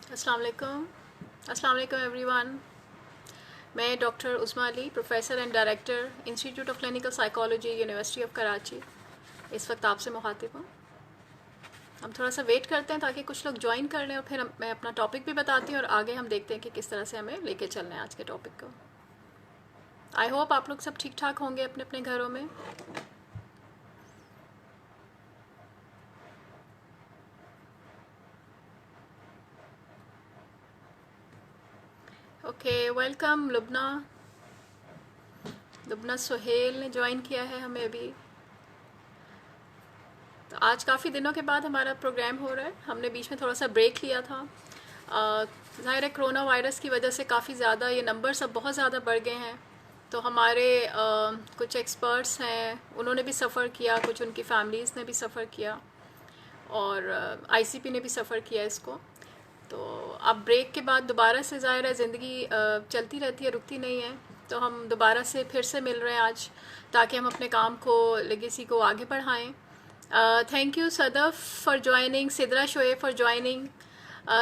अस्सलाम वालेकुम एवरीवन। मैं doctor Usma Ali, professor and director institute of clinical psychology, university of Karachi, इस वक्त आपसे मुखातिब हूँ। हम थोड़ा सा वेट करते हैं ताकि कुछ लोग ज्वाइन कर लें और फिर मैं अपना टॉपिक भी बताती हूँ और आगे हम देखते हैं कि किस तरह से हमें लेके चलना है आज के टॉपिक को। आई होप आप लोग सब ठीक ठाक होंगे अपने अपने घरों में। Okay, welcome. लुबना सुहेल ने ज्वाइन किया है हमें अभी। तो आज काफ़ी दिनों के बाद हमारा प्रोग्राम हो रहा है। हमने बीच में थोड़ा सा ब्रेक लिया था। ज़ाहिर है कोरोना वायरस की वजह से काफ़ी ज़्यादा ये नंबर सब बहुत ज़्यादा बढ़ गए हैं। तो हमारे कुछ एक्सपर्ट्स हैं, उन्होंने भी सफ़र किया, कुछ उनकी फैमिलीज़ ने भी सफ़र किया और आईसीपी ने भी सफ़र किया इसको। तो अब ब्रेक के बाद दोबारा से ज़ाहिर है ज़िंदगी चलती रहती है, रुकती नहीं है। तो हम दोबारा से फिर से मिल रहे हैं आज, ताकि हम अपने काम को, लेगेसी को आगे बढ़ाएं। Thank you Sadaf for joining, Sidra Shoaib for joining.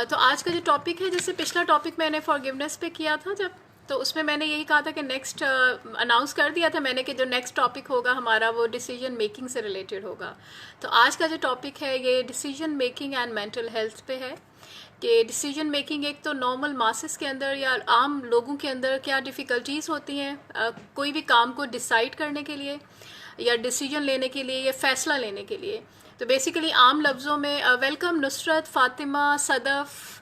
तो आज का जो टॉपिक है, जैसे पिछला टॉपिक मैंने फॉरगिवनेस पे किया था जब, तो उसमें मैंने यही कहा था कि नेक्स्ट अनाउंस कर दिया था मैंने कि जो नेक्स्ट टॉपिक होगा हमारा वो डिसीजन मेकिंग से रिलेटेड होगा। तो आज का जो टॉपिक है ये decision making and mental health पे है कि डिसीजन मेकिंग एक तो नॉर्मल मासेस के अंदर या आम लोगों के अंदर क्या डिफ़िकल्टीज़ होती हैं कोई भी काम को डिसाइड करने के लिए या डिसीजन लेने के लिए या फ़ैसला लेने के लिए। तो बेसिकली आम लफ्ज़ों में welcome Nusrat, Fatima, Sadaf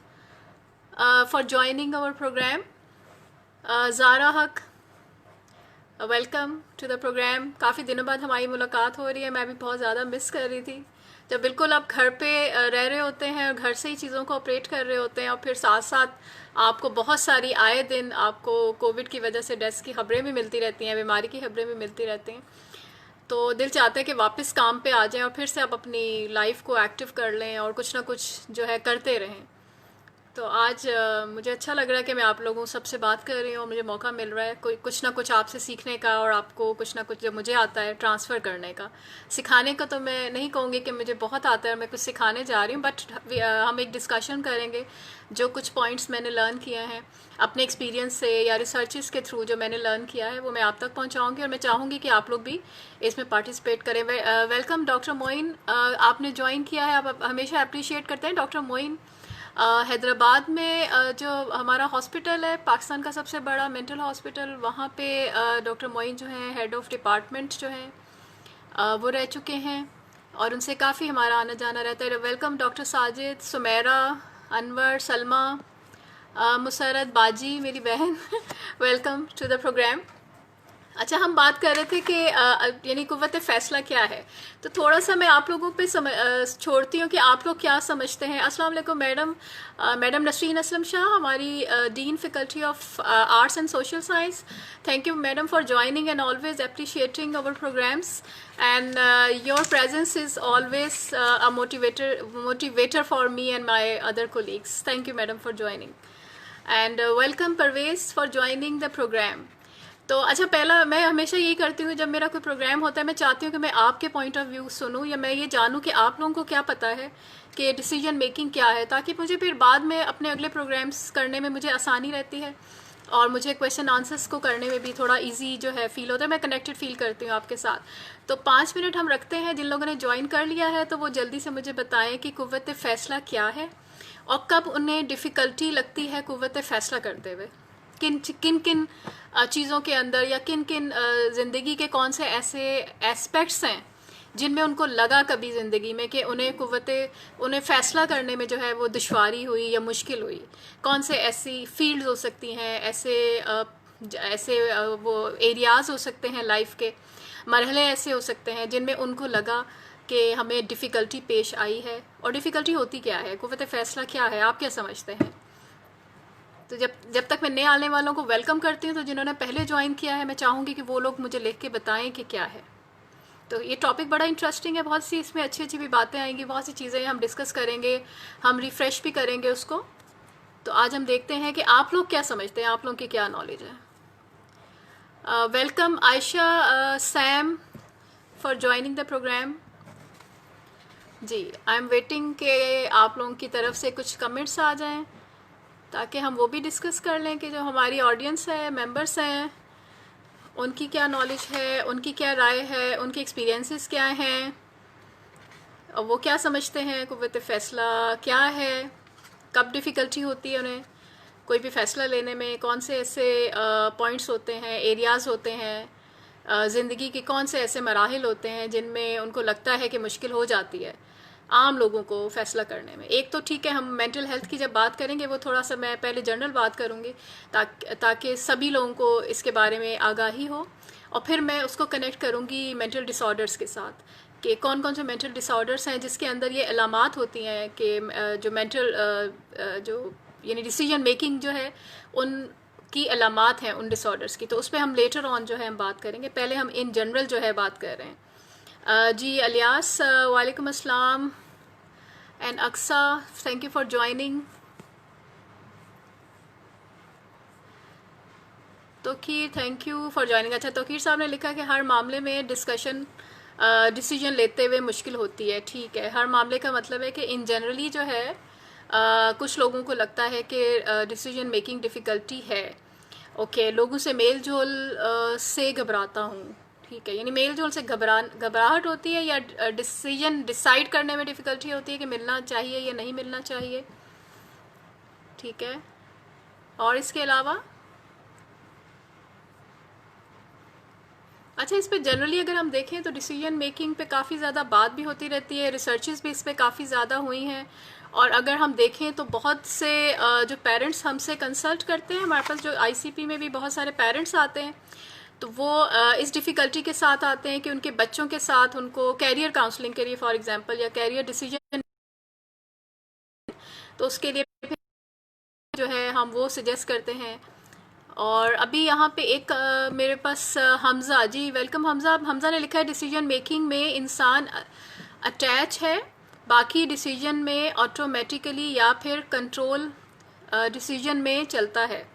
for joining our programme. Zara Haq, welcome to the programme. काफ़ी दिनों बाद हमारी मुलाकात हो रही है, मैं भी बहुत ज़्यादा मिस कर रही थी। जब बिल्कुल आप घर पे रह रहे होते हैं और घर से ही चीज़ों को ऑपरेट कर रहे होते हैं और फिर साथ साथ आपको बहुत सारी आए दिन आपको कोविड की वजह से डेथ्स की खबरें भी मिलती रहती हैं, बीमारी की खबरें भी मिलती रहती हैं, तो दिल चाहता है कि वापस काम पे आ जाएं और फिर से आप अपनी लाइफ को एक्टिव कर लें और कुछ ना कुछ जो है करते रहें। तो आज मुझे अच्छा लग रहा है कि मैं आप लोगों सबसे बात कर रही हूँ, मुझे मौका मिल रहा है कोई कुछ ना कुछ आपसे सीखने का और आपको कुछ ना कुछ जो मुझे आता है ट्रांसफ़र करने का। सिखाने का तो मैं नहीं कहूँगी कि मुझे बहुत आता है और मैं कुछ सिखाने जा रही हूँ, बट हम एक डिस्कशन करेंगे। जो कुछ पॉइंट्स मैंने लर्न किए हैं अपने एक्सपीरियंस से या रिसर्चेस के थ्रू, जो मैंने लर्न किया है वो मैं आप तक पहुँचाऊँगी और मैं चाहूँगी कि आप लोग भी इसमें पार्टिसिपेट करें। वेलकम डॉक्टर मोइन, आपने ज्वाइन किया है। आप हमेशा अप्रिशिएट करते हैं डॉक्टर मोइन। हैदराबाद में जो हमारा हॉस्पिटल है, पाकिस्तान का सबसे बड़ा मेंटल हॉस्पिटल, वहाँ पे डॉक्टर मोइन जो हैं हेड ऑफ़ डिपार्टमेंट जो हैं वो रह चुके हैं और उनसे काफ़ी हमारा आना जाना रहता है। वेलकम डॉक्टर साजिद, सुमेरा, अनवर, सलमा, मुसरत बाजी मेरी बहन वेलकम टू द प्रोग्राम। अच्छा, हम बात कर रहे थे कि यानी कुव्वत फ़ैसला क्या है। तो थोड़ा सा मैं आप लोगों पे छोड़ती हूँ कि आप लोग क्या समझते हैं। अस्सलाम वालेकुम मैडम। मैडम नसरीन असलम शाह, हमारी dean faculty of arts and social science. Thank you madam for joining and always appreciating our programmes and your presence is always a motivator for me and my other colleagues. Thank you madam for joining and welcome Parvez for joining the programme. तो अच्छा, पहला मैं हमेशा यही करती हूँ जब मेरा कोई प्रोग्राम होता है, मैं चाहती हूँ कि मैं आपके पॉइंट ऑफ व्यू सुनूँ या मैं ये जानूँ कि आप लोगों को क्या पता है कि डिसीजन मेकिंग क्या है, ताकि मुझे फिर बाद में अपने अगले प्रोग्राम्स करने में मुझे आसानी रहती है और मुझे क्वेश्चन आंसर्स को करने में भी थोड़ा इजी जो है फील होता है, मैं कनेक्टेड फील करती हूँ आपके साथ। तो 5 मिनट हम रखते हैं। जिन लोगों ने ज्वाइन कर लिया है तो वो जल्दी से मुझे बताएं कि कुव्वत फ़ैसला क्या है और कब उन्हें डिफ़िकल्टी लगती है कुव्वत फ़ैसला करते हुए, किन किन किन चीज़ों के अंदर या किन किन ज़िंदगी के कौन से ऐसे एस्पेक्ट्स हैं जिनमें उनको लगा कभी ज़िंदगी में कि उन्हें फ़ैसला करने में जो है वो दुश्वारी हुई या मुश्किल हुई। कौन से ऐसी फील्ड्स हो सकती हैं, ऐसे वो एरियाज़ हो सकते हैं, लाइफ के मरहले ऐसे हो सकते हैं जिनमें उनको लगा कि हमें डिफ़िकल्टी पेश आई है। और डिफ़िकल्टी होती क्या है, कुव्वत फ़ैसला क्या है, आप क्या समझते हैं? तो जब तक मैं नए आने वालों को वेलकम करती हूँ, तो जिन्होंने पहले ज्वाइन किया है मैं चाहूँगी कि वो लोग मुझे लिख के बताएं कि क्या है। तो ये टॉपिक बड़ा इंटरेस्टिंग है, बहुत सी इसमें अच्छी अच्छी भी बातें आएंगी, बहुत सी चीज़ें हम डिस्कस करेंगे, हम रिफ़्रेश भी करेंगे उसको। तो आज हम देखते हैं कि आप लोग क्या समझते हैं, आप लोगों की क्या नॉलेज है। Welcome Ayesha, Sam for joining the programme. जी, आई एम वेटिंग कि आप लोगों की तरफ से कुछ कमेंट्स आ जाएं। ताकि हम वो भी डिस्कस कर लें कि जो हमारी ऑडियंस है, मेंबर्स हैं, उनकी क्या नॉलेज है, उनकी क्या राय है, उनके एक्सपीरियंसेस क्या हैं, और वो क्या समझते हैं कुव्वत फ़ैसला क्या है, कब डिफ़िकल्टी होती है उन्हें कोई भी फ़ैसला लेने में, कौन से ऐसे पॉइंट्स होते हैं, एरियाज़ होते हैं, ज़िंदगी के कौन से ऐसे मराहिल होते हैं जिनमें उनको लगता है कि मुश्किल हो जाती है आम लोगों को फ़ैसला करने में। एक तो ठीक है, हम मेंटल हेल्थ की जब बात करेंगे वो थोड़ा सा मैं पहले जनरल बात करूँगी ताकि सभी लोगों को इसके बारे में आगाही हो, और फिर मैं उसको कनेक्ट करूँगी मेंटल डिसऑर्डर्स के साथ कि कौन कौन से मेंटल डिसऑर्डर्स हैं जिसके अंदर ये अलामात होती हैं कि जो मेंटल जो यानी डिसीजन मेकिंग जो है उन की अलामात हैं उन डिसऑर्डर्स की। तो उस पर हम लेटर ऑन जो है हम बात करेंगे, पहले हम इन जनरल जो है बात कर रहे हैं। जी अलियास, वालेकुम अस्सलाम, and Aqsa, thank you for joining. Tauqeer, thank you for joining. अच्छा, तोकीर साहब ने लिखा कि हर मामले में डिस्कशन डिसीजन लेते हुए मुश्किल होती है। ठीक है, हर मामले का मतलब है कि इन जनरली जो है कुछ लोगों को लगता है कि डिसीजन मेकिंग डिफ़िकल्टी है। ओके, लोगों से मेल जोल से घबराता हूँ। ठीक है, यानी मेल जोल से घबराहट होती है या डिसीजन डिसाइड करने में डिफ़िकल्टी होती है कि मिलना चाहिए या नहीं मिलना चाहिए। ठीक है, और इसके अलावा अच्छा, इस पे जनरली अगर हम देखें तो डिसीजन मेकिंग पे काफ़ी ज़्यादा बात भी होती रहती है, रिसर्चेस भी इस पे काफ़ी ज़्यादा हुई हैं, और अगर हम देखें तो बहुत से जो पेरेंट्स हमसे कंसल्ट करते हैं, हमारे पास जो आईसीपी में भी बहुत सारे पेरेंट्स आते हैं, तो वो इस डिफ़िकल्टी के साथ आते हैं कि उनके बच्चों के साथ उनको कैरियर काउंसलिंग करिए फॉर एग्जांपल, या कैरियर डिसीजन, तो उसके लिए फिर जो है हम वो सजेस्ट करते हैं। और अभी यहाँ पे एक मेरे पास हमज़ा जी, वेलकम हमज़ा। हमज़ा ने लिखा है डिसीजन मेकिंग में इंसान अटैच है, बाकी डिसीजन में ऑटोमेटिकली या फिर कंट्रोल डिसीजन में चलता है।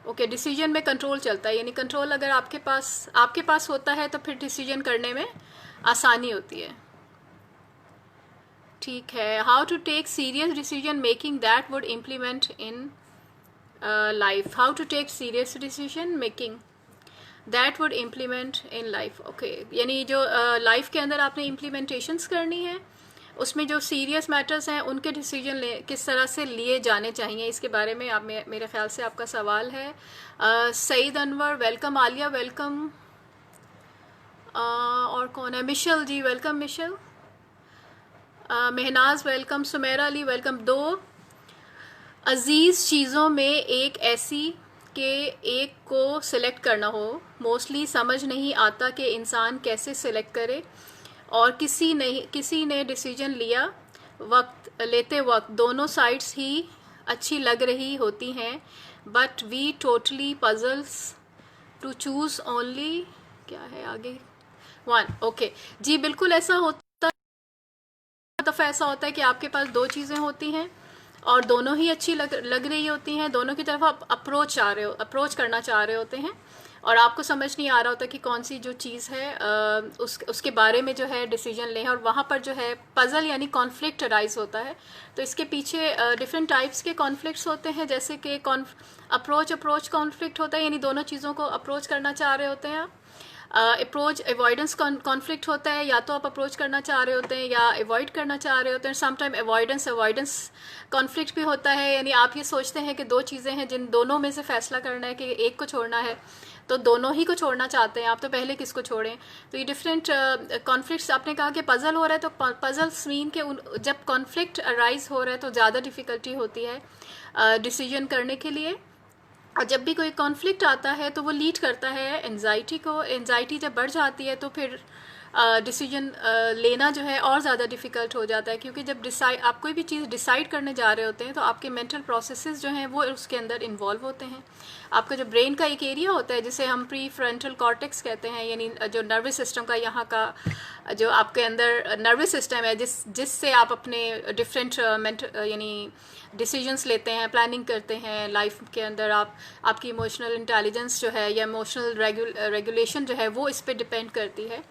ओके, डिसीजन में कंट्रोल चलता है, यानी कंट्रोल अगर आपके पास होता है तो फिर डिसीजन करने में आसानी होती है। ठीक है, how to take serious decision making that would implement in life, how to take serious decision making that would implement in life. Okay, यानी जो लाइफ के अंदर आपने इम्प्लीमेंटेशंस करनी है उसमें जो सीरियस मैटर्स हैं उनके डिसीजन किस तरह से लिए जाने चाहिए, इसके बारे में आप मेरे ख्याल से आपका सवाल है। सईद अनवर वेलकम, आलिया वेलकम, और कौन है, Michelle ji welcome Michelle, Mahnaz welcome, Sumera Ali welcome. दो अजीज़ चीज़ों में एक ऐसी कि एक को सिलेक्ट करना हो, मोस्टली समझ नहीं आता कि इंसान कैसे सिलेक्ट करे, और किसी ने डिसीजन लिया, लेते वक्त दोनों साइड्स ही अच्छी लग रही होती हैं, but we totally puzzles to choose only, क्या है आगे, वन। ओके जी, बिल्कुल ऐसा होता दफ़ा ऐसा होता है कि आपके पास दो चीज़ें होती हैं और दोनों ही अच्छी लग रही होती हैं, दोनों की तरफ आप अप्रोच करना चाह रहे होते हैं, और आपको समझ नहीं आ रहा होता कि कौन सी जो चीज़ है उसके बारे में जो है डिसीजन लें, और वहाँ पर जो है पज़ल यानी कॉन्फ्लिक्ट अराइज होता है। तो इसके पीछे डिफरेंट टाइप्स के कॉन्फ्लिक्ट्स होते हैं, जैसे कि अप्रोच कॉन्फ्लिक्ट होता है, यानी दोनों चीज़ों को अप्रोच करना चाह रहे होते हैं आप। अप्रोच अवॉइडेंस कॉन्फ्लिक्ट होता है, या तो आप अप्रोच करना चाह रहे होते हैं या अवॉइड करना चाह रहे होते हैं। समटाइम अवॉइडेंस कॉन्फ्लिक्ट भी होता है, यानी आप ये सोचते हैं कि दो चीज़ें हैं जिन दोनों में से फैसला करना है कि एक को छोड़ना है, तो दोनों ही को छोड़ना चाहते हैं आप, तो पहले किसको छोड़ें। तो ये डिफरेंट कॉन्फ्लिक्ट्स, आपने कहा कि पज़ल हो रहा है, तो पज़ल्स मीन के जब कॉन्फ्लिक्ट अराइज हो रहा है तो ज़्यादा डिफ़िकल्टी होती है डिसीजन करने के लिए। और जब भी कोई कॉन्फ्लिक्ट आता है तो वो लीड करता है एंजाइटी को, एंजाइटी जब बढ़ जाती है तो फिर डिसीजन लेना जो है और ज़्यादा डिफ़िकल्ट हो जाता है, क्योंकि जब आप कोई भी चीज़ डिसाइड करने जा रहे होते हैं तो आपके मेंटल प्रोसेसेस जो हैं वो उसके अंदर इन्वॉल्व होते हैं। आपका जो ब्रेन का एक एरिया होता है जिसे हम प्री फ्रंटल कॉर्टेक्स कहते हैं, यानी जो नर्वस सिस्टम का यहाँ का जो आपके अंदर नर्वस सिस्टम है जिससे आप अपने डिफरेंट यानी डिसीजंस लेते हैं, प्लानिंग करते हैं लाइफ के अंदर, आपकी इमोशनल इंटेलिजेंस जो है या इमोशनल रेगुलेशन जो है वो इस पे डिपेंड करती है।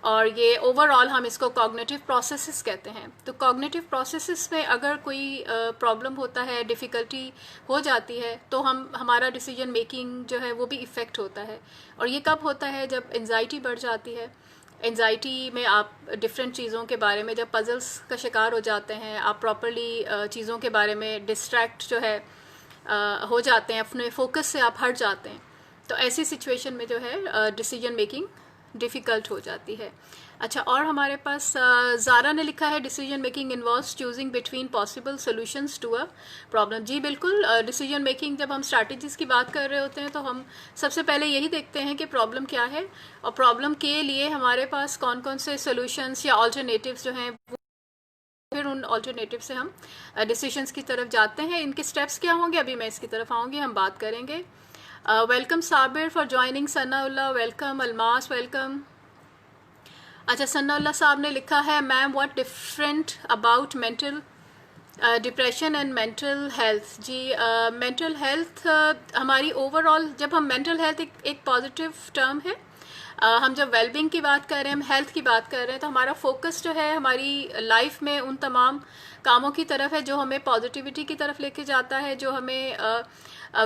और ये ओवरऑल हम इसको कॉग्निटिव प्रोसेसेस कहते हैं। तो कॉग्निटिव प्रोसेसेस में अगर कोई प्रॉब्लम होता है, डिफ़िकल्टी हो जाती है, तो हमारा डिसीजन मेकिंग जो है वो भी इफ़ेक्ट होता है। और ये कब होता है? जब एंजाइटी बढ़ जाती है। एंजाइटी में आप डिफरेंट चीज़ों के बारे में, जब पजल्स का शिकार हो जाते हैं, आप प्रॉपरली चीज़ों के बारे में डिस्ट्रैक्ट जो है हो जाते हैं, अपने फोकस से आप हट जाते हैं, तो ऐसी सिचुएशन में जो है डिसीजन मेकिंग डिफ़िकल्ट हो जाती है। अच्छा, और हमारे पास ज़ारा ने लिखा है decision making involves choosing between possible solutions to a problem. जी बिल्कुल, डिसीजन मेकिंग जब हम स्ट्रैटेजीज़ की बात कर रहे होते हैं तो हम सबसे पहले यही देखते हैं कि प्रॉब्लम क्या है, और प्रॉब्लम के लिए हमारे पास कौन कौन से सॉल्यूशंस या ऑल्टरनेटिव्स जो हैं, फिर उन ऑल्टरनेटिव से हम डिसीजंस की तरफ जाते हैं। इनके स्टेप्स क्या होंगे, अभी मैं इसकी तरफ आऊँगी, हम बात करेंगे। Welcome Sabir for joining, Sanaullah welcome, Almas welcome. अच्छा, सनाउल्लाह साहब ने लिखा है ma'am what different about mental depression and mental health. जी मेंटल हेल्थ हमारी ओवरऑल, जब हम मेंटल हेल्थ एक पॉजिटिव टर्म है, हम जब वेलबींग की बात कर रहे हैं, हम हेल्थ की बात कर रहे हैं, तो हमारा फोकस जो है हमारी लाइफ में उन तमाम कामों की तरफ है जो हमें पॉजिटिविटी की तरफ लेके जाता है, जो हमें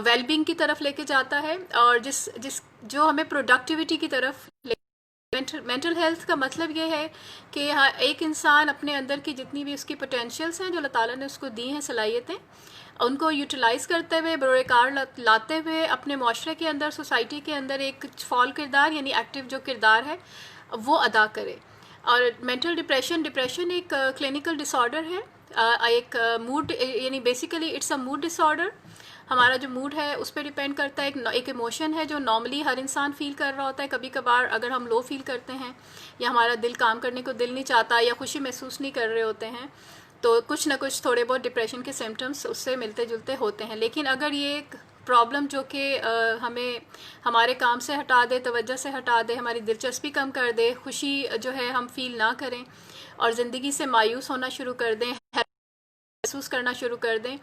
वेलबींग की तरफ लेके जाता है, और जो हमें प्रोडक्टिविटी की तरफ मेंटल हेल्थ का मतलब ये है कि एक इंसान अपने अंदर की जितनी भी उसकी पोटेंशियल्स हैं जो अल्लाह ताला ने उसको दी हैं, सलाहियतें, उनको यूटिलाइज़ करते हुए, बरोकार लाते हुए अपने माशरे के अंदर, सोसाइटी के अंदर एक फॉल किरदार यानी एक्टिव जो किरदार है वो अदा करे। और मेंटल डिप्रेशन एक क्लिनिकल डिसऑर्डर है, एक मूड, यानी basically it's a mood disorder. हमारा जो मूड है उस पर डिपेंड करता है। एक इमोशन है जो नॉर्मली हर इंसान फील कर रहा होता है। कभी कभार अगर हम लो फील करते हैं, या हमारा दिल काम करने को दिल नहीं चाहता, या खुशी महसूस नहीं कर रहे होते हैं, तो कुछ ना कुछ थोड़े बहुत डिप्रेशन के सिम्टम्स उससे मिलते जुलते होते हैं। लेकिन अगर ये एक प्रॉब्लम जो कि हमें हमारे काम से हटा दे, तवज्जो से हटा दे, हमारी दिलचस्पी कम कर दे, खुशी जो है हम फील ना करें, और ज़िंदगी से मायूस होना शुरू कर दें, महसूस करना शुरू कर दें,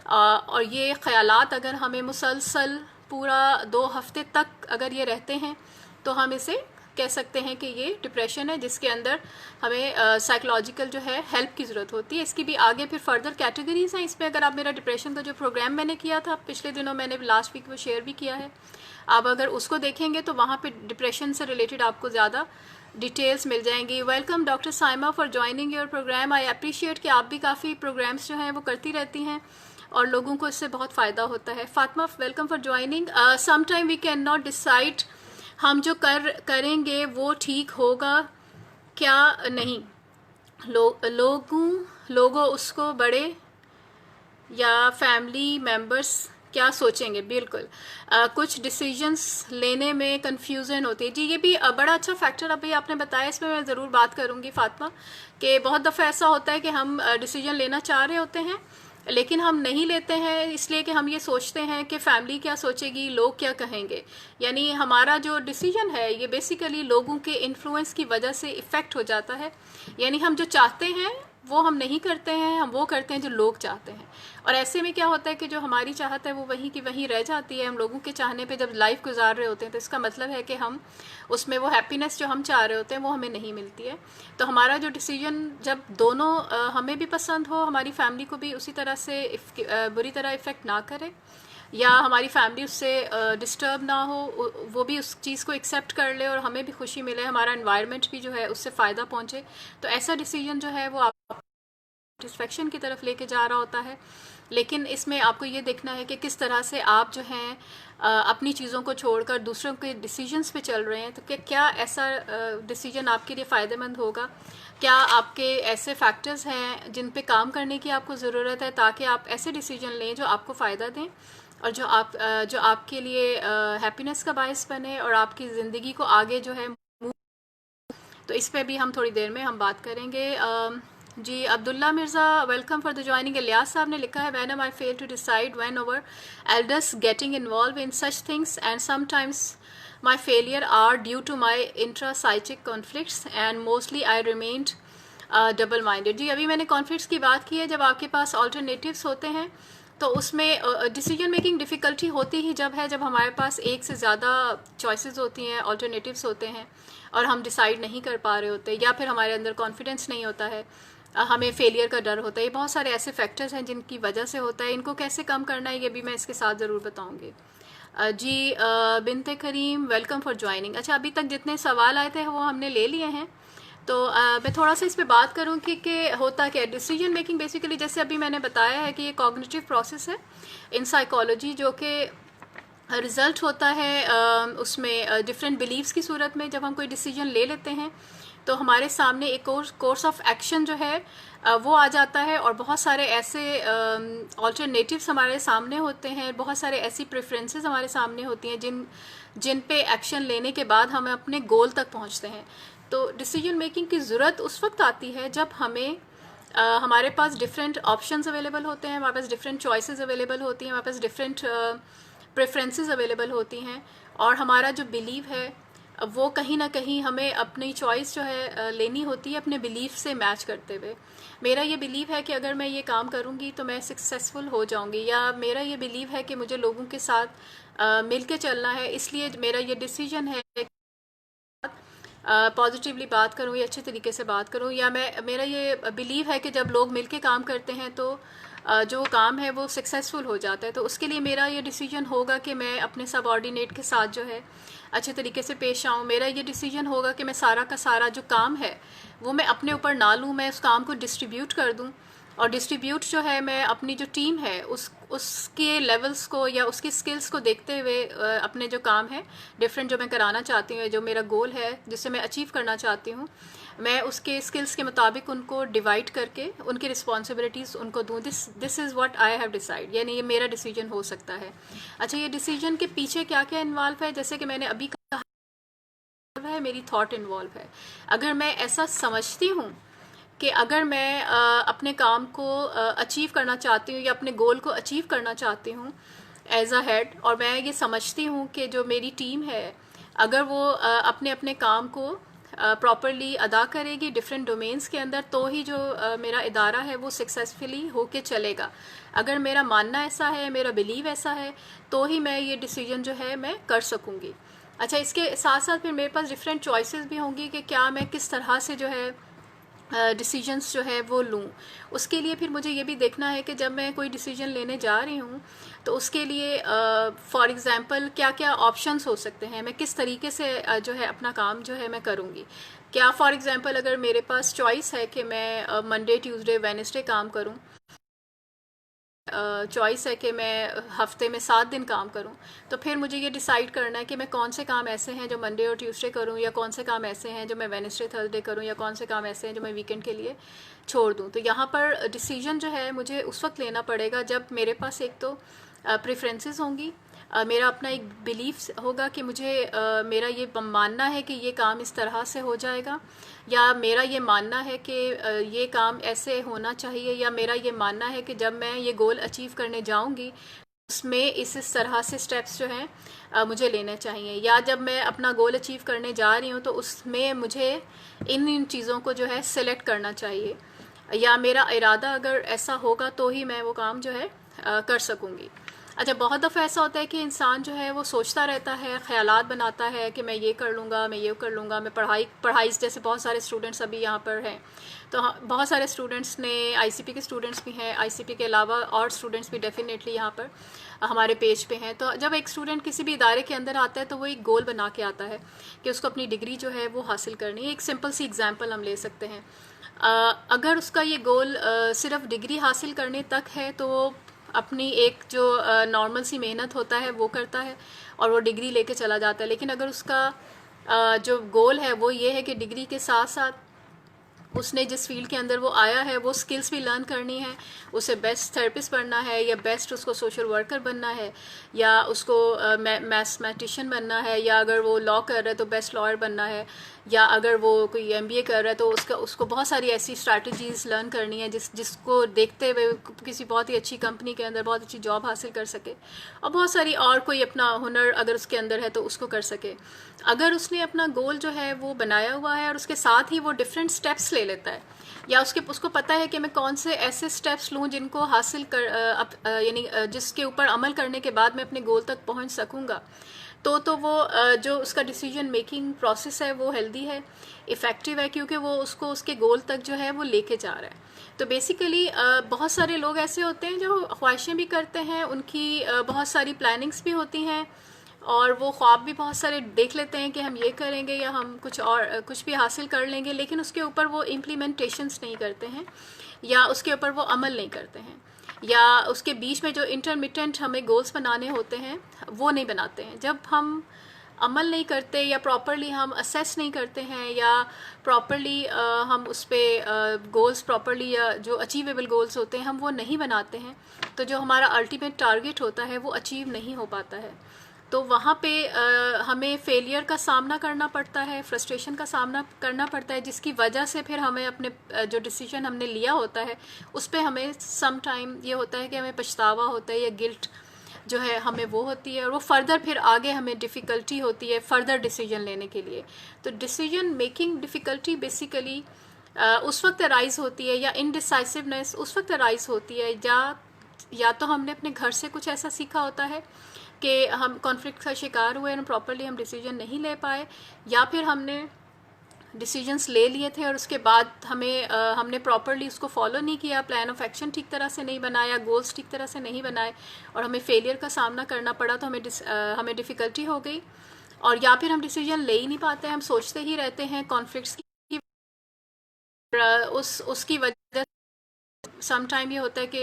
और ये ख़यालात अगर हमें मुसलसल पूरा 2 हफ्ते तक अगर ये रहते हैं, तो हम इसे कह सकते हैं कि ये डिप्रेशन है, जिसके अंदर हमें साइकोलॉजिकल जो है हेल्प की ज़रूरत होती है। इसकी भी आगे फिर फर्दर कैटेगरीज हैं इसमें। अगर आप मेरा डिप्रेशन का जो प्रोग्राम मैंने किया था पिछले दिनों, मैंने लास्ट वीक वो शेयर भी किया है, आप अगर उसको देखेंगे तो वहाँ पे डिप्रेशन से रिलेटेड आपको ज़्यादा डिटेल्स मिल जाएंगी। Welcome doctor Saima for joining your programme. I appreciate कि आप भी काफ़ी प्रोग्राम्स जो हैं वो करती रहती हैं और लोगों को इससे बहुत फ़ायदा होता है। Fatima welcome for joining. Some time we can not decide, हम जो करेंगे वो ठीक होगा क्या नहीं, लोगों उसको बड़े या फैमिली मेम्बर्स क्या सोचेंगे। बिल्कुल, कुछ डिसीजंस लेने में कंफ्यूजन होती है। जी ये भी बड़ा अच्छा फैक्टर अभी आपने बताया, इसमें मैं ज़रूर बात करूँगी फातिमा, कि बहुत दफ़ा ऐसा होता है कि हम डिसीजन लेना चाह रहे होते हैं लेकिन हम नहीं लेते हैं, इसलिए कि हम ये सोचते हैं कि फैमिली क्या सोचेगी, लोग क्या कहेंगे। यानी हमारा जो डिसीजन है ये बेसिकली लोगों के इन्फ्लुएंस की वजह से इफ़ेक्ट हो जाता है। यानी हम जो चाहते हैं वो हम नहीं करते हैं, हम वो करते हैं जो लोग चाहते हैं। और ऐसे में क्या होता है कि जो हमारी चाहत है वो वहीं की वहीं रह जाती है। हम लोगों के चाहने पे जब लाइफ गुजार रहे होते हैं तो इसका मतलब है कि हम उसमें वो हैप्पीनेस जो हम चाह रहे होते हैं वो हमें नहीं मिलती है। तो हमारा जो डिसीजन जब दोनों हमें भी पसंद हो, हमारी फैमिली को भी उसी तरह से बुरी तरह इफ़ेक्ट ना करे, या हमारी फैमिली उससे डिस्टर्ब ना हो, वो भी उस चीज़ को एक्सेप्ट कर ले और हमें भी खुशी मिले, हमारा एनवायरनमेंट भी जो है उससे फ़ायदा पहुँचे, तो ऐसा डिसीजन जो है वो आप सेटिस्फेक्शन की तरफ लेके जा रहा होता है। लेकिन इसमें आपको ये देखना है कि किस तरह से आप जो हैं अपनी चीज़ों को छोड़कर दूसरों के डिसीजंस पे चल रहे हैं। तो क्या ऐसा डिसीजन आपके लिए फ़ायदेमंद होगा, क्या आपके ऐसे फैक्टर्स हैं जिन पे काम करने की आपको ज़रूरत है ताकि आप ऐसे डिसीजन लें जो आपको फ़ायदा दें और जो आपके लिए हैप्पीनेस का बायस बने और आपकी ज़िंदगी को आगे जो है। तो इस पर भी हम थोड़ी देर में हम बात करेंगे। जी Abdullah Mirza welcome for the joining. Ilyas साहब ने लिखा है when I fail to decide when our elders getting involve in such things and sometimes my failure are due to my intra-psychic conflicts and mostly I remained double minded। जी अभी मैंने conflicts की बात की है। जब आपके पास ऑल्टरनेटिव्स होते हैं तो उसमें डिसीजन मेकिंग डिफ़िकल्टी होती ही जब हमारे पास एक से ज़्यादा चॉइसेस होती हैं, ऑल्टरनेटिव्स होते हैं और हम डिसाइड नहीं कर पा रहे होते, या फिर हमारे अंदर कॉन्फिडेंस नहीं होता है, हमें फेलियर का डर होता है। ये बहुत सारे ऐसे फैक्टर्स हैं जिनकी वजह से होता है। इनको कैसे कम करना है ये भी मैं इसके साथ ज़रूर बताऊँगी। जी बिनते करीम, वेलकम फॉर ज्वाइनिंग। अच्छा, अभी तक जितने सवाल आए थे वो हमने ले लिए हैं, तो मैं थोड़ा सा इस पे बात करूँ कि होता क्या है। डिसीजन मेकिंग बेसिकली जैसे अभी मैंने बताया है कि ये कॉग्निटिव प्रोसेस है इन साइकोलॉजी, जो कि रिज़ल्ट होता है उसमें डिफरेंट बिलीव्स की सूरत में। जब हम कोई डिसीजन ले लेते हैं तो हमारे सामने एक कोर्स ऑफ एक्शन जो है वो आ जाता है, और बहुत सारे ऐसे ऑल्टरनेटिव्स हमारे सामने होते हैं, बहुत सारे ऐसी प्रेफरेंसेस हमारे सामने होती हैं जिन पे एक्शन लेने के बाद हम अपने गोल तक पहुंचते हैं। तो डिसीजन मेकिंग की ज़रूरत उस वक्त आती है जब हमें हमारे पास डिफरेंट ऑप्शंस अवेलेबल होते हैं, हमारे पास डिफरेंट चॉइसेस अवेलेबल होती हैं, हमारे पास डिफरेंट प्रेफरेंसेस अवेलेबल होती हैं, और हमारा जो बिलीव है वो कहीं ना कहीं हमें अपनी चॉइस जो है लेनी होती है अपने बिलीफ से मैच करते हुए। मेरा ये बिलीव है कि अगर मैं ये काम करूँगी तो मैं सक्सेसफुल हो जाऊँगी, या मेरा ये बिलीव है कि मुझे लोगों के साथ मिल के चलना है, इसलिए मेरा ये डिसीजन है पॉजिटिवली बात करूं या अच्छे तरीके से बात करूं, या मेरा ये बिलीव है कि जब लोग मिलके काम करते हैं तो जो काम है वो सक्सेसफुल हो जाता है। तो उसके लिए मेरा ये डिसीजन होगा कि मैं अपने सबऑर्डिनेट के साथ जो है अच्छे तरीके से पेश आऊँ। मेरा ये डिसीजन होगा कि मैं सारा का सारा जो काम है वो मैं अपने ऊपर ना लूँ, मैं उस काम को डिस्ट्रीब्यूट कर दूँ, और डिस्ट्रीब्यूट जो है मैं अपनी जो टीम है उसके लेवल्स को या उसकी स्किल्स को देखते हुए अपने जो काम है डिफरेंट जो मैं कराना चाहती हूँ, जो मेरा गोल है जिससे मैं अचीव करना चाहती हूँ, मैं उसके स्किल्स के मुताबिक उनको डिवाइड करके उनकी रिस्पॉन्सिबिलिटीज़ उनको दूँ। This is what I have decide, यानी ये मेरा डिसीजन हो सकता है। अच्छा, ये डिसीजन के पीछे क्या क्या इन्वॉल्व है, जैसे कि मैंने अभी कहा है, मेरी थॉट इन्वॉल्व है। अगर मैं ऐसा समझती हूँ कि अगर मैं अपने काम को अचीव करना चाहती हूँ या अपने गोल को अचीव करना चाहती हूँ एज अ हेड, और मैं ये समझती हूँ कि जो मेरी टीम है अगर वो अपने अपने काम को प्रॉपरली अदा करेगी डिफरेंट डोमेन्स के अंदर, तो ही जो मेरा इदारा है वो सक्सेसफुली होके चलेगा। अगर मेरा मानना ऐसा है, मेरा बिलीव ऐसा है, तो ही मैं ये डिसीजन जो है मैं कर सकूँगी। अच्छा, इसके साथ साथ फिर मेरे पास डिफरेंट चॉइसेस भी होंगी कि क्या मैं किस तरह से जो है डिसीजंस जो है वो लूँ। उसके लिए फिर मुझे ये भी देखना है कि जब मैं कोई डिसीजन लेने जा रही हूँ तो उसके लिए फॉर एग्ज़ाम्पल क्या क्या ऑप्शंस हो सकते हैं, मैं किस तरीके से जो है अपना काम जो है मैं करूँगी। क्या फॉर एग्ज़ाम्पल अगर मेरे पास चॉइस है कि मैं मंडे ट्यूसडे वेडनेसडे काम करूँ, चॉइस है कि मैं हफ्ते में 7 दिन काम करूं, तो फिर मुझे ये डिसाइड करना है कि मैं कौन से काम ऐसे हैं जो मंडे और ट्यूसडे करूं, या कौन से काम ऐसे हैं जो मैं वेडनेसडे थर्सडे करूं, या कौन से काम ऐसे हैं जो मैं वीकेंड के लिए छोड़ दूं। तो यहाँ पर डिसीजन जो है मुझे उस वक्त लेना पड़ेगा जब मेरे पास एक तो प्रेफरेंसेस होंगी, मेरा अपना एक बिलीफ होगा कि मुझे मेरा ये मानना है कि ये काम इस तरह से हो जाएगा, या मेरा ये मानना है कि ये काम ऐसे होना चाहिए, या मेरा ये मानना है कि जब मैं ये गोल अचीव करने जाऊंगी उसमें इस तरह से स्टेप्स जो हैं मुझे लेने चाहिए, या जब मैं अपना गोल अचीव करने जा रही हूँ तो उसमें मुझे इन चीज़ों को जो है सिलेक्ट करना चाहिए, या मेरा इरादा अगर ऐसा होगा तो ही मैं वो काम जो है कर सकूँगी। अच्छा, बहुत दफ़ा ऐसा होता है कि इंसान जो है वो सोचता रहता है, ख़यालात बनाता है कि मैं ये कर लूँगा, मैं ये कर लूँगा, मैं पढ़ाई जैसे बहुत सारे स्टूडेंट्स अभी यहाँ पर हैं, तो बहुत सारे स्टूडेंट्स ने आईसीपी के स्टूडेंट्स भी हैं, आईसीपी के अलावा और स्टूडेंट्स भी डेफिनेटली यहाँ पर हमारे पेज पे हैं। तो जब एक स्टूडेंट किसी भी इदारे के अंदर आता है तो वो एक गोल बना के आता है कि उसको अपनी डिग्री जो है वो हासिल करनी है। एक सिंपल सी एग्जांपल हम ले सकते हैं, अगर उसका ये गोल सिर्फ डिग्री हासिल करने तक है तो वो अपनी एक जो नॉर्मल सी मेहनत होता है वो करता है और वो डिग्री लेके चला जाता है। लेकिन अगर उसका जो गोल है वो ये है कि डिग्री के साथ साथ उसने जिस फील्ड के अंदर वो आया है वो स्किल्स भी लर्न करनी है, उसे बेस्ट थेरेपिस्ट बनना है, या बेस्ट उसको सोशल वर्कर बनना है, या उसको मैथमेटिशियन बनना है, या अगर वो लॉ कर रहा है तो बेस्ट लॉयर बनना है, या अगर वो कोई MBA कर रहा है तो उसको बहुत सारी ऐसी स्ट्रैटेजीज़ लर्न करनी है जिसको देखते हुए किसी बहुत ही अच्छी कंपनी के अंदर बहुत अच्छी जॉब हासिल कर सके, और बहुत सारी और कोई अपना हुनर अगर उसके अंदर है तो उसको कर सके। अगर उसने अपना गोल जो है वो बनाया हुआ है और उसके साथ ही वो डिफरेंट स्टेप्स ले लेता है, या उसको पता है कि मैं कौन से ऐसे स्टेप्स लूँ जिनको हासिल कर यानी जिसके ऊपर अमल करने के बाद मैं अपने गोल तक पहुँच सकूँगा, तो वो जो उसका डिसीजन मेकिंग प्रोसेस है वो हेल्दी है, इफ़ेक्टिव है, क्योंकि वो उसको उसके गोल तक जो है वो लेके जा रहा है। तो बेसिकली बहुत सारे लोग ऐसे होते हैं जो ख्वाहिशें भी करते हैं, उनकी बहुत सारी प्लानिंग्स भी होती हैं, और वो ख्वाब भी बहुत सारे देख लेते हैं कि हम ये करेंगे या हम कुछ भी हासिल कर लेंगे, लेकिन उसके ऊपर वो इम्प्लीमेंटेशंस नहीं करते हैं या उसके ऊपर वो अमल नहीं करते हैं, या उसके बीच में जो इंटरमिटेंट हमें गोल्स बनाने होते हैं वो नहीं बनाते हैं। जब हम अमल नहीं करते या प्रॉपरली हम असेस नहीं करते हैं या प्रॉपरली हम उस पर गोल्स प्रॉपरली या जो अचीवेबल गोल्स होते हैं हम वो नहीं बनाते हैं, तो जो हमारा अल्टीमेट टारगेट होता है वो अचीव नहीं हो पाता है। तो वहाँ पे हमें फेलियर का सामना करना पड़ता है, फ्रस्ट्रेशन का सामना करना पड़ता है, जिसकी वजह से फिर हमें अपने जो डिसीजन हमने लिया होता है उस पर हमें सम टाइम ये होता है कि हमें पछतावा होता है या गिल्ट जो है हमें वो होती है, और वो फर्दर फिर आगे हमें डिफ़िकल्टी होती है फर्दर डिसीजन लेने के लिए। तो डिसीजन मेकिंग डिफ़िकल्टी बेसिकली उस वक्त अराइज़ होती है, या इनडिसाइसिवनेस उस वक्त अराइज़ होती है, या तो हमने अपने घर से कुछ ऐसा सीखा होता है कि हम कॉन्फ्लिक्ट का शिकार हुए और प्रॉपरली हम डिसीजन नहीं ले पाए, या फिर हमने डिसीजंस ले लिए थे और उसके बाद हमने प्रॉपरली उसको फॉलो नहीं किया, प्लान ऑफ एक्शन ठीक तरह से नहीं बनाया, गोल्स ठीक तरह से नहीं बनाए, और हमें फेलियर का सामना करना पड़ा, तो हमें डिफ़िकल्टी हो गई, और या फिर हम डिसीजन ले ही नहीं पाते, हम सोचते ही रहते हैं कॉन्फ्लिक्ट्स की उसकी वजह। सम टाइम ये होता है कि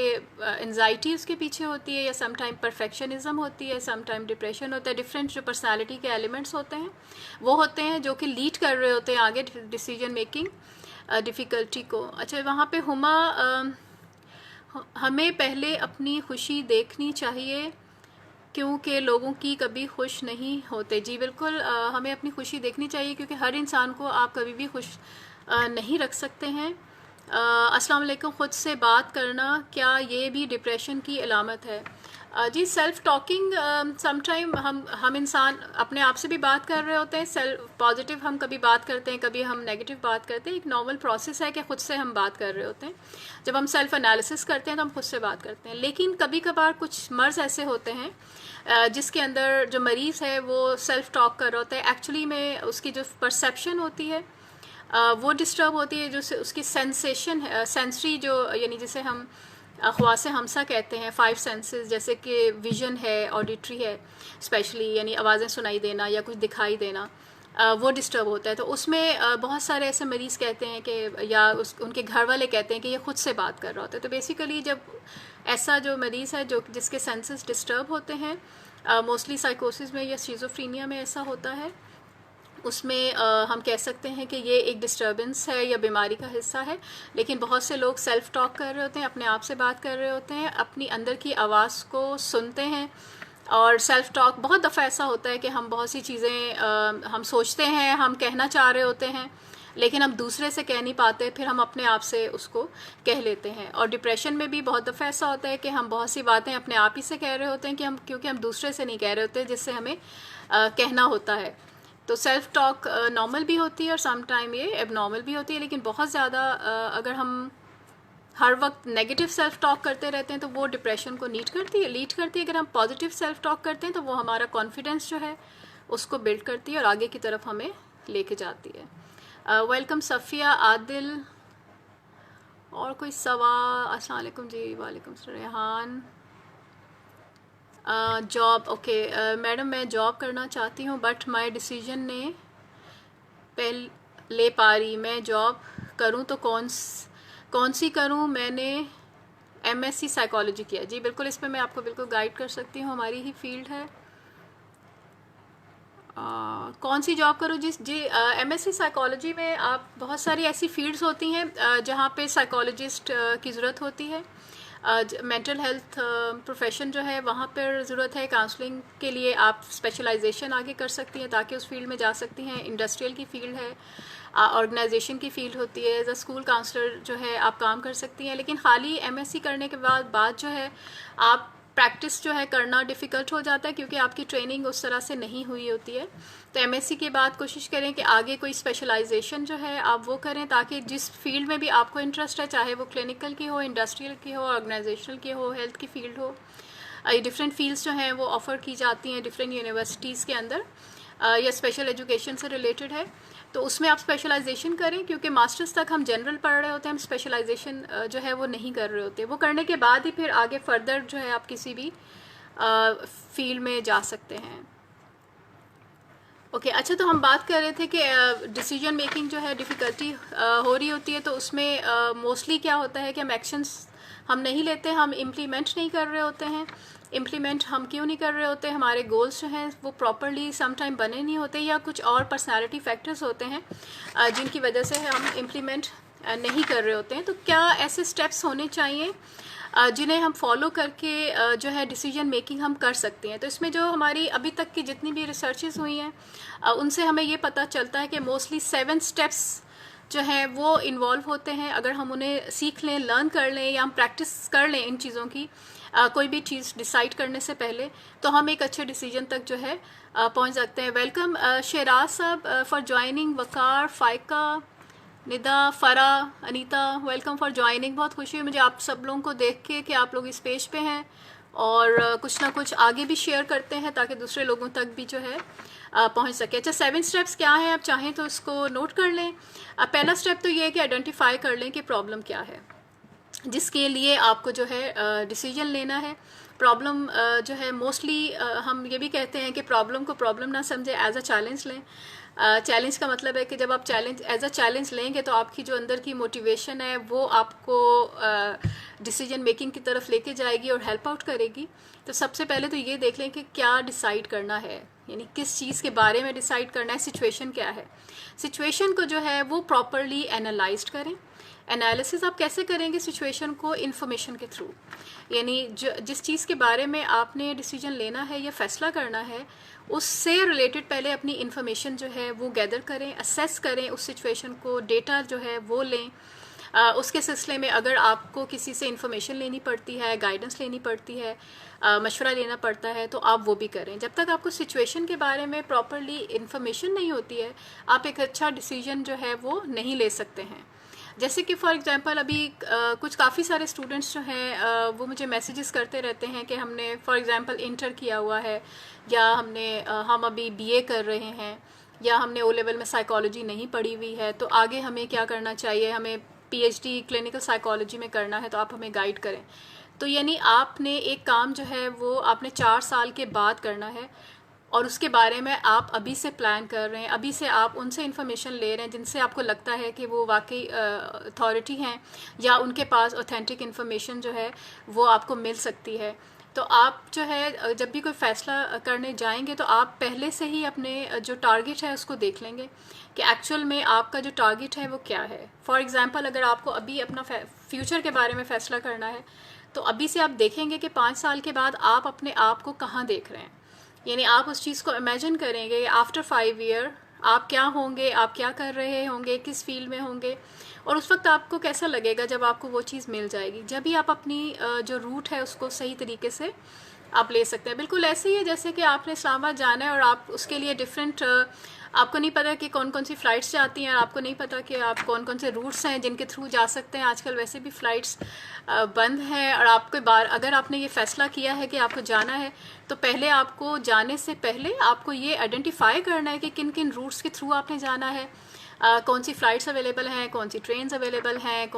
एंजाइटी उसके पीछे होती है, या सम टाइम परफेक्शनिज्म होती है, सम टाइम डिप्रेशन होता है। डिफरेंट जो पर्सनालिटी के एलिमेंट्स होते हैं वो होते हैं जो कि लीड कर रहे होते हैं आगे डिसीजन मेकिंग डिफ़िकल्टी को। अच्छा, वहाँ पे हुमा हमें पहले अपनी खुशी देखनी चाहिए क्योंकि लोगों की कभी खुश नहीं होते। जी बिल्कुल, हमें अपनी खुशी देखनी चाहिए क्योंकि हर इंसान को आप कभी भी खुश नहीं रख सकते हैं। अस्सलाम वालेकुम। ख़ुद से बात करना क्या ये भी डिप्रेशन की अलामत है? जी, सेल्फ़ टॉकिंग सम टाइम हम इंसान अपने आप से भी बात कर रहे होते हैं, सेल्फ पॉजिटिव हम कभी बात करते हैं, कभी हम नेगेटिव बात करते हैं। एक नॉर्मल प्रोसेस है कि ख़ुद से हम बात कर रहे होते हैं। जब हम सेल्फ़ एनालिसिस करते हैं तो हम खुद से बात करते हैं, लेकिन कभी कभार कुछ मर्ज़ ऐसे होते हैं जिसके अंदर जो मरीज़ है वो सेल्फ़ टॉक कर रहा होता है, एक्चुअली में उसकी जो परसेप्शन होती है वो डिस्टर्ब होती है, जो उसकी सेंसेशन है, सेंसरी जो यानी जिसे हम ख्वासे हमसा कहते हैं, 5 सेंसेस, जैसे कि विजन है, ऑडिटरी है स्पेशली, यानी आवाज़ें सुनाई देना या कुछ दिखाई देना, वो डिस्टर्ब होता है। तो उसमें बहुत सारे ऐसे मरीज़ कहते हैं कि या उनके घर वाले कहते हैं कि ये खुद से बात कर रहा होता है। तो बेसिकली जब ऐसा जो मरीज़ है जो जिसके सेंसेस डिस्टर्ब होते हैं, मोस्टली साइकोसिस में या शिज़ोफ्रीनिया में ऐसा होता है, उसमें हम कह सकते हैं कि ये एक डिस्टर्बेंस है या बीमारी का हिस्सा है। लेकिन बहुत से लोग सेल्फ़ टॉक कर रहे होते हैं, अपने आप से बात कर रहे होते हैं, अपनी अंदर की आवाज़ को सुनते हैं। और सेल्फ़ टॉक बहुत दफ़ा ऐसा होता है कि हम बहुत सी चीज़ें हम सोचते हैं, हम कहना चाह रहे होते हैं, लेकिन हम दूसरे से कह नहीं पाते, फिर हम अपने आप से उसको कह लेते हैं। और डिप्रेशन में भी बहुत दफ़ा ऐसा होता है कि हम बहुत सी बातें अपने आप ही से कह रहे होते हैं क्योंकि हम दूसरे से नहीं कह रहे होते जिससे हमें कहना होता है। तो सेल्फ़ टॉक नॉर्मल भी होती है और सम टाइम ये एबनॉर्मल भी होती है, लेकिन बहुत ज़्यादा अगर हम हर वक्त नेगेटिव सेल्फ़ टॉक करते रहते हैं तो वो डिप्रेशन को लीड करती है। अगर हम पॉजिटिव सेल्फ़ टॉक करते हैं तो वो हमारा कॉन्फिडेंस जो है उसको बिल्ड करती है और आगे की तरफ हमें लेके जाती है। वेलकम सफ़िया, आदिल, और कोई सवाल? अस्सलाम वालेकुम जी। वालेकुम रेहान। जॉब, ओके मैडम, मैं जॉब करना चाहती हूँ बट माय डिसीजन ने ले पा रही, मैं जॉब करूँ तो कौन सी करूँ? मैंने MSc साइकोलॉजी किया। जी बिल्कुल, इस पर मैं आपको बिल्कुल गाइड कर सकती हूँ, हमारी ही फील्ड है। कौन सी जॉब करूँ? जी MSc साइकोलॉजी में आप बहुत सारी ऐसी फील्ड्स होती हैं जहाँ पे साइकोलॉजिस्ट की ज़रूरत होती है। मेंटल हेल्थ प्रोफेशन जो है वहाँ पर ज़रूरत है काउंसलिंग के लिए। आप स्पेशलाइजेशन आगे कर सकती हैं ताकि उस फील्ड में जा सकती हैं। इंडस्ट्रियल की फील्ड है, ऑर्गेनाइजेशन की फील्ड होती है, एज अ स्कूल काउंसलर जो है आप काम कर सकती हैं। लेकिन खाली एमएससी करने के बाद जो है आप प्रैक्टिस जो है करना डिफ़िकल्ट हो जाता है, क्योंकि आपकी ट्रेनिंग उस तरह से नहीं हुई होती है। तो एमएससी के बाद कोशिश करें कि आगे कोई स्पेशलाइजेशन जो है आप वो करें, ताकि जिस फील्ड में भी आपको इंटरेस्ट है, चाहे वो क्लिनिकल की हो, इंडस्ट्रियल की हो, ऑर्गेनाइजेशनल की हो, हेल्थ की फील्ड हो, ये डिफरेंट फील्ड्स जो हैं वो ऑफ़र की जाती हैं डिफरेंट यूनिवर्सिटीज़ के अंदर, या स्पेशल एजुकेशन से रिलेटेड है तो उसमें आप स्पेशलाइजेशन करें। क्योंकि मास्टर्स तक हम जनरल पढ़ रहे होते हैं, हम स्पेशलाइजेशन जो है वो नहीं कर रहे होते। वो करने के बाद ही फिर आगे फर्दर जो है आप किसी भी फील्ड में जा सकते हैं। ओके अच्छा, तो हम बात कर रहे थे कि डिसीजन मेकिंग जो है डिफ़िकल्टी हो रही होती है, तो उसमें मोस्टली क्या होता है कि हम एक्शंस हम नहीं लेते, हम इम्प्लीमेंट नहीं कर रहे होते हैं। इम्प्लीमेंट हम क्यों नहीं कर रहे होते? हमारे गोल्स जो हैं वो प्रॉपरली समटाइम बने नहीं होते, या कुछ और पर्सनालिटी फैक्टर्स होते हैं जिनकी वजह से हम इम्प्लीमेंट नहीं कर रहे होते हैं। तो क्या ऐसे स्टेप्स होने चाहिए जिन्हें हम फॉलो करके जो है डिसीजन मेकिंग हम कर सकते हैं? तो इसमें जो हमारी अभी तक की जितनी भी रिसर्चेस हुई हैं उनसे हमें ये पता चलता है कि मोस्टली 7 स्टेप्स जो हैं वो इन्वॉल्व होते हैं। अगर हम उन्हें सीख लें, लर्न कर लें, या हम प्रैक्टिस कर लें इन चीज़ों की कोई भी चीज़ डिसाइड करने से पहले, तो हम एक अच्छे डिसीजन तक जो है पहुंच सकते हैं। वेलकम शेराज साहब फॉर ज्वाइनिंग, वकार, फाइका, निदा, फरा, अनीता, वेलकम फॉर ज्वाइनिंग। बहुत खुशी हुई मुझे आप सब लोगों को देख के कि आप लोग इस पेज पे हैं और कुछ ना कुछ आगे भी शेयर करते हैं ताकि दूसरे लोगों तक भी जो है पहुंच सके। अच्छा, 7 स्टेप्स क्या हैं? आप चाहें तो इसको नोट कर लें। पहला स्टेप तो ये है कि आइडेंटिफाई कर लें कि प्रॉब्लम क्या है, जिसके लिए आपको जो है डिसीजन लेना है। प्रॉब्लम जो है मोस्टली हम ये भी कहते हैं कि प्रॉब्लम को प्रॉब्लम ना समझे, एज अ चैलेंज लें। चैलेंज का मतलब है कि जब आप चैलेंज एज अ चैलेंज लेंगे तो आपकी जो अंदर की मोटिवेशन है वो आपको डिसीजन मेकिंग की तरफ लेके जाएगी और हेल्प आउट करेगी। तो सबसे पहले तो ये देख लें कि क्या डिसाइड करना है, यानी किस चीज़ के बारे में डिसाइड करना है, सिचुएशन क्या है। सिचुएशन को जो है वो प्रॉपरली एनालाइज करें। एनालिसिस आप कैसे करेंगे सिचुएशन को? इन्फॉर्मेशन के थ्रू, यानी जिस चीज़ के बारे में आपने डिसीजन लेना है या फैसला करना है उससे रिलेटेड पहले अपनी इन्फॉर्मेशन जो है वो गैदर करें, असेस करें उस सिचुएशन को, डेटा जो है वो लें। उसके सिलसिले में अगर आपको किसी से इन्फॉर्मेशन लेनी पड़ती है, गाइडेंस लेनी पड़ती है, मशवरा लेना पड़ता है, तो आप वो भी करें। जब तक आपको सिचुएशन के बारे में प्रॉपरली इन्फॉर्मेशन नहीं होती है आप एक अच्छा डिसीजन जो है वो नहीं ले सकते हैं। जैसे कि फॉर एग्जांपल अभी कुछ काफ़ी सारे स्टूडेंट्स जो हैं वो मुझे मैसेजेस करते रहते हैं कि हमने फॉर एग्जांपल इंटर किया हुआ है, या हम अभी बीए कर रहे हैं, या हमने ओ लेवल में साइकोलॉजी नहीं पढ़ी हुई है, तो आगे हमें क्या करना चाहिए, हमें पीएचडी क्लिनिकल साइकोलॉजी में करना है, तो आप हमें गाइड करें। तो यानी आपने एक काम जो है वो आपने 4 साल के बाद करना है, और उसके बारे में आप अभी से प्लान कर रहे हैं, अभी से आप उनसे इन्फॉर्मेशन ले रहे हैं जिनसे आपको लगता है कि वो वाकई अथॉरिटी हैं, या उनके पास ऑथेंटिक इन्फॉर्मेशन जो है वो आपको मिल सकती है। तो आप जो है जब भी कोई फ़ैसला करने जाएंगे तो आप पहले से ही अपने जो टारगेट है उसको देख लेंगे कि एक्चुअल में आपका जो टारगेट है वो क्या है। फॉर एग्ज़ाम्पल अगर आपको अभी अपना फ्यूचर के बारे में फ़ैसला करना है तो अभी से आप देखेंगे कि 5 साल के बाद आप अपने आप को कहाँ देख रहे हैं, यानी आप उस चीज़ को इमेजिन करेंगे आफ्टर 5 ईयर आप क्या होंगे, आप क्या कर रहे होंगे, किस फील्ड में होंगे, और उस वक्त आपको कैसा लगेगा जब आपको वो चीज़ मिल जाएगी। जब भी आप अपनी जो रूट है उसको सही तरीके से आप ले सकते हैं। बिल्कुल ऐसे ही है जैसे कि आपने इस्लामाबाद जाना है और आप उसके लिए डिफरेंट आपको नहीं पता कि कौन कौन सी फ़्लाइट्स जाती हैं, आपको नहीं पता कि आप कौन कौन से रूट्स हैं जिनके थ्रू जा सकते हैं। आजकल वैसे भी फ़्लाइट्स बंद हैं, और आपको अगर आपने ये फ़ैसला किया है कि आपको जाना है तो पहले आपको जाने से पहले आपको ये आइडेंटिफाई करना है कि किन किन रूट्स के थ्रू आपने जाना है, कौन सी फ़्लाइट्स अवेलेबल हैं, कौन सी ट्रेन्स अवेलेबल हैं,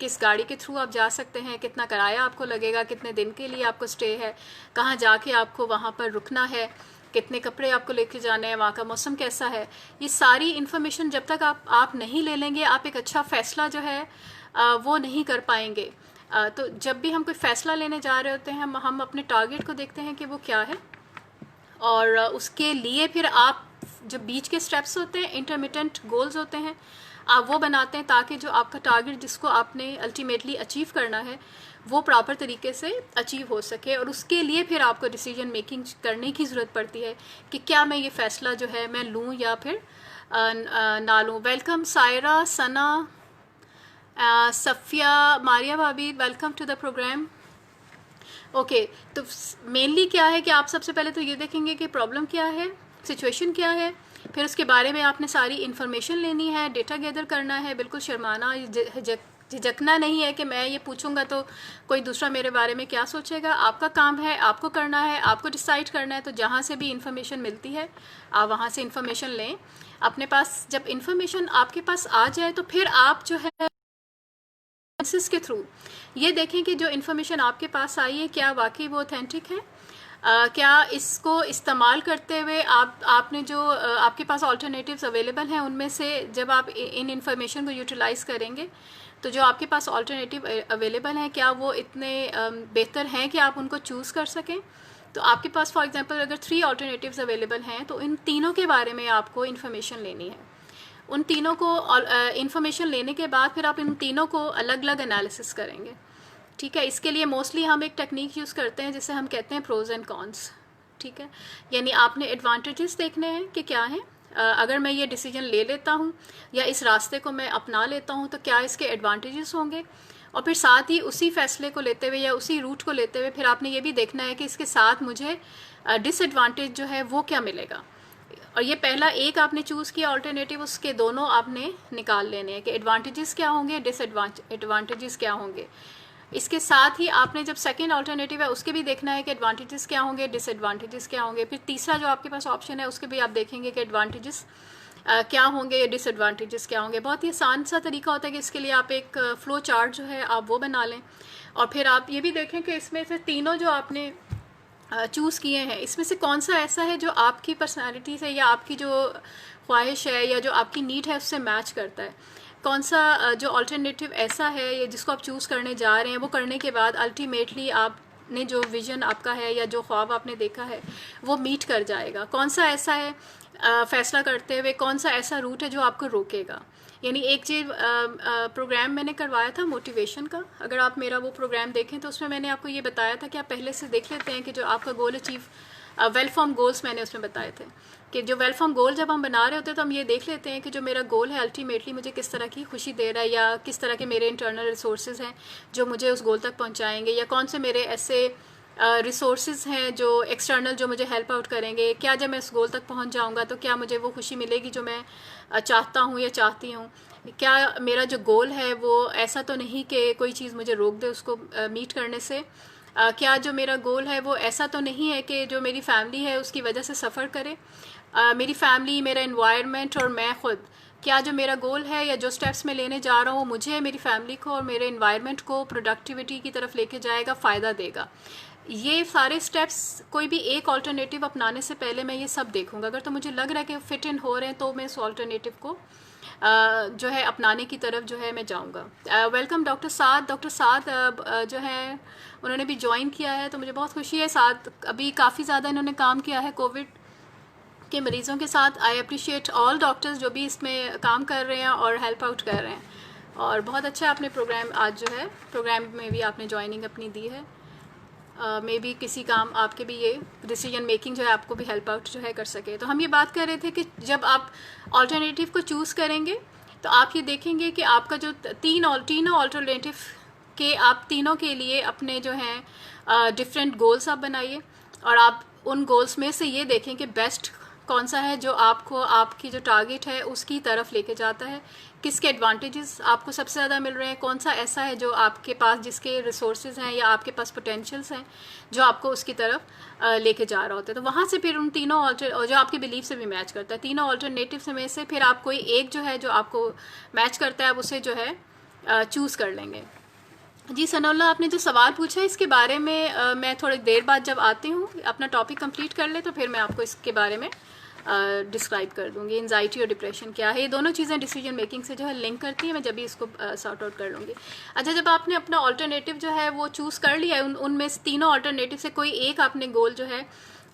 किस गाड़ी के थ्रू आप जा सकते हैं, कितना किराया आपको लगेगा, कितने दिन के लिए आपको स्टे है, कहाँ जाके आपको वहाँ पर रुकना है, कितने कपड़े आपको लेके जाने हैं, वहाँ का मौसम कैसा है। ये सारी इन्फॉर्मेशन जब तक आप नहीं ले लेंगे आप एक अच्छा फ़ैसला जो है वो नहीं कर पाएंगे। तो जब भी हम कोई फ़ैसला लेने जा रहे होते हैं हम अपने टारगेट को देखते हैं कि वो क्या है, और उसके लिए फिर आप जो बीच के स्टेप्स होते हैं, इंटरमिटेंट गोल्स होते हैं, आप वो बनाते हैं ताकि जो आपका टारगेट जिसको आपने अल्टीमेटली अचीव करना है वो प्रॉपर तरीके से अचीव हो सके, और उसके लिए फिर आपको डिसीजन मेकिंग करने की ज़रूरत पड़ती है कि क्या मैं ये फ़ैसला जो है मैं लूँ या फिर ना लूँ। वेलकम सायरा, सना, सफ़िया, मारिया भाभी, welcome to the programme. Okay, तो मेनली क्या है कि आप सबसे पहले तो ये देखेंगे कि प्रॉब्लम क्या है, सिचुएशन क्या है, फिर उसके बारे में आपने सारी इन्फॉर्मेशन लेनी है, डेटा गैदर करना है। बिल्कुल शर्माना झिझकना नहीं है कि मैं ये पूछूंगा तो कोई दूसरा मेरे बारे में क्या सोचेगा। आपका काम है, आपको करना है, आपको डिसाइड करना है। तो जहाँ से भी इन्फॉर्मेशन मिलती है आप वहाँ से इन्फॉर्मेशन लें। अपने पास जब इन्फॉर्मेशन आपके पास आ जाए तो फिर आप जो है के थ्रू ये देखें कि जो इन्फॉर्मेशन आपके पास आई है क्या वाकई वो ऑथेंटिक है। क्या इसको इस्तेमाल करते हुए आपने जो आपके पास ऑल्टरनेटिव्स अवेलेबल हैं उनमें से जब आप इन इन्फॉर्मेशन को यूटिलाइज़ करेंगे तो जो आपके पास ऑल्टरनेटिव अवेलेबल हैं क्या वो इतने बेहतर हैं कि आप उनको चूज़ कर सकें। तो आपके पास फॉर एग्जांपल अगर 3 ऑल्टरनेटिव्स अवेलेबल हैं तो इन तीनों के बारे में आपको इन्फॉर्मेशन लेनी है। उन तीनों को इन्फॉर्मेशन लेने के बाद फिर आप इन तीनों को अलग अलग एनालिसिस करेंगे। ठीक है, इसके लिए मोस्टली हम एक टेक्निक यूज़ करते हैं जिसे हम कहते हैं प्रोज एंड कॉन्स। ठीक है, यानी आपने एडवांटेजेस देखने हैं कि क्या हैं, अगर मैं ये डिसीजन ले लेता हूँ या इस रास्ते को मैं अपना लेता हूँ तो क्या इसके एडवांटेजेस होंगे, और फिर साथ ही उसी फैसले को लेते हुए या उसी रूट को लेते हुए फिर आपने ये भी देखना है कि इसके साथ मुझे डिसएडवांटेज जो है वो क्या मिलेगा। और ये पहला एक आपने चूज़ किया ऑल्टरनेटिव, उसके दोनों आपने निकाल लेने हैं कि एडवांटेजेस क्या होंगे, डिसएडवांटेजेस क्या होंगे। इसके साथ ही आपने जब सेकेंड ऑल्टरनेटिव है उसके भी देखना है कि एडवांटेजेस क्या होंगे, डिसएडवांटेजेस क्या होंगे। फिर तीसरा जो आपके पास ऑप्शन है उसके भी आप देखेंगे कि एडवांटेजेस क्या होंगे या डिसएडवांटेजेस क्या होंगे। बहुत ही आसान सा तरीका होता है कि इसके लिए आप एक फ्लो चार्ट जो है आप वो बना लें, और फिर आप ये भी देखें कि इसमें से तीनों जो आपने चूज़ किए हैं इसमें से कौन सा ऐसा है जो आपकी पर्सनालिटी से या आपकी जो ख्वाहिश है या जो आपकी नीड है उससे मैच करता है। कौन सा जो अल्टरनेटिव ऐसा है या जिसको आप चूज़ करने जा रहे हैं वो करने के बाद अल्टीमेटली आपने जो विज़न आपका है या जो ख्वाब आपने देखा है वो मीट कर जाएगा। कौन सा ऐसा है फ़ैसला करते हुए कौन सा ऐसा रूट है जो आपको रोकेगा। यानी एक चीज़ प्रोग्राम मैंने करवाया था मोटिवेशन का, अगर आप मेरा वो प्रोग्राम देखें तो उसमें मैंने आपको ये बताया था कि आप पहले से देख लेते हैं कि जो आपका goal achieve well form goals मैंने उसमें बताए थे कि जो वेल फॉर्म गोल जब हम बना रहे होते हैं तो हम ये देख लेते हैं कि जो मेरा गोल है अल्टीमेटली मुझे किस तरह की खुशी दे रहा है या किस तरह के मेरे इंटरनल रिसोर्सेज हैं जो मुझे उस गोल तक पहुंचाएंगे, या कौन से मेरे ऐसे रिसोर्सेज हैं जो एक्सटर्नल जो मुझे हेल्प आउट करेंगे। क्या जब मैं उस गोल तक पहुंच जाऊंगा तो क्या मुझे वो खुशी मिलेगी जो मैं चाहता हूँ या चाहती हूँ। क्या मेरा जो गोल है वो ऐसा तो नहीं कि कोई चीज़ मुझे रोक दे उसको मीट करने से। क्या जो मेरा गोल है वो ऐसा तो नहीं है कि जो मेरी फैमिली है उसकी वजह से सफ़र करे। मेरी फैमिली, मेरा एनवायरनमेंट और मैं ख़ुद, क्या जो मेरा गोल है या जो स्टेप्स मैं लेने जा रहा हूँ मुझे, मेरी फैमिली को और मेरे एनवायरनमेंट को प्रोडक्टिविटी की तरफ लेके जाएगा, फ़ायदा देगा। ये सारे स्टेप्स कोई भी एक ऑल्टरनेटिव अपनाने से पहले मैं ये सब देखूंगा। अगर तो मुझे लग रहा है कि फिट इन हो रहे हैं तो मैं इस ऑल्टरनेटिव को जो है अपनाने की तरफ जो है मैं जाऊंगा। वेलकम डॉक्टर साद। डॉक्टर साद जो है उन्होंने भी ज्वाइन किया है तो मुझे बहुत खुशी है। साथ अभी काफ़ी ज़्यादा इन्होंने काम किया है कोविड के मरीज़ों के साथ। आई अप्रिशिएट ऑल डॉक्टर्स जो भी इसमें काम कर रहे हैं और हेल्प आउट कर रहे हैं, और बहुत अच्छा आपने प्रोग्राम आज जो है प्रोग्राम में भी आपने ज्वाइनिंग अपनी दी है। मे बी किसी काम आपके भी ये डिसीजन मेकिंग जो है आपको भी हेल्प आउट जो है कर सके। तो हम ये बात कर रहे थे कि जब आप ऑल्टरनेटिव को चूज़ करेंगे तो आप ये देखेंगे कि आपका जो तीनों ऑल्टरनेटिव के आप तीनों के लिए अपने जो हैं डिफरेंट गोल्स आप बनाइए, और आप उन गोल्स में से ये देखें कि बेस्ट कौन सा है जो आपको आपकी जो टारगेट है उसकी तरफ लेके जाता है, किसके एडवांटेजेस आपको सबसे ज़्यादा मिल रहे हैं, कौन सा ऐसा है जो आपके पास जिसके रिसोर्सेज हैं या आपके पास पोटेंशियल्स हैं जो आपको उसकी तरफ लेके जा रहा होता है। तो वहाँ से फिर उन तीनों जो आपके बिलीफ से भी मैच करता है, तीनों ऑल्टरनेटिव में से फिर आप कोई एक जो है जो आपको मैच करता है आप उसे जो है चूज़ कर लेंगे। जी सनौल्ला, आपने जो सवाल पूछा है इसके बारे में मैं थोड़ी देर बाद जब आती हूँ अपना टॉपिक कंप्लीट कर ले तो फिर मैं आपको इसके बारे में डिस्क्राइब कर दूँगी। एंजाइटी और डिप्रेशन क्या है, ये दोनों चीज़ें डिसीजन मेकिंग से जो है लिंक करती हैं, मैं जब भी इसको सॉर्ट आउट कर लूँगी। अच्छा, जब आपने अपना ऑल्टरनेटिव जो है वो चूज़ कर लिया है उनमें से तीनों ऑल्टरनेटिव से कोई एक आपने गोल जो है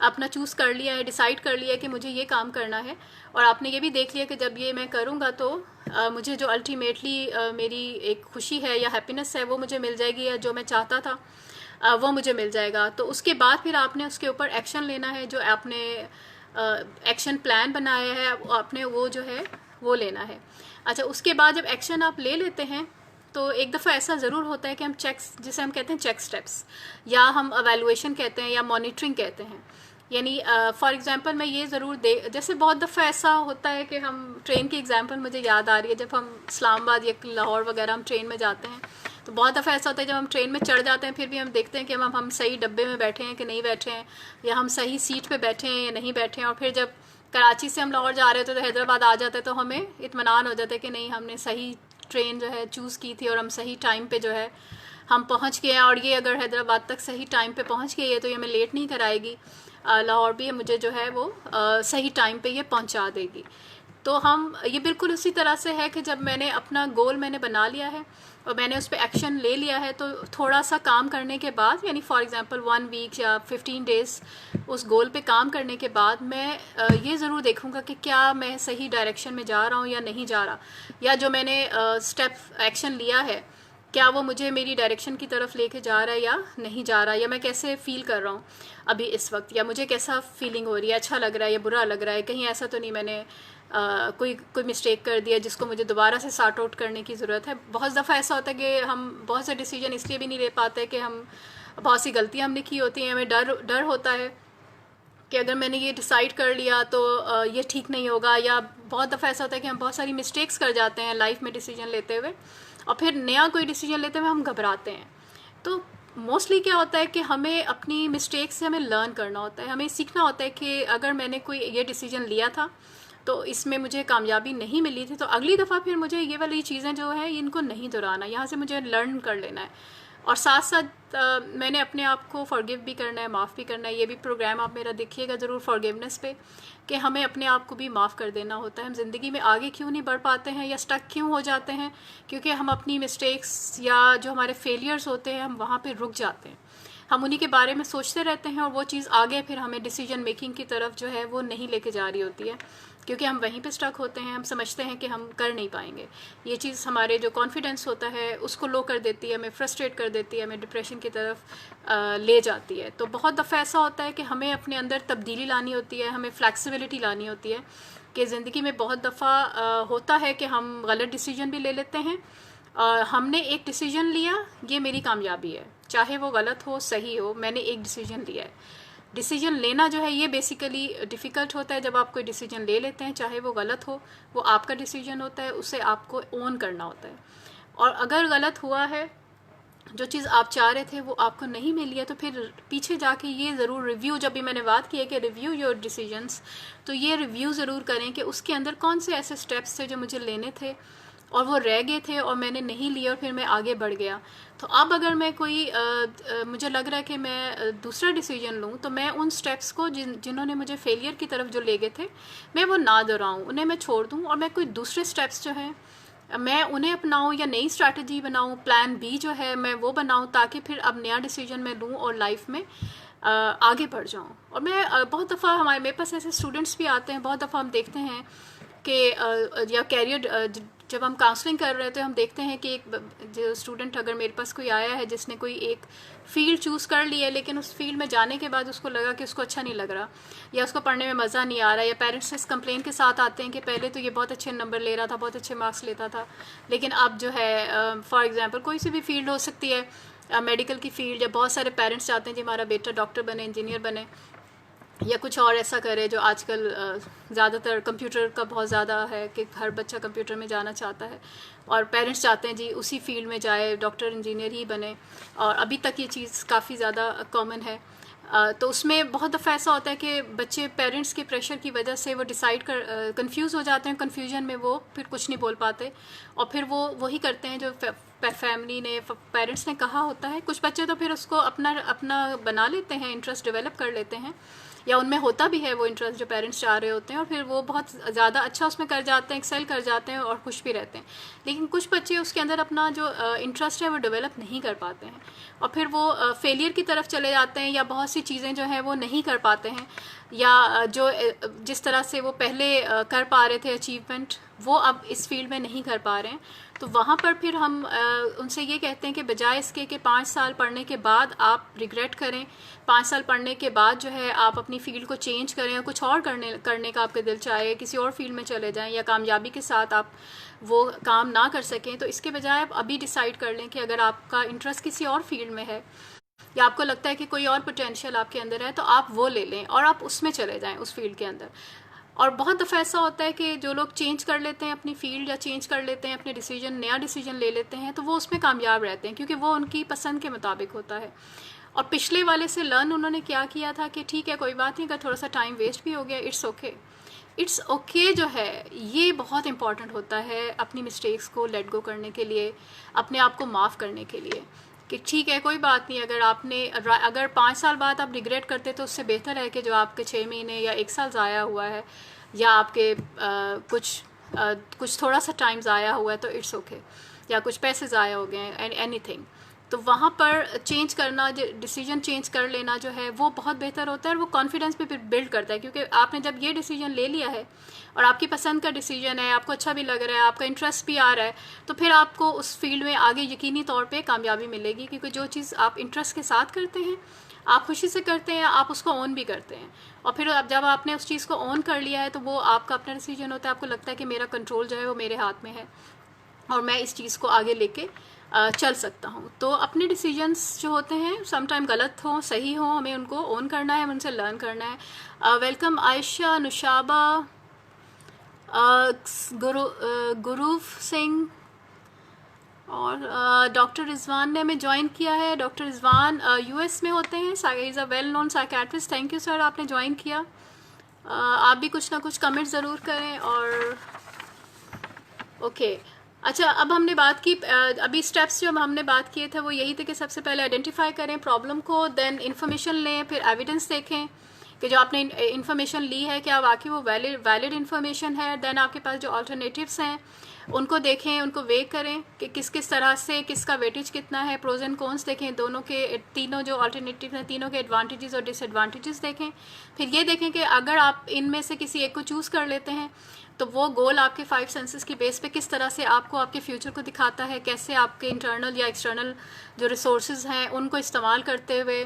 अपना चूज़ कर लिया है, डिसाइड कर लिया है कि मुझे ये काम करना है, और आपने ये भी देख लिया कि जब ये मैं करूँगा तो मुझे जो अल्टीमेटली मेरी एक खुशी है या हैप्पीनेस है वो मुझे मिल जाएगी, या जो मैं चाहता था वो मुझे मिल जाएगा। तो उसके बाद फिर आपने उसके ऊपर एक्शन लेना है, जो आपने एक्शन प्लान बनाया है आपने वो जो है वो लेना है। अच्छा, उसके बाद जब एक्शन आप ले लेते हैं तो एक दफ़ा ऐसा ज़रूर होता है कि हम चेक्स, जिसे हम कहते हैं चेक स्टेप्स, या हम एवेलुएशन कहते हैं या मॉनिटरिंग कहते हैं। यानी फॉर एग्ज़ाम्पल मैं ये ज़रूर जैसे बहुत दफ़ा ऐसा होता है कि हम ट्रेन की एग्ज़ाम्पल मुझे याद आ रही है, जब हम इस्लामाबाद या लाहौर वगैरह हम ट्रेन में जाते हैं तो बहुत दफ़ा ऐसा होता है जब हम ट्रेन में चढ़ जाते हैं फिर भी हम देखते हैं कि हम सही डब्बे में बैठे हैं कि नहीं बैठे हैं, या हम सही सीट पे बैठे हैं या नहीं बैठे हैं। और फिर जब कराची से हम लाहौर जा रहे होते तो हैदराबाद आ जाते तो हमें इत्मीनान हो जाता है कि नहीं, हमने सही ट्रेन जो है चूज़ की थी और हम सही टाइम पे जो है हम पहुंच गए हैं, और ये अगर हैदराबाद तक सही टाइम पे पहुंच गई है तो ये हमें लेट नहीं कराएगी, लाहौर भी मुझे जो है वो सही टाइम पे ये पहुंचा देगी। तो हम ये बिल्कुल उसी तरह से है कि जब मैंने अपना गोल मैंने बना लिया है और मैंने उस पर एक्शन ले लिया है, तो थोड़ा सा काम करने के बाद, यानी फॉर एग्जांपल 1 वीक या 15 डेज़ उस गोल पे काम करने के बाद मैं ये ज़रूर देखूँगा कि क्या मैं सही डायरेक्शन में जा रहा हूँ या नहीं जा रहा, या जो मैंने स्टेप एक्शन लिया है क्या वो मुझे मेरी डायरेक्शन की तरफ लेके जा रहा है या नहीं जा रहा, या मैं कैसे फ़ील कर रहा हूँ अभी इस वक्त, या मुझे कैसा फीलिंग हो रही है, अच्छा लग रहा है या बुरा लग रहा है, कहीं ऐसा तो नहीं मैंने कोई मिस्टेक कर दिया जिसको मुझे दोबारा से सॉर्ट आउट करने की ज़रूरत है। बहुत दफ़ा ऐसा होता है कि हम बहुत से डिसीजन इसलिए भी नहीं ले पाते कि हम बहुत सी गलतियाँ हमने की होती हैं, हमें डर होता है कि अगर मैंने ये डिसाइड कर लिया तो ये ठीक नहीं होगा, या बहुत दफ़ा ऐसा होता है कि हम बहुत सारी मिस्टेक्स कर जाते हैं लाइफ में डिसीजन लेते हुए, और फिर नया कोई डिसीजन लेते हुए हम घबराते हैं। तो मोस्टली क्या होता है कि हमें अपनी मिस्टेक से हमें लर्न करना होता है, हमें सीखना होता है कि अगर मैंने कोई ये डिसीजन लिया था तो इसमें मुझे कामयाबी नहीं मिली थी, तो अगली दफ़ा फिर मुझे ये वाली चीज़ें जो है इनको नहीं दोहराना, यहाँ से मुझे लर्न कर लेना है। और साथ साथ मैंने अपने आप को फॉरगिव भी करना है, माफ़ भी करना है। ये भी प्रोग्राम आप मेरा देखिएगा ज़रूर फॉरगिवनेस पे, कि हमें अपने आप को भी माफ़ कर देना होता है। हम ज़िंदगी में आगे क्यों नहीं बढ़ पाते हैं या स्टक क्यों हो जाते हैं, क्योंकि हम अपनी मिस्टेक्स या जो हमारे फेलियर्स होते हैं हम वहाँ पे रुक जाते हैं, हम उन्हीं के बारे में सोचते रहते हैं और वो चीज़ आगे फिर हमें डिसीजन मेकिंग की तरफ जो है वो नहीं लेके जा रही होती है, क्योंकि हम वहीं पे स्टक होते हैं। हम समझते हैं कि हम कर नहीं पाएंगे। ये चीज़ हमारे जो कॉन्फिडेंस होता है उसको लो कर देती है, हमें फ्रस्ट्रेट कर देती है, हमें डिप्रेशन की तरफ ले जाती है। तो बहुत दफ़ा ऐसा होता है कि हमें अपने अंदर तब्दीली लानी होती है, हमें फ्लैक्सिबिलिटी लानी होती है, कि ज़िंदगी में बहुत दफ़ा होता है कि हम गलत डिसीजन भी ले लेते हैं। हमने एक डिसीजन लिया, ये मेरी कामयाबी है, चाहे वो गलत हो सही हो, मैंने एक डिसीजन लिया है। डिसीजन लेना जो है ये बेसिकली डिफ़िकल्ट होता है। जब आप कोई डिसीजन ले लेते हैं, चाहे वो गलत हो, वो आपका डिसीजन होता है, उसे आपको ओन करना होता है। और अगर गलत हुआ है, जो चीज़ आप चाह रहे थे वो आपको नहीं मिली है, तो फिर पीछे जाके ये ज़रूर रिव्यू, जब भी मैंने बात की है कि रिव्यू योर डिसीजंस, तो ये रिव्यू ज़रूर करें कि उसके अंदर कौन से ऐसे स्टेप्स थे जो मुझे लेने थे और वो रह गए थे और मैंने नहीं लिए और फिर मैं आगे बढ़ गया। तो अब अगर मैं कोई मुझे लग रहा है कि मैं दूसरा डिसीजन लूँ, तो मैं उन स्टेप्स को जिन्होंने मुझे फेलियर की तरफ जो ले गए थे, मैं वो ना दोहराऊँ, उन्हें मैं छोड़ दूँ और मैं कोई दूसरे स्टेप्स जो हैं मैं उन्हें अपनाऊँ, या नई स्ट्रैटेजी बनाऊँ, प्लान बी जो है मैं वो बनाऊँ, ताकि फिर अब नया डिसीजन मैं लूँ और लाइफ में आगे बढ़ जाऊँ। और मैं बहुत दफ़ा मेरे पास ऐसे स्टूडेंट्स भी आते हैं, बहुत दफ़ा हम देखते हैं कि या कैरियर जब हम काउंसलिंग कर रहे थे, हम देखते हैं कि एक जो स्टूडेंट, अगर मेरे पास कोई आया है जिसने कोई एक फ़ील्ड चूज़ कर ली है, लेकिन उस फील्ड में जाने के बाद उसको लगा कि उसको अच्छा नहीं लग रहा, या उसको पढ़ने में मज़ा नहीं आ रहा, या पेरेंट्स इस कंप्लेन के साथ आते हैं कि पहले तो ये बहुत अच्छे नंबर ले रहा था, बहुत अच्छे मार्क्स लेता था, लेकिन अब जो है फॉर एग्ज़ाम्पल कोई सी भी फील्ड हो सकती है, मेडिकल की फील्ड, या बहुत सारे पेरेंट्स चाहते हैं कि हमारा बेटा डॉक्टर बने, इंजीनियर बने, या कुछ और ऐसा करे। जो आजकल ज़्यादातर कंप्यूटर का बहुत ज़्यादा है कि हर बच्चा कंप्यूटर में जाना चाहता है, और पेरेंट्स चाहते हैं जी उसी फील्ड में जाए, डॉक्टर इंजीनियर ही बने, और अभी तक ये चीज़ काफ़ी ज़्यादा कॉमन है। तो उसमें बहुत दफ़ा ऐसा होता है कि बच्चे पेरेंट्स के प्रेशर की वजह से वो डिसाइड कंफ्यूज हो जाते हैं, कन्फ्यूजन में वो फिर कुछ नहीं बोल पाते, और फिर वो वही करते हैं जो फैमिली ने, पेरेंट्स ने कहा होता है। कुछ बच्चे तो फिर उसको अपना अपना बना लेते हैं, इंटरेस्ट डेवलप कर लेते हैं, या उनमें होता भी है वो इंटरेस्ट जो पेरेंट्स चाह रहे होते हैं, और फिर वो बहुत ज़्यादा अच्छा उसमें कर जाते हैं, एक्सेल कर जाते हैं और खुश भी रहते हैं। लेकिन कुछ बच्चे उसके अंदर अपना जो इंटरेस्ट है वो डेवलप नहीं कर पाते हैं, और फिर वो फेलियर की तरफ चले जाते हैं, या बहुत सी चीज़ें जो हैं वो नहीं कर पाते हैं, या जो जिस तरह से वो पहले कर पा रहे थे अचीवमेंट, वो अब इस फील्ड में नहीं कर पा रहे हैं। तो वहाँ पर फिर हम उनसे ये कहते हैं कि बजाय इसके कि 5 साल पढ़ने के बाद आप रिग्रेट करें, 5 साल पढ़ने के बाद जो है आप अपनी फ़ील्ड को चेंज करें और कुछ और करने का आपका दिल चाहे, किसी और फील्ड में चले जाएं, या कामयाबी के साथ आप वो काम ना कर सकें, तो इसके बजाय आप अभी डिसाइड कर लें कि अगर आपका इंटरेस्ट किसी और फील्ड में है, या आपको लगता है कि कोई और पोटेंशियल आपके अंदर है, तो आप वो ले लें और आप उसमें चले जाएं, उस फील्ड के अंदर। और बहुत दफ़ा ऐसा होता है कि जो लोग चेंज कर लेते हैं अपनी फील्ड, या चेंज कर लेते हैं अपने डिसीजन, नया डिसीजन ले लेते हैं, तो वो उसमें कामयाब रहते हैं, क्योंकि वो उनकी पसंद के मुताबिक होता है। और पिछले वाले से लर्न उन्होंने क्या किया था कि ठीक है, कोई बात नहीं, अगर थोड़ा सा टाइम वेस्ट भी हो गया, इट्स ओके। इट्स ओके जो है ये बहुत इंपॉर्टेंट होता है अपनी मिस्टेक्स को लेट गो करने के लिए, अपने आप को माफ़ करने के लिए, कि ठीक है कोई बात नहीं, अगर 5 साल बाद आप रिग्रेट करते तो उससे बेहतर है कि जो आपके 6 महीने या 1 साल ज़ाया हुआ है, या आपके कुछ थोड़ा सा टाइम ज़ाया हुआ है, तो इट्स ओके, या कुछ पैसे ज़ाया हो गए हैं, एनीथिंग। तो वहाँ पर चेंज करना, डिसीजन चेंज कर लेना जो है वो बहुत बेहतर होता है, और वो कॉन्फिडेंस पे बिल्ड करता है, क्योंकि आपने जब ये डिसीजन ले लिया है और आपकी पसंद का डिसीजन है, आपको अच्छा भी लग रहा है, आपका इंटरेस्ट भी आ रहा है, तो फिर आपको उस फील्ड में आगे यकीनी तौर पे कामयाबी मिलेगी, क्योंकि जो चीज़ आप इंटरेस्ट के साथ करते हैं, आप खुशी से करते हैं, आप उसको ऑन भी करते हैं, और फिर जब आपने उस चीज़ को ऑन कर लिया है तो वो आपका अपना डिसीजन होता है। आपको लगता है कि मेरा कंट्रोल जो है वो मेरे हाथ में है, और मैं इस चीज़ को आगे लेके चल सकता हूँ। तो अपने डिसीजंस जो होते हैं समटाइम गलत हों, सही हों, हमें उनको ओन करना है, हमें उनसे लर्न करना है। वेलकम आयशा, नुशाबा, गुरूफ सिंह, और डॉक्टर रिजवान ने हमें ज्वाइन किया है। डॉक्टर रिजवान यूएस में होते हैं, is a well known psychiatrist. Thank you sir, आपने ज्वाइन किया। आप भी कुछ ना कुछ कमेंट ज़रूर करें। और ओके अच्छा, अब हमने बात की, अभी स्टेप्स जो हमने बात किए थे वो यही थे कि सबसे पहले आइडेंटिफाई करें प्रॉब्लम को, देन इन्फॉर्मेशन लें, फिर एविडेंस देखें कि जो आपने इन्फॉर्मेशन ली है क्या वाकई वो वैलिड इन्फॉर्मेशन है। देन आपके पास जो अल्टरनेटिव्स हैं उनको देखें, उनको वे करें कि किस किस तरह से, किसका वेटेज कितना है, प्रोज एंड कॉन्स देखें, दोनों के, तीनों जो अल्टरनेटिव हैं तीनों के एडवांटेजेस और डिसएडवांटेजेस देखें। फिर ये देखें कि अगर आप इनमें से किसी एक को चूज़ कर लेते हैं तो वो गोल आपके 5 सेंसेस की बेस पे किस तरह से आपको आपके फ्यूचर को दिखाता है, कैसे आपके इंटरनल या एक्सटर्नल जो रिसोर्सेज हैं उनको इस्तेमाल करते हुए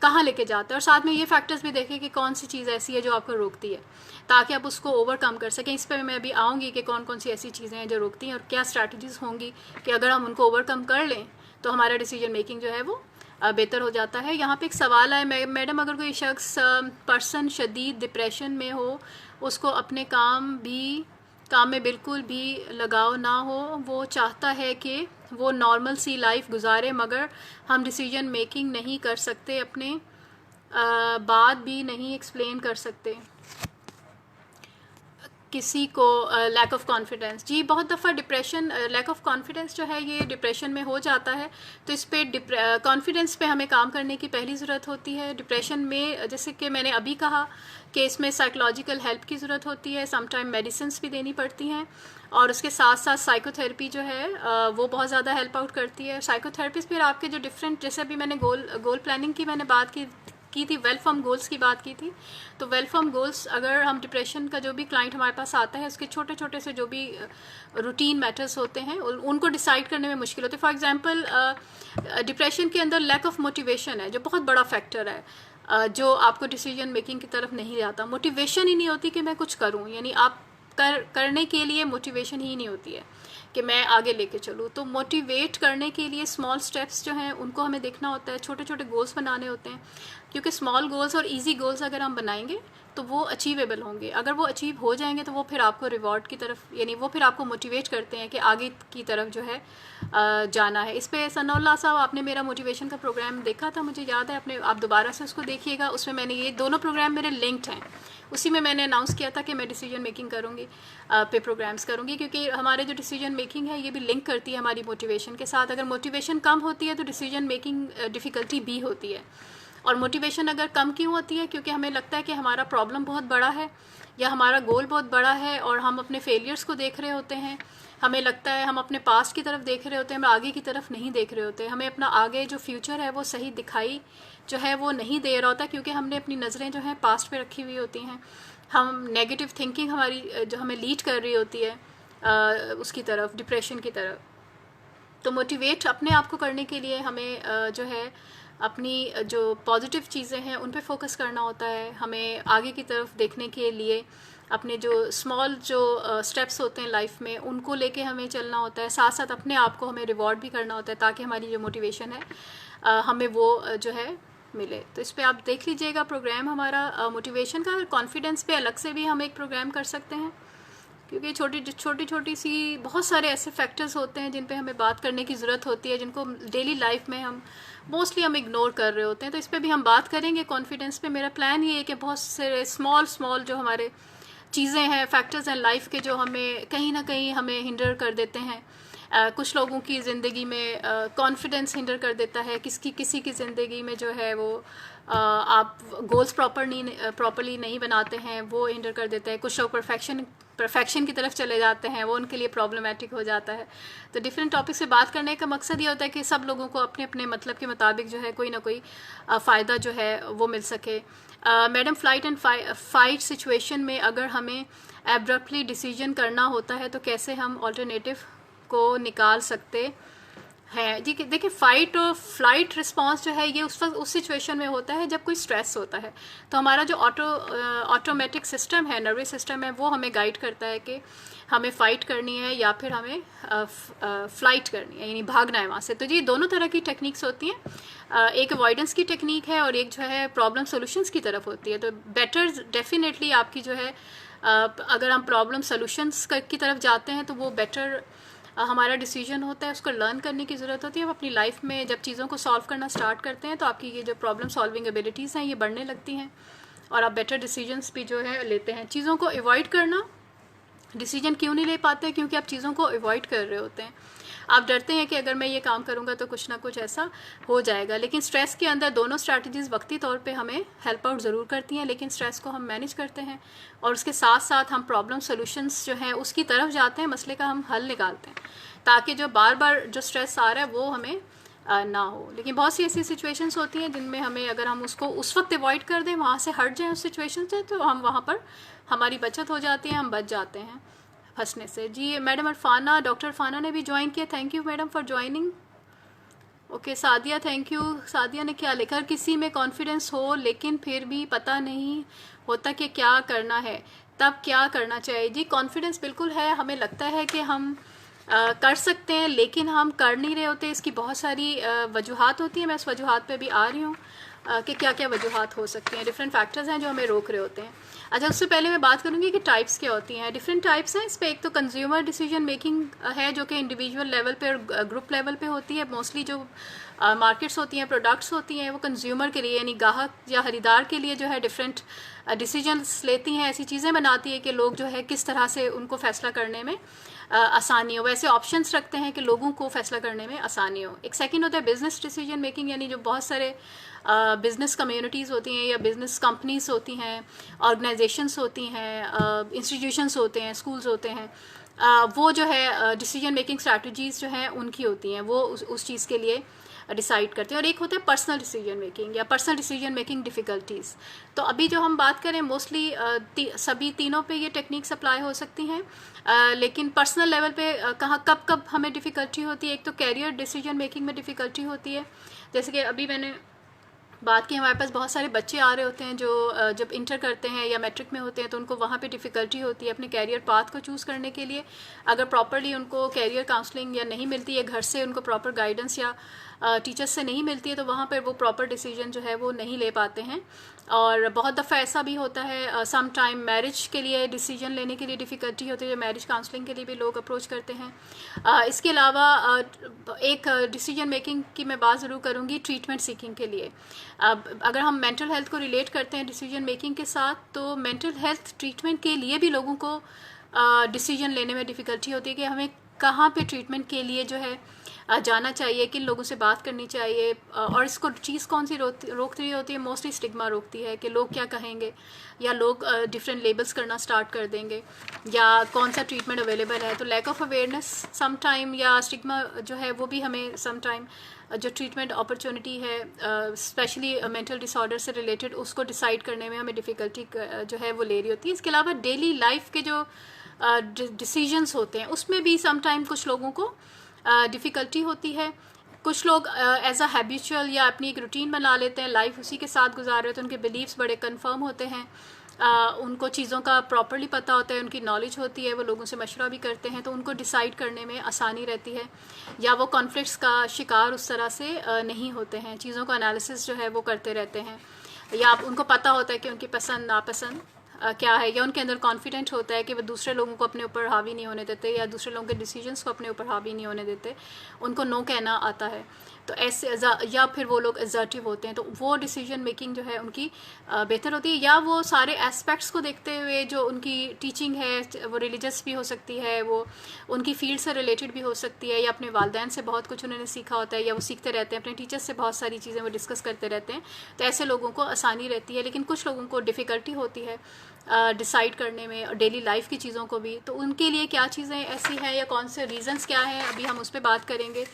कहाँ लेके जाता है। और साथ में ये फैक्टर्स भी देखें कि कौन सी चीज़ ऐसी है जो आपको रोकती है, ताकि आप उसको ओवरकम कर सकें। इस पर मैं अभी आऊँगी कि कौन कौन सी ऐसी चीज़ें हैं जो रोकती हैं और क्या स्ट्रैटेजीज़ होंगी कि अगर हम उनको ओवरकम कर लें तो हमारा डिसीजन मेकिंग जो है वो बेहतर हो जाता है। यहाँ पे एक सवाल है, मैडम अगर कोई शख्स पर्सन शदीद डिप्रेशन में हो, उसको अपने काम में बिल्कुल भी लगाव ना हो, वो चाहता है कि वो नॉर्मल सी लाइफ गुजारे, मगर हम डिसीजन मेकिंग नहीं कर सकते, अपने बात भी नहीं एक्सप्लेन कर सकते किसी को, लैक ऑफ कॉन्फिडेंस। जी बहुत दफ़ा डिप्रेशन, लैक ऑफ कॉन्फिडेंस जो है ये डिप्रेशन में हो जाता है, तो इस पे कॉन्फिडेंस पे हमें काम करने की पहली ज़रूरत होती है। डिप्रेशन में जैसे कि मैंने अभी कहा कि इसमें साइकोलॉजिकल हेल्प की ज़रूरत होती है, समटाइम मेडिसिन्स भी देनी पड़ती हैं, और उसके साथ साथ साइकोथेरेपी जो है वो बहुत ज़्यादा हेल्प आउट करती है। साइकोथेरेपिस्ट फिर आपके जो डिफरेंट, जैसे अभी मैंने गोल प्लानिंग की मैंने बात की थी, वेल फॉर्म गोल्स की बात की थी, तो वेल फॉर्म गोल्स अगर हम डिप्रेशन का जो भी क्लाइंट हमारे पास आता है उसके छोटे छोटे से जो भी रूटीन मैटर्स होते हैं उनको डिसाइड करने में मुश्किल होती है। फॉर एग्जांपल डिप्रेशन के अंदर लैक ऑफ मोटिवेशन है जो बहुत बड़ा फैक्टर है, जो आपको डिसीजन मेकिंग की तरफ नहीं लाता। मोटिवेशन ही नहीं होती कि मैं कुछ करूं, यानी आप करने के लिए मोटिवेशन ही नहीं होती है कि मैं आगे लेके चलूँ। तो मोटिवेट करने के लिए स्मॉल स्टेप्स जो हैं उनको हमें देखना होता है, छोटे छोटे गोल्स बनाने होते हैं, क्योंकि स्मॉल गोल्स और इजी गोल्स अगर हम बनाएंगे तो वो अचीवेबल होंगे। अगर वो अचीव हो जाएंगे तो वो फिर आपको रिवॉर्ड की तरफ, यानी वो फिर आपको मोटिवेट करते हैं कि आगे की तरफ जो है जाना है। इस पर सनाउल्लाह साहब आपने मेरा मोटिवेशन का प्रोग्राम देखा था, मुझे याद है, आप दोबारा से उसको देखिएगा। उसमें मैंने ये दोनों प्रोग्राम मेरे लिंक्ड हैं, उसी में मैंने अनाउंस किया था कि मैं डिसीजन मेकिंग करूँगी पे प्रोग्राम्स करूँगी, क्योंकि हमारे जो डिसीजन मेकिंग है ये भी लिंक करती है हमारी मोटिवेशन के साथ। अगर मोटिवेशन कम होती है तो डिसीजन मेकिंग डिफ़िकल्टी भी होती है। और मोटिवेशन अगर कम क्यों होती है? क्योंकि हमें लगता है कि हमारा प्रॉब्लम बहुत बड़ा है या हमारा गोल बहुत बड़ा है और हम अपने फेलियर्स को देख रहे होते हैं। हमें लगता है हम अपने पास्ट की तरफ देख रहे होते हैं, हम आगे की तरफ नहीं देख रहे होते। हमें अपना आगे जो फ्यूचर है वो सही दिखाई जो है वो नहीं दे रहा होता, क्योंकि हमने अपनी नज़रें जो हैं पास्ट पे रखी हुई होती हैं। हम नेगेटिव थिंकिंग हमारी जो हमें लीड कर रही होती है उसकी तरफ, डिप्रेशन की तरफ। तो मोटिवेट अपने आप को करने के लिए हमें जो है अपनी जो पॉजिटिव चीज़ें हैं उन पे फोकस करना होता है। हमें आगे की तरफ देखने के लिए अपने जो स्मॉल जो स्टेप्स होते हैं लाइफ में उनको लेके हमें चलना होता है। साथ साथ अपने आप को हमें रिवॉर्ड भी करना होता है ताकि हमारी जो मोटिवेशन है हमें वो जो है मिले। तो इस पे आप देख लीजिएगा प्रोग्राम हमारा मोटिवेशन का। कॉन्फिडेंस पे अलग से भी हम एक प्रोग्राम कर सकते हैं, क्योंकि छोटी छोटी सी बहुत सारे ऐसे फैक्टर्स होते हैं जिन पे हमें बात करने की ज़रूरत होती है, जिनको डेली लाइफ में हम मोस्टली इग्नोर कर रहे होते हैं। तो इस पे भी हम बात करेंगे कॉन्फिडेंस पे। मेरा प्लान ये है कि बहुत सारे स्मॉल जो हमारे चीज़ें हैं, फैक्टर्स हैं लाइफ के, जो हमें कहीं ना कहीं हमें हिंडर कर देते हैं। कुछ लोगों की ज़िंदगी में कॉन्फिडेंस हिंडर कर देता है, किसी की ज़िंदगी में जो है वो आप गोल्स प्रॉपरली नहीं बनाते हैं, वो हिंडर कर देता है। कुछ लोग परफेक्शन की तरफ चले जाते हैं, वो उनके लिए प्रॉब्लमेटिक हो जाता है। तो डिफरेंट टॉपिक से बात करने का मकसद ये होता है कि सब लोगों को अपने अपने मतलब के मुताबिक जो है कोई ना कोई फ़ायदा जो है वो मिल सके। Madam, flight and fight situation में अगर हमें एब्रप्टली डिसीजन करना होता है तो कैसे हम ऑल्टरनेटिव को निकाल सकते हैं? जी देखिए, फाइट और फ्लाइट रिस्पांस जो है ये उस वक्त उस सिचुएशन में होता है जब कोई स्ट्रेस होता है। तो हमारा जो ऑटोमेटिक सिस्टम है, नर्वस सिस्टम है, वो हमें गाइड करता है कि हमें फ़ाइट करनी है या फिर हमें फ़्लाइट करनी है, यानी भागना है वहाँ से। तो ये दोनों तरह की टेक्निक्स होती हैं। एक अवॉइडेंस की टेक्निक है और एक जो है प्रॉब्लम सोल्यूशंस की तरफ होती है। तो बेटर डेफिनेटली आपकी जो है अगर हम प्रॉब्लम सोल्यूशंस की तरफ जाते हैं तो वो बेटर हमारा डिसीजन होता है। उसको लर्न करने की ज़रूरत होती है। आप अपनी लाइफ में जब चीज़ों को सॉल्व करना स्टार्ट करते हैं तो आपकी ये जो प्रॉब्लम सॉल्विंग एबिलिटीज़ हैं ये बढ़ने लगती हैं और आप बेटर डिसीजंस भी जो है लेते हैं। चीज़ों को अवॉइड करना, डिसीजन क्यों नहीं ले पाते? क्योंकि आप चीज़ों को अवॉइड कर रहे होते हैं। आप डरते हैं कि अगर मैं ये काम करूँगा तो कुछ ना कुछ ऐसा हो जाएगा। लेकिन स्ट्रेस के अंदर दोनों स्ट्रैटेजीज़ वक्ती तौर पे हमें हेल्प आउट ज़रूर करती हैं, लेकिन स्ट्रेस को हम मैनेज करते हैं और उसके साथ साथ हम प्रॉब्लम सोल्यूशंस जो हैं उसकी तरफ जाते हैं, मसले का हम हल निकालते हैं ताकि जो बार बार जो स्ट्रेस आ रहा है वो हमें ना हो। लेकिन बहुत सी ऐसी सिचुएशंस होती हैं जिनमें हमें, अगर हम उसको उस वक्त अवॉइड कर दें, वहाँ से हट जाएं उस सिचुएशन से, तो हम वहाँ पर हमारी बचत हो जाती है, हम बच जाते हैं फंसने से। जी मैडम अरफाना, डॉक्टर अरफाना ने भी ज्वाइन किया। Thank you madam for joining. Okay Sadia, thank you. Sadia ने क्या लिखा? किसी में कॉन्फिडेंस हो लेकिन फिर भी पता नहीं होता कि क्या करना है, तब क्या करना चाहिए? जी कॉन्फिडेंस बिल्कुल है, हमें लगता है कि हम कर सकते हैं लेकिन हम कर नहीं रहे होते। इसकी बहुत सारी वजूहात होती हैं। मैं उस वजूहात पे भी आ रही हूँ कि क्या क्या वजूहात हो सकती हैं। डिफरेंट फैक्टर्स हैं जो हमें रोक रहे होते हैं। अच्छा, उससे पहले मैं बात करूँगी कि टाइप्स क्या होती हैं। डिफरेंट टाइप्स हैं इस पर। एक तो कंज्यूमर डिसीजन मेकिंग है जो कि इंडिविजुअल लेवल पे और ग्रुप लेवल पे होती है। मोस्टली जो मार्केट्स होती हैं, प्रोडक्ट्स होती हैं, वो कंज्यूमर के लिए यानी ग्राहक या खरीदार के लिए जो है डिफरेंट डिसीजंस लेती हैं, ऐसी चीज़ें बनाती है कि लोग जो है किस तरह से उनको फ़ैसला करने में आसानी हो। वैसे ऑप्शंस रखते हैं कि लोगों को फैसला करने में आसानी हो। एक सेकंड होता है बिजनेस डिसीजन मेकिंग, यानी जो बहुत सारे बिज़नेस कम्युनिटीज़ होती हैं या बिज़नेस कंपनीज होती हैं, ऑर्गेनाइजेशंस होती हैं, इंस्टीट्यूशंस होते हैं, स्कूल्स होते हैं, वो जो है डिसीजन मेकिंग स्ट्रैटेजीज़ जो हैं उनकी होती हैं, वो उस चीज़ के लिए डिसाइड करते हैं। और एक होता है पर्सनल डिसीजन मेकिंग या पर्सनल डिसीजन मेकिंग डिफ़िकल्टीज़। तो अभी जो हम बात करें मोस्टली सभी तीनों पे ये टेक्निक्स अप्लाई हो सकती हैं, लेकिन पर्सनल लेवल पे कहाँ कब हमें डिफ़िकल्टी होती है। एक तो कैरियर डिसीजन मेकिंग में डिफ़िकल्टी होती है, जैसे कि अभी मैंने बात की, हमारे पास बहुत सारे बच्चे आ रहे होते हैं जो जब इंटर करते हैं या मैट्रिक में होते हैं तो उनको वहाँ पे डिफ़िकल्टी होती है अपने कैरियर पाथ को चूज़ करने के लिए। अगर प्रॉपरली उनको कैरियर काउंसलिंग या नहीं मिलती है, घर से उनको प्रॉपर गाइडेंस या टीचर्स से नहीं मिलती है, तो वहाँ पर वो प्रॉपर डिसीजन जो है वो नहीं ले पाते हैं। और बहुत दफ़ा ऐसा भी होता है, सम टाइम मैरिज के लिए डिसीजन लेने के लिए डिफ़िकल्टी होती है, जो मैरिज काउंसलिंग के लिए भी लोग अप्रोच करते हैं। इसके अलावा एक डिसीजन मेकिंग की मैं बात ज़रूर करूँगी ट्रीटमेंट सीकिंग के लिए। अब अगर हम मेंटल हेल्थ को रिलेट करते हैं डिसीजन मेकिंग के साथ, तो मेंटल हेल्थ ट्रीटमेंट के लिए भी लोगों को डिसीजन लेने में डिफ़िकल्टी होती है कि हमें कहाँ पे ट्रीटमेंट के लिए जो है जाना चाहिए, किन लोगों से बात करनी चाहिए, और इसको चीज़ कौन सी रोकती होती है, मोस्टली स्टिग्मा रोकती है कि लोग क्या कहेंगे, या लोग डिफरेंट लेबल्स करना स्टार्ट कर देंगे, या कौन सा ट्रीटमेंट अवेलेबल है। तो lack of awareness some time, या स्टिग्मा जो है वो भी हमें सम टाइम जो ट्रीटमेंट अपॉर्चुनिटी है स्पेशली मेंटल डिसऑर्डर से रिलेटेड, उसको डिसाइड करने में हमें डिफ़िकल्टी जो है वो ले रही होती है। इसके अलावा डेली लाइफ के जो डिसीजंस होते हैं उसमें भी सम टाइम कुछ लोगों को डिफ़िकल्टी होती है। कुछ लोग एज अ हैबिचुअल या अपनी एक रूटीन बना लेते हैं, लाइफ उसी के साथ गुजार रहे होते हैं, उनके बिलीव्स बड़े कंफर्म होते हैं, उनको चीज़ों का प्रॉपर्ली पता होता है, उनकी नॉलेज होती है, वो लोगों से मशवरा भी करते हैं, तो उनको डिसाइड करने में आसानी रहती है, या वो कॉन्फ्लिक्ट्स का शिकार उस तरह से नहीं होते हैं, चीज़ों का एनालिसिस जो है वो करते रहते हैं, या उनको पता होता है कि उनकी पसंद नापसंद क्या है, या उनके अंदर कॉन्फिडेंट होता है कि वो दूसरे लोगों को अपने ऊपर हावी नहीं होने देते, या दूसरे लोगों के डिसीजंस को अपने ऊपर हावी नहीं होने देते, उनको नो कहना आता है। तो ऐसे, या फिर वो लोग असर्टिव होते हैं, तो वो डिसीजन मेकिंग जो है उनकी बेहतर होती है, या वो सारे एस्पेक्ट्स को देखते हुए जो उनकी टीचिंग है वो रिलीजियस भी हो सकती है, वो उनकी फील्ड से रिलेटेड भी हो सकती है, या अपने वालदैन से बहुत कुछ उन्होंने सीखा होता है, या वो सीखते रहते हैं, अपने टीचर्स से बहुत सारी चीज़ें वो डिस्कस करते रहते हैं, तो ऐसे लोगों को आसानी रहती है। लेकिन कुछ लोगों को डिफ़िकल्टी होती है डिसाइड करने में, और डेली लाइफ की चीज़ों को भी, तो उनके लिए क्या चीज़ें ऐसी हैं या कौन से रीज़न्स क्या हैं, अभी हम उस पर बात करेंगे,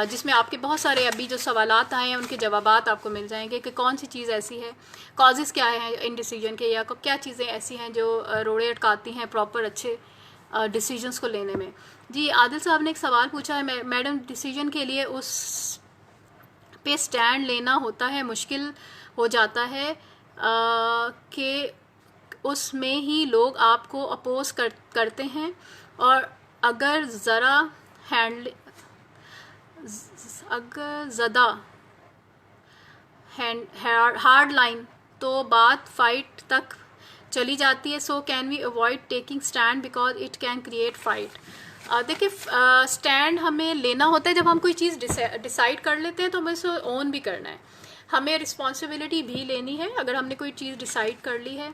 जिसमें आपके बहुत सारे अभी जो सवालात आए हैं उनके जवाबात आपको मिल जाएंगे कि कौन सी चीज़ ऐसी है, कॉजेज़ क्या हैं इन डिसीजन के, या क्या चीज़ें ऐसी हैं जो रोड़े अटकाती हैं प्रॉपर अच्छे डिसीजंस को लेने में। जी आदिल साहब ने एक सवाल पूछा है, मैडम डिसीजन के लिए उस पे स्टैंड लेना होता है, मुश्किल हो जाता है कि उसमें ही लोग आपको अपोज करते हैं, और अगर ज़रा ज़्यादा हार्ड लाइन तो बात फाइट तक चली जाती है। So can we avoid taking stand because it can create fight. देखिए स्टैंड हमें लेना होता है जब हम कोई चीज़ डिसाइड कर लेते हैं, तो हमें उसे ओन भी करना है, हमें रिस्पॉन्सिबिलिटी भी लेनी है। अगर हमने कोई चीज़ डिसाइड कर ली है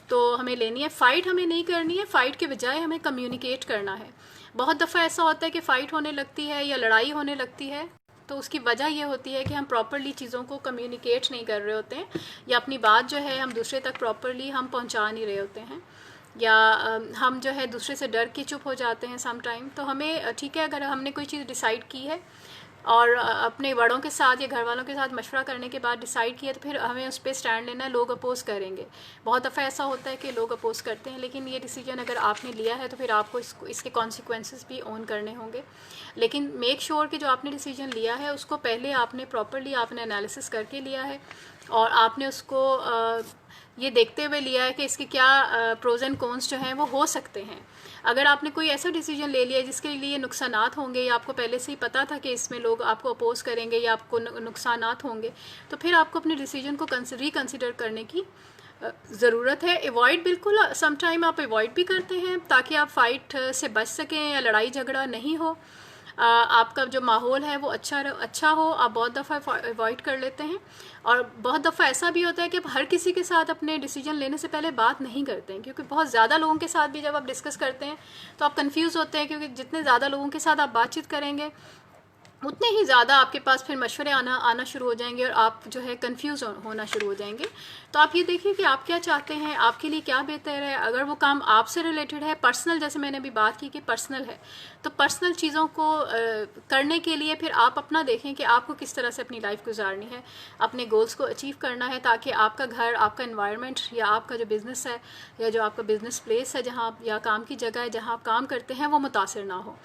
तो हमें लेनी है, फ़ाइट हमें नहीं करनी है, फ़ाइट के बजाय हमें कम्युनिकेट करना है। बहुत दफ़ा ऐसा होता है कि फ़ाइट होने लगती है या लड़ाई होने लगती है, तो उसकी वजह ये होती है कि हम प्रॉपरली चीज़ों को कम्युनिकेट नहीं कर रहे होते हैं, या अपनी बात जो है हम दूसरे तक प्रॉपरली हम पहुंचा नहीं रहे होते हैं, या हम जो है दूसरे से डर के चुप हो जाते हैं सम टाइम। तो हमें ठीक है, अगर हमने कोई चीज़ डिसाइड की है और अपने बड़ों के साथ या घर वालों के साथ मशवरा करने के बाद डिसाइड किया, तो फिर हमें उस पर स्टैंड लेना है। लोग अपोज़ करेंगे, बहुत दफ़ा ऐसा होता है कि लोग अपोज़ करते हैं, लेकिन ये डिसीजन अगर आपने लिया है तो फिर आपको इसके कॉन्सिक्वेंसेस भी ओन करने होंगे। लेकिन मेक श्योर कि जो आपने डिसीजन लिया है उसको पहले आपने प्रॉपरली आपने एनालिसिस करके लिया है, और आपने उसको ये देखते हुए लिया है कि इसके क्या प्रोज एंड कॉन्स जो हैं वो हो सकते हैं। अगर आपने कोई ऐसा डिसीजन ले लिया जिसके लिए नुकसानात होंगे, या आपको पहले से ही पता था कि इसमें लोग आपको अपोज करेंगे या आपको नुकसानात होंगे, तो फिर आपको अपने डिसीजन को रिकन्सिडर करने की ज़रूरत है। अवॉइड बिल्कुल सम टाइम आप अवॉइड भी करते हैं ताकि आप फाइट से बच सकें या लड़ाई झगड़ा नहीं हो, आपका जो माहौल है वो अच्छा हो, आप बहुत दफ़ा अवॉइड कर लेते हैं। और बहुत दफ़ा ऐसा भी होता है कि आप हर किसी के साथ अपने डिसीजन लेने से पहले बात नहीं करते हैं, क्योंकि बहुत ज़्यादा लोगों के साथ भी जब आप डिस्कस करते हैं तो आप कंफ्यूज होते हैं, क्योंकि जितने ज़्यादा लोगों के साथ आप बातचीत करेंगे उतने ही ज़्यादा आपके पास फिर मशवरे आना शुरू हो जाएंगे, और आप जो है कंफ्यूज होना शुरू हो जाएंगे। तो आप ये देखिए कि आप क्या चाहते हैं, आपके लिए क्या बेहतर है। अगर वो काम आपसे रिलेटेड है, पर्सनल, जैसे मैंने अभी बात की कि पर्सनल है, तो पर्सनल चीज़ों को करने के लिए फिर आप अपना देखें कि आपको किस तरह से अपनी लाइफ गुजारनी है, अपने गोल्स को अचीव करना है, ताकि आपका घर, आपका एनवायरनमेंट, या आपका जो बिज़नेस है या जो आपका बिज़नेस प्लेस है जहाँ या काम की जगह है जहाँ आप काम करते हैं, वो मुतासिर ना हो।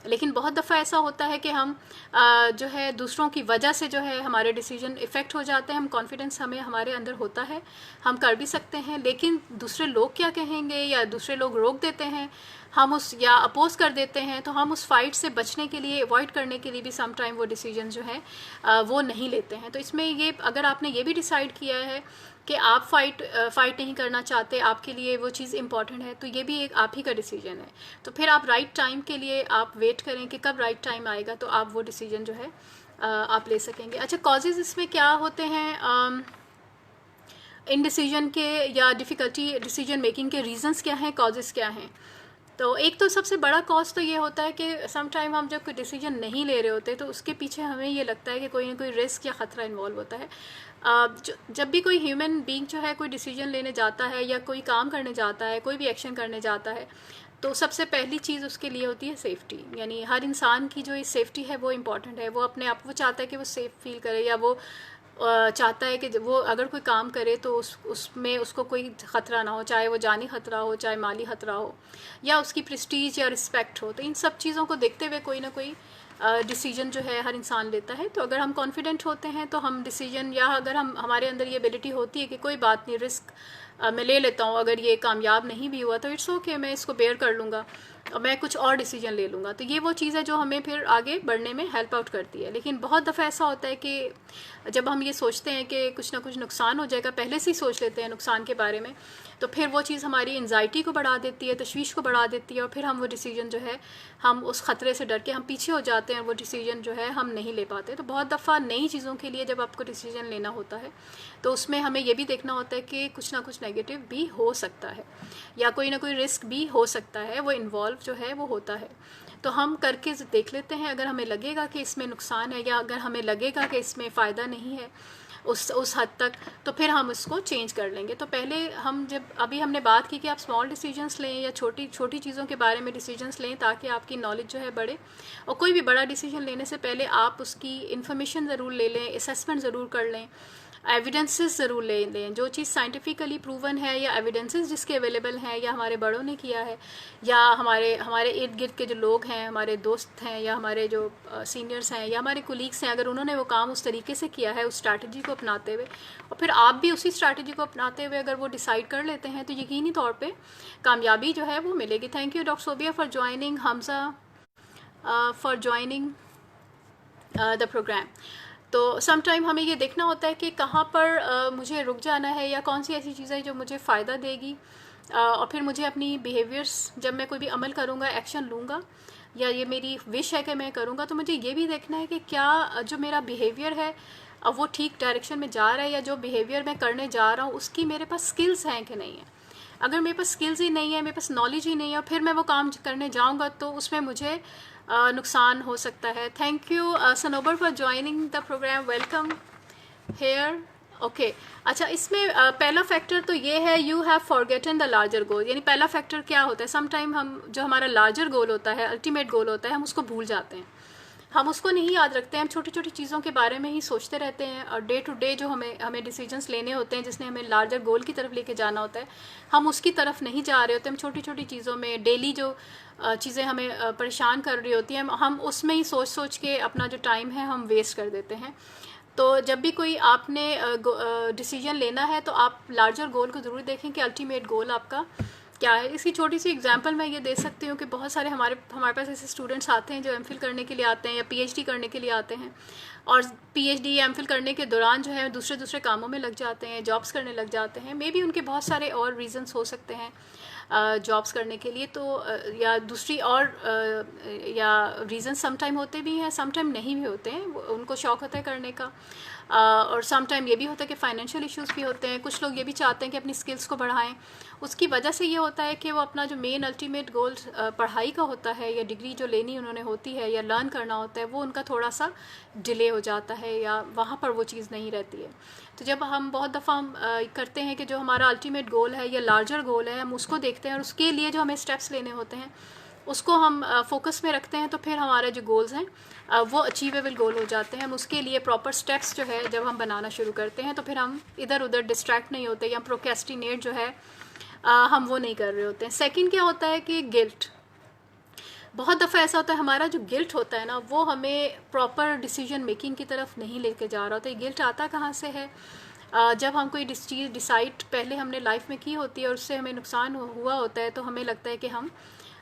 लेकिन बहुत दफ़ा ऐसा होता है कि हम जो है दूसरों की वजह से जो है हमारे डिसीजन इफ़ेक्ट हो जाते हैं। हम कॉन्फिडेंस हमारे अंदर होता है, हम कर भी सकते हैं, लेकिन दूसरे लोग क्या कहेंगे या दूसरे लोग रोक देते हैं, हम या अपोज कर देते हैं, तो हम उस फाइट से बचने के लिए, अवॉइड करने के लिए भी सम टाइम वो डिसीजन जो है वो नहीं लेते हैं। तो इसमें ये, अगर आपने ये भी डिसाइड किया है कि आप फाइट नहीं करना चाहते, आपके लिए वो चीज़ इंपॉर्टेंट है, तो ये भी एक आप ही का डिसीजन है। तो फिर आप राइट टाइम के लिए आप वेट करें कि कब राइट टाइम आएगा, तो आप वो डिसीजन जो है आप ले सकेंगे। अच्छा, कॉजेज़ इसमें क्या होते हैं इन डिसीजन के, या डिफ़िकल्टी डिसीजन मेकिंग के रीज़न्स क्या हैं, कॉजेज़ क्या हैं। तो एक तो सबसे बड़ा कॉस्ट तो ये होता है कि सम टाइम हम जब कोई डिसीजन नहीं ले रहे होते तो उसके पीछे हमें ये लगता है कि कोई ना कोई रिस्क या ख़तरा इन्वॉल्व होता है। जब भी कोई ह्यूमन बीइंग जो है कोई डिसीजन लेने जाता है या कोई काम करने जाता है, कोई भी एक्शन करने जाता है, तो सबसे पहली चीज़ उसके लिए होती है सेफ़्टी। यानी हर इंसान की जो सेफ़्टी है वो इम्पॉर्टेंट है। वो अपने आप, वो चाहता है कि वो सेफ़ फील करे, या वो चाहता है कि वो अगर कोई काम करे तो उसमें उसको कोई ख़तरा ना हो, चाहे वो जानी ख़तरा हो, चाहे माली ख़तरा हो, या उसकी प्रेस्टीज या रिस्पेक्ट हो। तो इन सब चीज़ों को देखते हुए कोई ना कोई डिसीजन जो है हर इंसान लेता है। तो अगर हम कॉन्फिडेंट होते हैं तो हम डिसीजन, या अगर हमारे अंदर ये एबिलिटी होती है कि कोई बात नहीं, रिस्क मैं ले लेता हूँ, अगर ये कामयाब नहीं भी हुआ तो इट्स ओके, मैं इसको बेयर कर लूँगा और मैं कुछ और डिसीजन ले लूँगा। तो ये वो चीज़ है जो हमें फिर आगे बढ़ने में हेल्प आउट करती है। लेकिन बहुत दफ़ा ऐसा होता है कि जब हम ये सोचते हैं कि कुछ ना कुछ नुकसान हो जाएगा, पहले से ही सोच लेते हैं नुकसान के बारे में, तो फिर वो चीज़ हमारी एंजाइटी को बढ़ा देती है, तशवीश को बढ़ा देती है, और फिर हम वो डिसीजन जो है, हम उस ख़तरे से डर के हम पीछे हो जाते हैं, वो डिसीजन जो है हम नहीं ले पाते। तो बहुत दफ़ा नई चीज़ों के लिए जब आपको डिसीजन लेना होता है तो उसमें हमें ये भी देखना होता है कि कुछ ना कुछ नेगेटिव भी हो सकता है, या कोई ना कोई रिस्क भी हो सकता है, वो इन्वॉल्व जो है वो होता है। तो हम करके देख लेते हैं, अगर हमें लगेगा कि इसमें नुकसान है, या अगर हमें लगेगा कि इसमें फ़ायदा नहीं है उस हद तक, तो फिर हम इसको चेंज कर लेंगे। तो पहले हम जब अभी हमने बात की कि आप स्मॉल डिसीजंस लें या छोटी छोटी चीज़ों के बारे में डिसीजंस लें ताकि आपकी नॉलेज जो है बढ़े, और कोई भी बड़ा डिसीजन लेने से पहले आप उसकी इन्फॉर्मेशन ज़रूर ले लें, असेसमेंट ज़रूर कर लें, एविडेंसेस ज़रूर ले लें। जो चीज़ साइंटिफिकली प्रूवन है, या एविडेंसेस जिसके अवेलेबल हैं, या हमारे बड़ों ने किया है, या हमारे हमारे इर्द गिर्द के जो लोग हैं, हमारे दोस्त हैं, या हमारे जो सीनियर्स हैं, या हमारे कुलीग्स हैं, अगर उन्होंने वो काम उस तरीके से किया है, उस स्ट्रैटेजी को अपनाते हुए, और फिर आप भी उसी स्ट्रैटेजी को अपनाते हुए अगर वो डिसाइड कर लेते हैं, तो यकीनी तौर पर कामयाबी जो है वो मिलेगी। Thank you doctor Sobia for joining, Hamza for joining the programme. तो सम टाइम हमें ये देखना होता है कि कहाँ पर मुझे रुक जाना है, या कौन सी ऐसी चीज़ है जो मुझे फ़ायदा देगी, और फिर मुझे अपनी बिहेवियर्स, जब मैं कोई भी अमल करूँगा, एक्शन लूँगा, या ये मेरी विश है कि मैं करूँगा, तो मुझे ये भी देखना है कि क्या जो मेरा बिहेवियर है अब वो ठीक डायरेक्शन में जा रहा है, या जो बिहेवियर मैं करने जा रहा हूँ उसकी मेरे पास स्किल्स हैं कि नहीं है। अगर मेरे पास स्किल्स ही नहीं है, मेरे पास नॉलेज ही नहीं है, और फिर मैं वो काम करने जाऊँगा तो उसमें मुझे नुकसान हो सकता है। Thank you Sanober for joining the programme, welcome here. Okay, अच्छा, इसमें पहला फैक्टर तो ये है, you have forgotten the larger goal. यानी पहला फैक्टर क्या होता है, सम टाइम हम जो हमारा लार्जर गोल होता है, अल्टीमेट गोल होता है, हम उसको भूल जाते हैं, हम उसको नहीं याद रखते हैं, हम छोटी छोटी चीज़ों के बारे में ही सोचते रहते हैं, और डे टू डे जो हमें डिसीजंस लेने होते हैं, जिसने हमें लार्जर गोल की तरफ लेके जाना होता है, हम उसकी तरफ नहीं जा रहे होते। हम छोटी छोटी चीज़ों में, डेली जो चीज़ें हमें परेशान कर रही होती हैं, हम उसमें ही सोच सोच के अपना जो टाइम है हम वेस्ट कर देते हैं। तो जब भी कोई आपने डिसीजन लेना है तो आप लार्जर गोल को ज़रूर देखें कि अल्टीमेट गोल आपका क्या है। इसकी छोटी सी एग्जांपल मैं ये दे सकती हूँ कि बहुत सारे हमारे पास ऐसे स्टूडेंट्स आते हैं जो एमफिल करने के लिए आते हैं, या पीएचडी करने के लिए आते हैं, और पीएचडी या एमफिल करने के दौरान जो है दूसरे कामों में लग जाते हैं, जॉब्स करने लग जाते हैं। मे बी उनके बहुत सारे और रीज़न्स हो सकते हैं जॉब्स करने के लिए, तो या दूसरी और या रीज़न सम टाइम होते भी हैं, सम टाइम नहीं भी होते हैं, उनको शौक़ होता है करने का, और सम टाइम ये भी होता है कि फ़ाइनेंशियल इश्यूज़ भी होते हैं। कुछ लोग ये भी चाहते हैं कि अपनी स्किल्स को बढ़ाएं, उसकी वजह से ये होता है कि वो अपना जो मेन अल्टीमेट गोल पढ़ाई का होता है, या डिग्री जो लेनी उन्होंने होती है, या लर्न करना होता है, वो उनका थोड़ा सा डिले हो जाता है, या वहाँ पर वो चीज़ नहीं रहती है। तो जब हम बहुत दफ़ा हम करते हैं कि जो हमारा अल्टीमेट गोल है या लार्जर गोल है, हम उसको देखते हैं, और उसके लिए जो हमें स्टेप्स लेने होते हैं उसको हम फोकस में रखते हैं, तो फिर हमारे जो गोल्स हैं वो अचीवेबल गोल हो जाते हैं। हम उसके लिए प्रॉपर स्टेप्स जो है जब हम बनाना शुरू करते हैं, तो फिर हम इधर उधर डिस्ट्रैक्ट नहीं होते, या प्रोक्रेस्टिनेट जो है हम वो नहीं कर रहे होते हैं। सेकंड क्या होता है कि गिल्ट। बहुत दफ़ा ऐसा होता है हमारा जो गिल्ट होता है ना, वो हमें प्रॉपर डिसीजन मेकिंग की तरफ नहीं लेके जा रहा होता है। गिल्ट आता कहाँ से है? जब हम कोई चीज़ डिसाइड पहले हमने लाइफ में की होती है और उससे हमें नुकसान हुआ होता है, तो हमें लगता है कि हम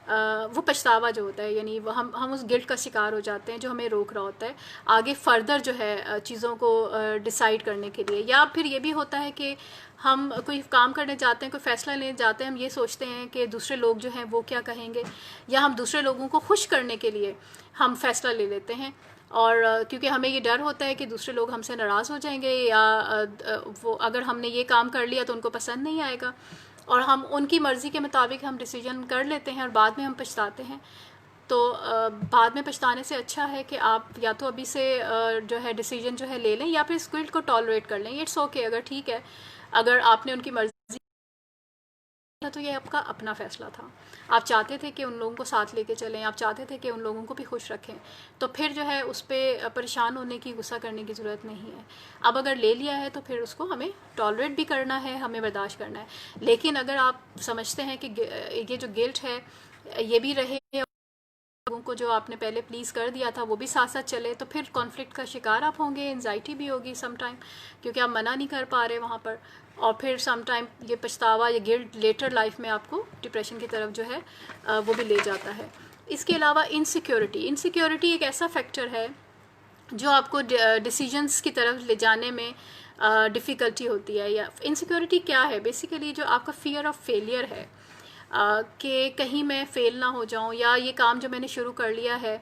वो पछतावा जो होता है, यानी वो हम उस गिल्ट का शिकार हो जाते हैं जो हमें रोक रहा होता है आगे फर्दर जो है चीज़ों को डिसाइड करने के लिए। या फिर ये भी होता है कि हम कोई काम करने जाते हैं, कोई फ़ैसला लेने जाते हैं, हम ये सोचते हैं कि दूसरे लोग जो हैं वो क्या कहेंगे, या हम दूसरे लोगों को खुश करने के लिए हम फ़ैसला ले लेते हैं, और क्योंकि हमें ये डर होता है कि दूसरे लोग हमसे नाराज़ हो जाएंगे, या वो अगर हमने ये काम कर लिया तो उनको पसंद नहीं आएगा, और हम उनकी मर्ज़ी के मुताबिक हम डिसीजन कर लेते हैं और बाद में हम पछताते हैं। तो बाद में पछताने से अच्छा है कि आप या तो अभी से जो है डिसीजन जो है ले लें, या फिर इस गिल्ट को टॉलरेट कर लें। इट्स ओके, अगर ठीक है, अगर आपने उनकी मर्ज़ी था तो ये आपका अपना फ़ैसला था। आप चाहते थे कि उन लोगों को साथ लेके चलें, आप चाहते थे कि उन लोगों को भी खुश रखें, तो फिर जो है उस पर परेशान होने की, गुस्सा करने की ज़रूरत नहीं है। अब अगर ले लिया है तो फिर उसको हमें टॉलरेट भी करना है, हमें बर्दाश्त करना है। लेकिन अगर आप समझते हैं कि ये जो गिल्ट है ये भी रहे, लोगों को जो आपने पहले प्लीज़ कर दिया था वो भी साथ साथ चले, तो फिर कॉन्फ्लिक्ट का शिकार आप होंगे, एनजाइटी भी होगी सम टाइम, क्योंकि आप मना नहीं कर पा रहे वहाँ पर। और फिर सम टाइम ये पछतावा, ये गिल्ट लेटर लाइफ में आपको डिप्रेशन की तरफ जो है वो भी ले जाता है। इसके अलावा इनसिक्योरिटी एक ऐसा फैक्टर है जो आपको डिसीजंस की तरफ ले जाने में डिफ़िकल्टी होती है। या इनसिक्योरिटी क्या है? बेसिकली जो आपका फियर ऑफ फेलियर है, कि कहीं मैं फ़ेल ना हो जाऊं, या ये काम जो मैंने शुरू कर लिया है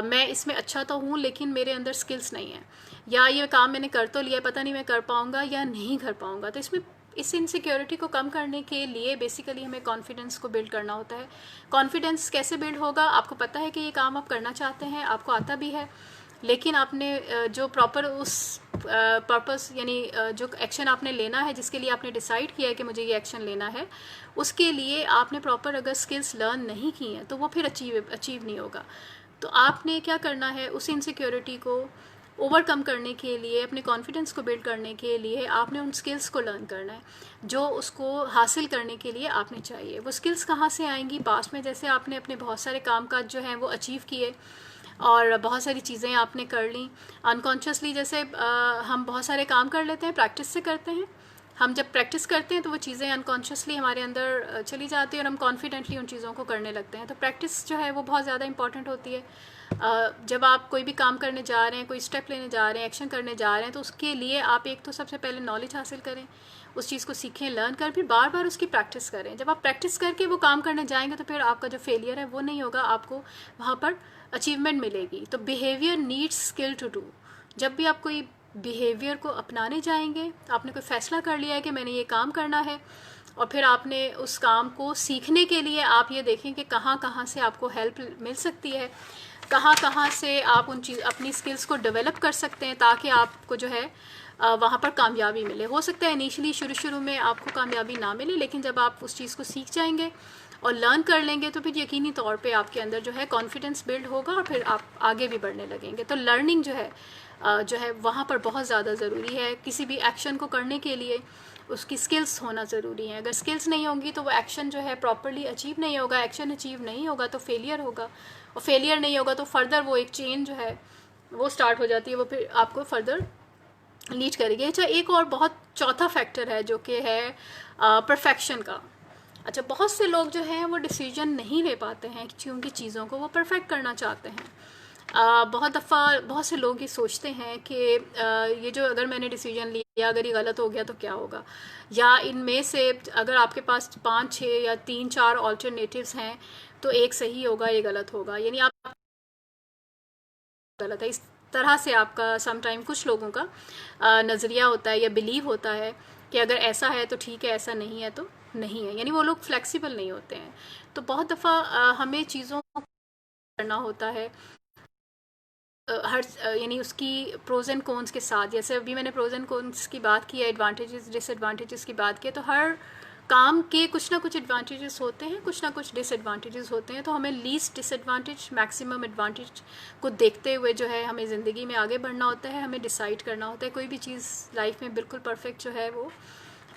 मैं इसमें अच्छा तो हूँ लेकिन मेरे अंदर स्किल्स नहीं है, या ये काम मैंने कर तो लिया, पता नहीं मैं कर पाऊँगा या नहीं कर पाऊँगा। तो इसमें इस इनसिक्योरिटी को कम करने के लिए बेसिकली हमें कॉन्फिडेंस को बिल्ड करना होता है। कॉन्फिडेंस कैसे बिल्ड होगा? आपको पता है कि ये काम आप करना चाहते हैं, आपको आता भी है, लेकिन आपने जो प्रॉपर उस पर्पस, यानी जो एक्शन आपने लेना है, जिसके लिए आपने डिसाइड किया है कि मुझे ये एक्शन लेना है, उसके लिए आपने प्रॉपर अगर स्किल्स लर्न नहीं की हैं तो वो फिर अचीव नहीं होगा। तो आपने क्या करना है, उस इनसिक्योरिटी को ओवरकम करने के लिए, अपने कॉन्फिडेंस को बिल्ड करने के लिए आपने उन स्किल्स को लर्न करना है जो उसको हासिल करने के लिए आपने चाहिए। वो स्किल्स कहाँ से आएंगी? पास्ट में जैसे आपने अपने बहुत सारे कामकाज जो हैं वो अचीव किए और बहुत सारी चीज़ें आपने कर ली अनकॉन्शियसली। जैसे हम बहुत सारे काम कर लेते हैं, प्रैक्टिस से करते हैं। हम जब प्रैक्टिस करते हैं तो वो चीज़ें अनकॉन्शियसली हमारे अंदर चली जाती है और हम कॉन्फिडेंटली उन चीज़ों को करने लगते हैं। तो प्रैक्टिस जो है वो बहुत ज़्यादा इंपॉर्टेंट होती है। जब आप कोई भी काम करने जा रहे हैं, कोई स्टेप लेने जा रहे हैं, एक्शन करने जा रहे हैं, तो उसके लिए आप एक तो सबसे पहले नॉलेज हासिल करें, उस चीज़ को सीखें, लर्न कर, फिर बार बार उसकी प्रैक्टिस करें। जब आप प्रैक्टिस करके वो काम करने जाएंगे तो फिर आपका जो फेलियर है वो नहीं होगा, आपको वहाँ पर अचीवमेंट मिलेगी। तो behaviour needs skill to do. जब भी आप कोई बिहेवियर को अपनाने जाएंगे, आपने कोई फ़ैसला कर लिया है कि मैंने ये काम करना है, और फिर आपने उस काम को सीखने के लिए आप ये देखें कि कहाँ कहाँ से आपको हेल्प मिल सकती है, कहाँ कहाँ से आप अपनी स्किल्स को डेवलप कर सकते हैं, ताकि आपको जो है वहाँ पर कामयाबी मिले। हो सकता है इनिशियली शुरू में आपको कामयाबी ना मिले, लेकिन जब आप उस चीज़ को सीख जाएंगे और लर्न कर लेंगे तो फिर यकीनी तौर पे आपके अंदर जो है कॉन्फिडेंस बिल्ड होगा और फिर आप आगे भी बढ़ने लगेंगे। तो लर्निंग जो है वहाँ पर बहुत ज़्यादा ज़रूरी है। किसी भी एक्शन को करने के लिए उसकी स्किल्स होना ज़रूरी है। अगर स्किल्स नहीं होंगी तो वो एक्शन जो है प्रॉपरली अचीव नहीं होगा। एक्शन अचीव नहीं होगा तो फेलियर होगा, और फेलियर नहीं होगा तो फर्दर वो एक चेन जो है वो स्टार्ट हो जाती है, वो फिर आपको फर्दर लीड करेगी। अच्छा, एक और बहुत चौथा फैक्टर है जो कि है परफेक्शन का। अच्छा, बहुत से लोग जो हैं वो डिसीजन नहीं ले पाते हैं क्योंकि चीज़ों को वो परफेक्ट करना चाहते हैं। बहुत दफ़ा बहुत से लोग ये सोचते हैं कि ये जो अगर मैंने डिसीजन लिया, अगर ये गलत हो गया तो क्या होगा, या इनमें से अगर आपके पास 5-6 या 3-4 ऑल्टरनेटिव्स हैं तो एक सही होगा, ये गलत होगा, यानी आप गलत है। इस तरह से आपका सम टाइम कुछ लोगों का नज़रिया होता है या बिलीव होता है कि अगर ऐसा है तो ठीक है, ऐसा नहीं है तो नहीं है, यानी वो लोग फ्लेक्सिबल नहीं होते हैं। तो बहुत दफ़ा हमें चीज़ों को करना होता है हर यानी उसकी प्रोज एंड कॉन्स के साथ। जैसे अभी मैंने प्रोज एंड कॉन्स की बात की है, एडवांटेजेस डिसएडवांटेजेस की बात की है, तो हर काम के कुछ ना कुछ एडवांटेजेस होते हैं, कुछ ना कुछ डिसएडवांटेजेस होते हैं। तो हमें लीस्ट डिसएडवांटेज मैक्सिमम एडवांटेज को देखते हुए जो है हमें ज़िंदगी में आगे बढ़ना होता है, हमें डिसाइड करना होता है। कोई भी चीज़ लाइफ में बिल्कुल परफेक्ट जो है वो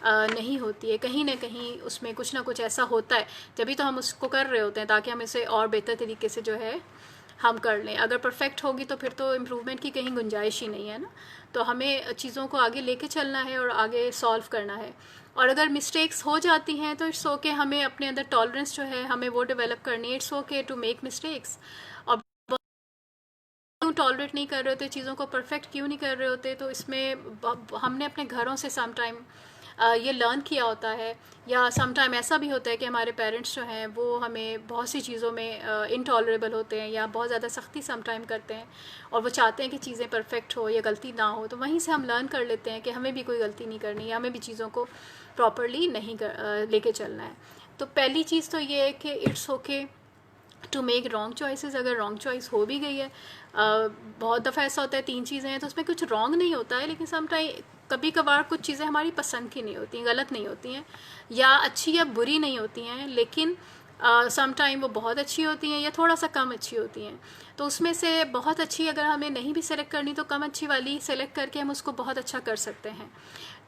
नहीं होती है, कहीं ना कहीं उसमें कुछ ना कुछ ऐसा होता है, जभी तो हम उसको कर रहे होते हैं ताकि हम इसे और बेहतर तरीके से जो है हम कर लें। अगर परफेक्ट होगी तो फिर तो इम्प्रूवमेंट की कहीं गुंजाइश ही नहीं है ना। तो हमें चीज़ों को आगे लेके चलना है और आगे सॉल्व करना है। और अगर मिस्टेक्स हो जाती हैं तो इट्स ओके, हमें अपने अंदर टॉलरेंस जो है हमें वो डेवलप करनी है। It's okay to make mistakes. और क्यों टॉलरेट नहीं कर रहे होते चीज़ों को, परफेक्ट क्यों नहीं कर रहे होते, तो इसमें हमने अपने घरों से सम टाइम ये लर्न किया होता है, या सम टाइम ऐसा भी होता है कि हमारे पेरेंट्स जो हैं वो हमें बहुत सी चीज़ों में इनटॉलरेबल होते हैं या बहुत ज़्यादा सख्ती सम टाइम करते हैं, और वो चाहते हैं कि चीज़ें परफेक्ट हो या गलती ना हो, तो वहीं से हम लर्न कर लेते हैं कि हमें भी कोई गलती नहीं करनी है, हमें भी चीज़ों को प्रॉपरली नहीं लेके चलना है। तो पहली चीज़ तो ये है कि it's okay to make wrong choices. अगर रॉन्ग चॉइस हो भी गई है, बहुत दफ़ा ऐसा होता है 3 चीज़ें हैं तो उसमें कुछ रॉन्ग नहीं होता है, लेकिन समटाइम कभी कभार कुछ चीज़ें हमारी पसंद की नहीं होती हैं, गलत नहीं होती हैं, या अच्छी या बुरी नहीं होती हैं, लेकिन सम टाइम वो बहुत अच्छी होती हैं या थोड़ा सा कम अच्छी होती हैं। तो उसमें से बहुत अच्छी अगर हमें नहीं भी सेलेक्ट करनी तो कम अच्छी वाली सेलेक्ट करके हम उसको बहुत अच्छा कर सकते हैं।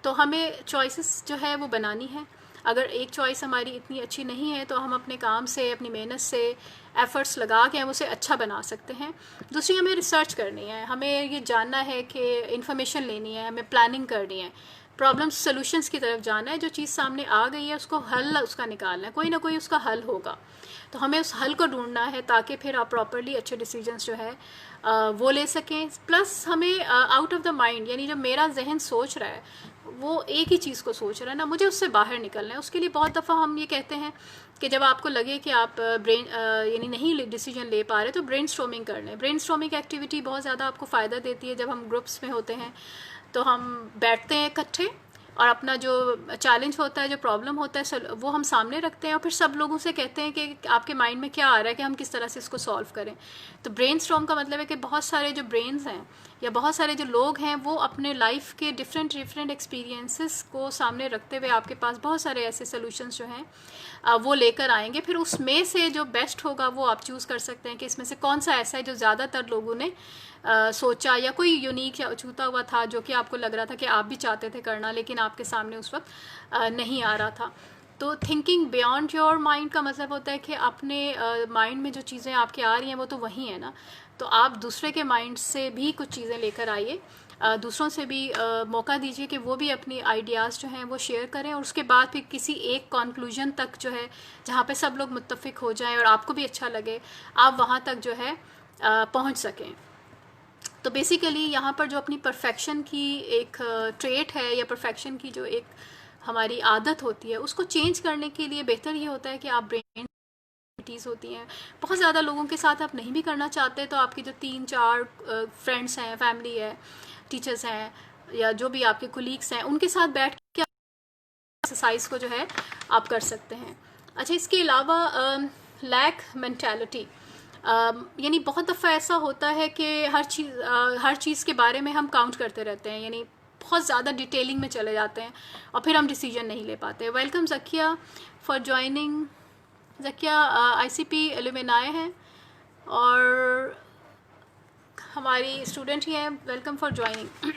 तो हमें चॉइसेस जो है वो बनानी है। अगर एक चॉइस हमारी इतनी अच्छी नहीं है तो हम अपने काम से, अपनी मेहनत से, एफ़र्ट्स लगा के हम उसे अच्छा बना सकते हैं। दूसरी, हमें रिसर्च करनी है, हमें ये जानना है कि इन्फॉर्मेशन लेनी है, हमें प्लानिंग करनी है, प्रॉब्लम सॉल्यूशंस की तरफ जाना है। जो चीज़ सामने आ गई है उसको हल उसका निकालना है, कोई ना कोई उसका हल होगा, तो हमें उस हल को ढूंढना है ताकि फिर आप प्रॉपरली अच्छे डिसीजंस जो है वो ले सकें। प्लस हमें आउट ऑफ द माइंड, यानी जब मेरा जहन सोच रहा है वो एक ही चीज़ को सोच रहा है ना, मुझे उससे बाहर निकलना है। उसके लिए बहुत दफ़ा हम ये कहते हैं कि जब आपको लगे कि आप ब्रेन यानी नहीं डिसीजन ले पा रहे तो ब्रेन स्टॉर्मिंग कर लें। ब्रेन स्टॉर्मिंग एक्टिविटी बहुत ज़्यादा आपको फ़ायदा देती है। जब हम ग्रुप्स में होते हैं तो हम बैठते हैं इकट्ठे और अपना जो चैलेंज होता है, जो प्रॉब्लम होता है, वो हम सामने रखते हैं और फिर सब लोगों से कहते हैं कि आपके माइंड में क्या आ रहा है कि हम किस तरह से इसको सॉल्व करें। तो ब्रेन स्टॉर्म का मतलब है कि बहुत सारे जो ब्रेन्स हैं या बहुत सारे जो लोग हैं वो अपने लाइफ के डिफरेंट एक्सपीरियंसेस को सामने रखते हुए आपके पास बहुत सारे ऐसे सोल्यूशंस जो हैं वो लेकर आएंगे। फिर उसमें से जो बेस्ट होगा वो आप चूज़ कर सकते हैं कि इसमें से कौन सा ऐसा है जो ज़्यादातर लोगों ने सोचा, या कोई यूनिक या अछूता हुआ था जो कि आपको लग रहा था कि आप भी चाहते थे करना लेकिन आपके सामने उस वक्त नहीं आ रहा था। तो थिंकिंग बियॉन्ड योर माइंड का मतलब होता है कि अपने माइंड में जो चीज़ें आपके आ रही हैं वो तो वही है ना, तो आप दूसरे के माइंड से भी कुछ चीज़ें लेकर आइए, दूसरों से भी मौका दीजिए कि वो भी अपनी आइडियाज़ जो हैं वो शेयर करें, और उसके बाद फिर किसी एक कंक्लूजन तक जो है जहाँ पे सब लोग मुत्तफिक हो जाएं और आपको भी अच्छा लगे, आप वहाँ तक जो है पहुँच सकें। तो बेसिकली यहाँ पर जो अपनी परफेक्शन की एक ट्रेट है या परफेक्शन की जो एक हमारी आदत होती है उसको चेंज करने के लिए बेहतर ये होता है कि आप ब्रेन एक्टिविटीज़ होती हैं बहुत ज़्यादा लोगों के साथ आप नहीं भी करना चाहते तो आपके जो 3-4 फ्रेंड्स हैं, फैमिली है, टीचर्स हैं, या जो भी आपके कोलीग्स हैं, उनके साथ बैठ के एक्सरसाइज को जो है आप कर सकते हैं। अच्छा, इसके अलावा लैक मेंटालिटी, यानी बहुत दफ़ा ऐसा होता है कि हर चीज़ के बारे में हम काउंट करते रहते हैं, यानी बहुत ज़्यादा डिटेलिंग में चले जाते हैं और फिर हम डिसीजन नहीं ले पाते। Welcome Zakia for joining. Zakia ICP alumni हैं और हमारी स्टूडेंट ही हैं। Welcome for joining.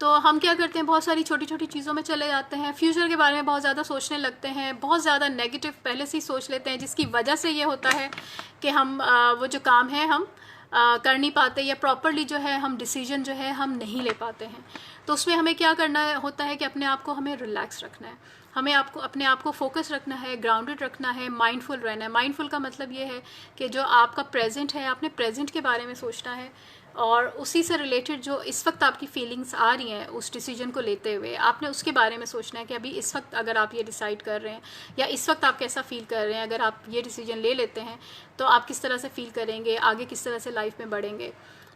तो हम क्या करते हैं, बहुत सारी छोटी छोटी चीज़ों में चले जाते हैं, फ्यूचर के बारे में बहुत ज़्यादा सोचने लगते हैं, बहुत ज़्यादा नेगेटिव पहले से ही सोच लेते हैं, जिसकी वजह से ये होता है कि हम वो जो काम है हम कर नहीं पाते, या प्रॉपरली जो है हम डिसीजन जो है हम नहीं ले पाते हैं। तो उसमें हमें क्या करना होता है कि अपने आप को हमें रिलैक्स रखना है, हमें अपने आप को फोकस रखना है, ग्राउंडेड रखना है, माइंडफुल रहना है। माइंडफुल का मतलब ये है कि जो आपका प्रेजेंट है, आपने प्रेजेंट के बारे में सोचना है और उसी से रिलेटेड जो इस वक्त आपकी फीलिंग्स आ रही हैं उस डिसीजन को लेते हुए आपने उसके बारे में सोचना है कि अभी इस वक्त अगर आप ये डिसाइड कर रहे हैं या इस वक्त आप कैसा फील कर रहे हैं, अगर आप ये डिसीजन ले लेते हैं तो आप किस तरह से फील करेंगे, आगे किस तरह से लाइफ में बढ़ेंगे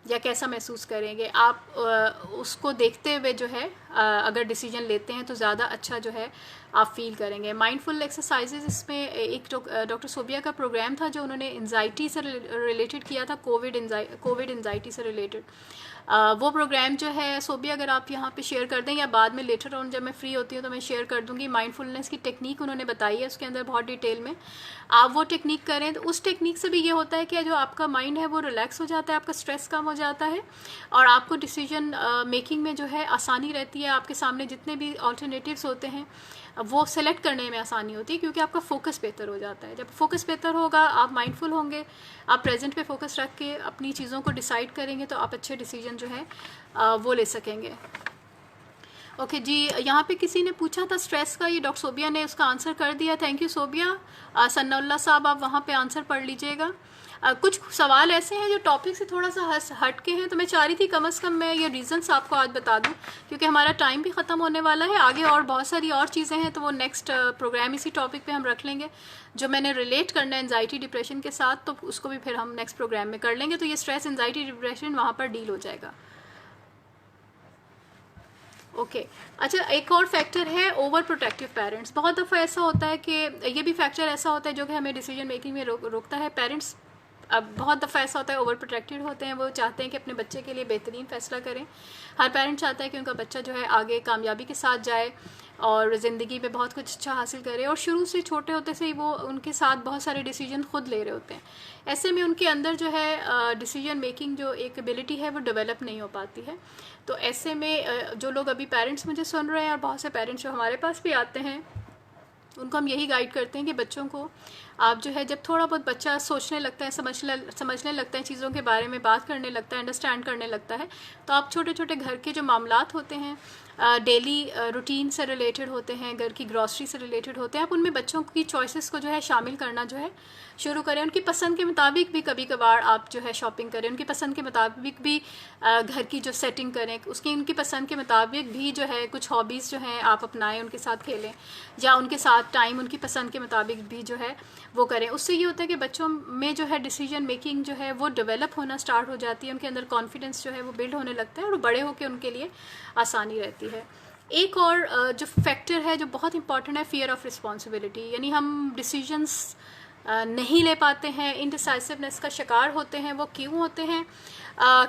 या कैसा महसूस करेंगे। आप उसको देखते हुए जो है अगर डिसीजन लेते हैं तो ज़्यादा अच्छा जो है आप फील करेंगे। माइंडफुल एक्सरसाइजेज, इसमें एक डॉक्टर सोबिया का प्रोग्राम था जो उन्होंने एंजाइटी से रिलेटेड किया था, कोविड एंजाइटी से रिलेटेड। वो प्रोग्राम जो है सोबिया अगर आप यहाँ पे शेयर कर दें या बाद में लेटर ऑन जब मैं फ्री होती हूँ तो मैं शेयर कर दूँगी। माइंडफुलनेस की टेक्निक उन्होंने बताई है उसके अंदर बहुत डिटेल में, आप वो टेक्निक करें तो उस टेक्निक से भी ये होता है कि जो आपका माइंड है वो रिलैक्स हो जाता है, आपका स्ट्रेस कम हो जाता है और आपको डिसीजन मेकिंग में जो है आसानी रहती है। आपके सामने जितने भी ऑल्टरनेटिव्स होते हैं वो सेलेक्ट करने में आसानी होती है क्योंकि आपका फोकस बेहतर हो जाता है। जब फोकस बेहतर होगा, आप माइंडफुल होंगे, आप प्रेजेंट पे फोकस रख के अपनी चीज़ों को डिसाइड करेंगे तो आप अच्छे डिसीजन जो है वो ले सकेंगे। ओके जी, यहाँ पे किसी ने पूछा था स्ट्रेस का, ये डॉक्टर सोबिया ने उसका आंसर कर दिया। Thank you Sobia. सन्नाउल्लाह साहब आप वहाँ पे आंसर पढ़ लीजिएगा। कुछ सवाल ऐसे हैं जो टॉपिक से थोड़ा सा हट के हैं, तो मैं चाह रही थी कम से कम मैं ये रीज़न्स आपको आज बता दूं, क्योंकि हमारा टाइम भी ख़त्म होने वाला है। आगे और बहुत सारी और चीज़ें हैं, तो वो नेक्स्ट प्रोग्राम इसी टॉपिक पे हम रख लेंगे, जो मैंने रिलेट करना है एंजाइटी डिप्रेशन के साथ, तो उसको भी फिर हम नेक्स्ट प्रोग्राम में कर लेंगे। तो ये स्ट्रेस एंजाइटी डिप्रेशन वहाँ पर डील हो जाएगा। ओके अच्छा, एक और फैक्टर है ओवर प्रोटेक्टिव पेरेंट्स। बहुत दफ़ा ऐसा होता है कि ये भी फैक्टर ऐसा होता है जो कि हमें डिसीजन मेकिंग में रोकता है। पेरेंट्स अब बहुत दफ़ा ऐसा होता है ओवर प्रोटेक्टेड होते हैं, वो चाहते हैं कि अपने बच्चे के लिए बेहतरीन फ़ैसला करें। हर पेरेंट चाहता है कि उनका बच्चा जो है आगे कामयाबी के साथ जाए और ज़िंदगी में बहुत कुछ अच्छा हासिल करे, और शुरू से छोटे होते से ही वो उनके साथ बहुत सारे डिसीजन खुद ले रहे होते हैं। ऐसे में उनके अंदर जो है डिसीजन मेकिंग जो एक एबिलिटी है वो डेवलप नहीं हो पाती है। तो ऐसे में जो लोग अभी पेरेंट्स मुझे सुन रहे हैं और बहुत से पेरेंट्स जो हमारे पास भी आते हैं, उनको हम यही गाइड करते हैं कि बच्चों को आप जो है जब थोड़ा बहुत बच्चा सोचने लगता है, समझने लगता है, चीज़ों के बारे में बात करने लगता है, अंडरस्टैंड करने लगता है, तो आप छोटे छोटे घर के जो मामलात होते हैं, डेली रूटीन से रिलेटेड होते हैं, घर की ग्रॉसरी से रिलेटेड होते हैं, आप उनमें बच्चों की चॉइसेस को जो है शामिल करना जो है शुरू करें। उनकी पसंद के मुताबिक भी कभी कभार आप जो है शॉपिंग करें, उनकी पसंद के मुताबिक भी घर की जो सेटिंग करें, उनकी पसंद के मुताबिक भी जो है कुछ हॉबीज़ जो हैं आप अपनाएं, उनके साथ खेलें, या उनके साथ टाइम उनकी पसंद के मुताबिक भी जो है वो करें। उससे ये होता है कि बच्चों में जो है डिसीजन मेकिंग जो है वो डेवलप होना स्टार्ट हो जाती है, उनके अंदर कॉन्फिडेंस जो है वो बिल्ड होने लगता है, और बड़े होकर उनके लिए आसानी रहती है। एक और जो फैक्टर है जो बहुत इंपॉर्टेंट है, फियर ऑफ रिस्पॉन्सिबिलिटी, यानी हम डिसीजंस नहीं ले पाते हैं, इनडिसाइसिवनेस का शिकार होते हैं। वो क्यों होते हैं?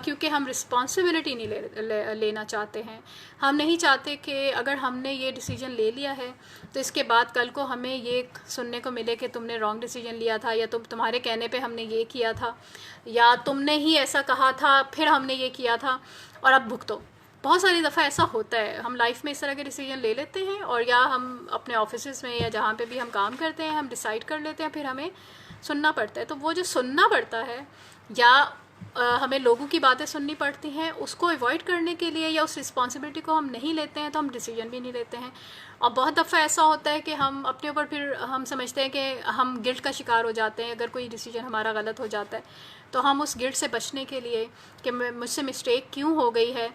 क्योंकि हम रिस्पॉन्सिबिलिटी नहीं लेना चाहते हैं। हम नहीं चाहते कि अगर हमने ये डिसीजन ले लिया है तो इसके बाद कल को हमें ये सुनने को मिले कि तुमने रॉन्ग डिसीजन लिया था, या तुम्हारे कहने पे हमने ये किया था, या तुमने ही ऐसा कहा था फिर हमने ये किया था और अब भुगतो। बहुत सारी दफ़ा ऐसा होता है, हम लाइफ में इस तरह के डिसीजन ले लेते हैं, और या हम अपने ऑफिस में या जहाँ पे भी हम काम करते हैं हम डिसाइड कर लेते हैं, फिर हमें सुनना पड़ता है। तो वो जो सुनना पड़ता है या हमें लोगों की बातें सुननी पड़ती हैं, उसको अवॉइड करने के लिए या उस रिस्पॉन्सिबिलिटी को हम नहीं लेते हैं, तो हम डिसीजन भी नहीं लेते हैं। और बहुत दफ़ा ऐसा होता है कि हम अपने ऊपर फिर हम समझते हैं कि हम गिल्ट का शिकार हो जाते हैं। अगर कोई डिसीजन हमारा गलत हो जाता है तो हम उस गिल्ट से बचने के लिए कि मुझसे मिस्टेक क्यों हो गई है,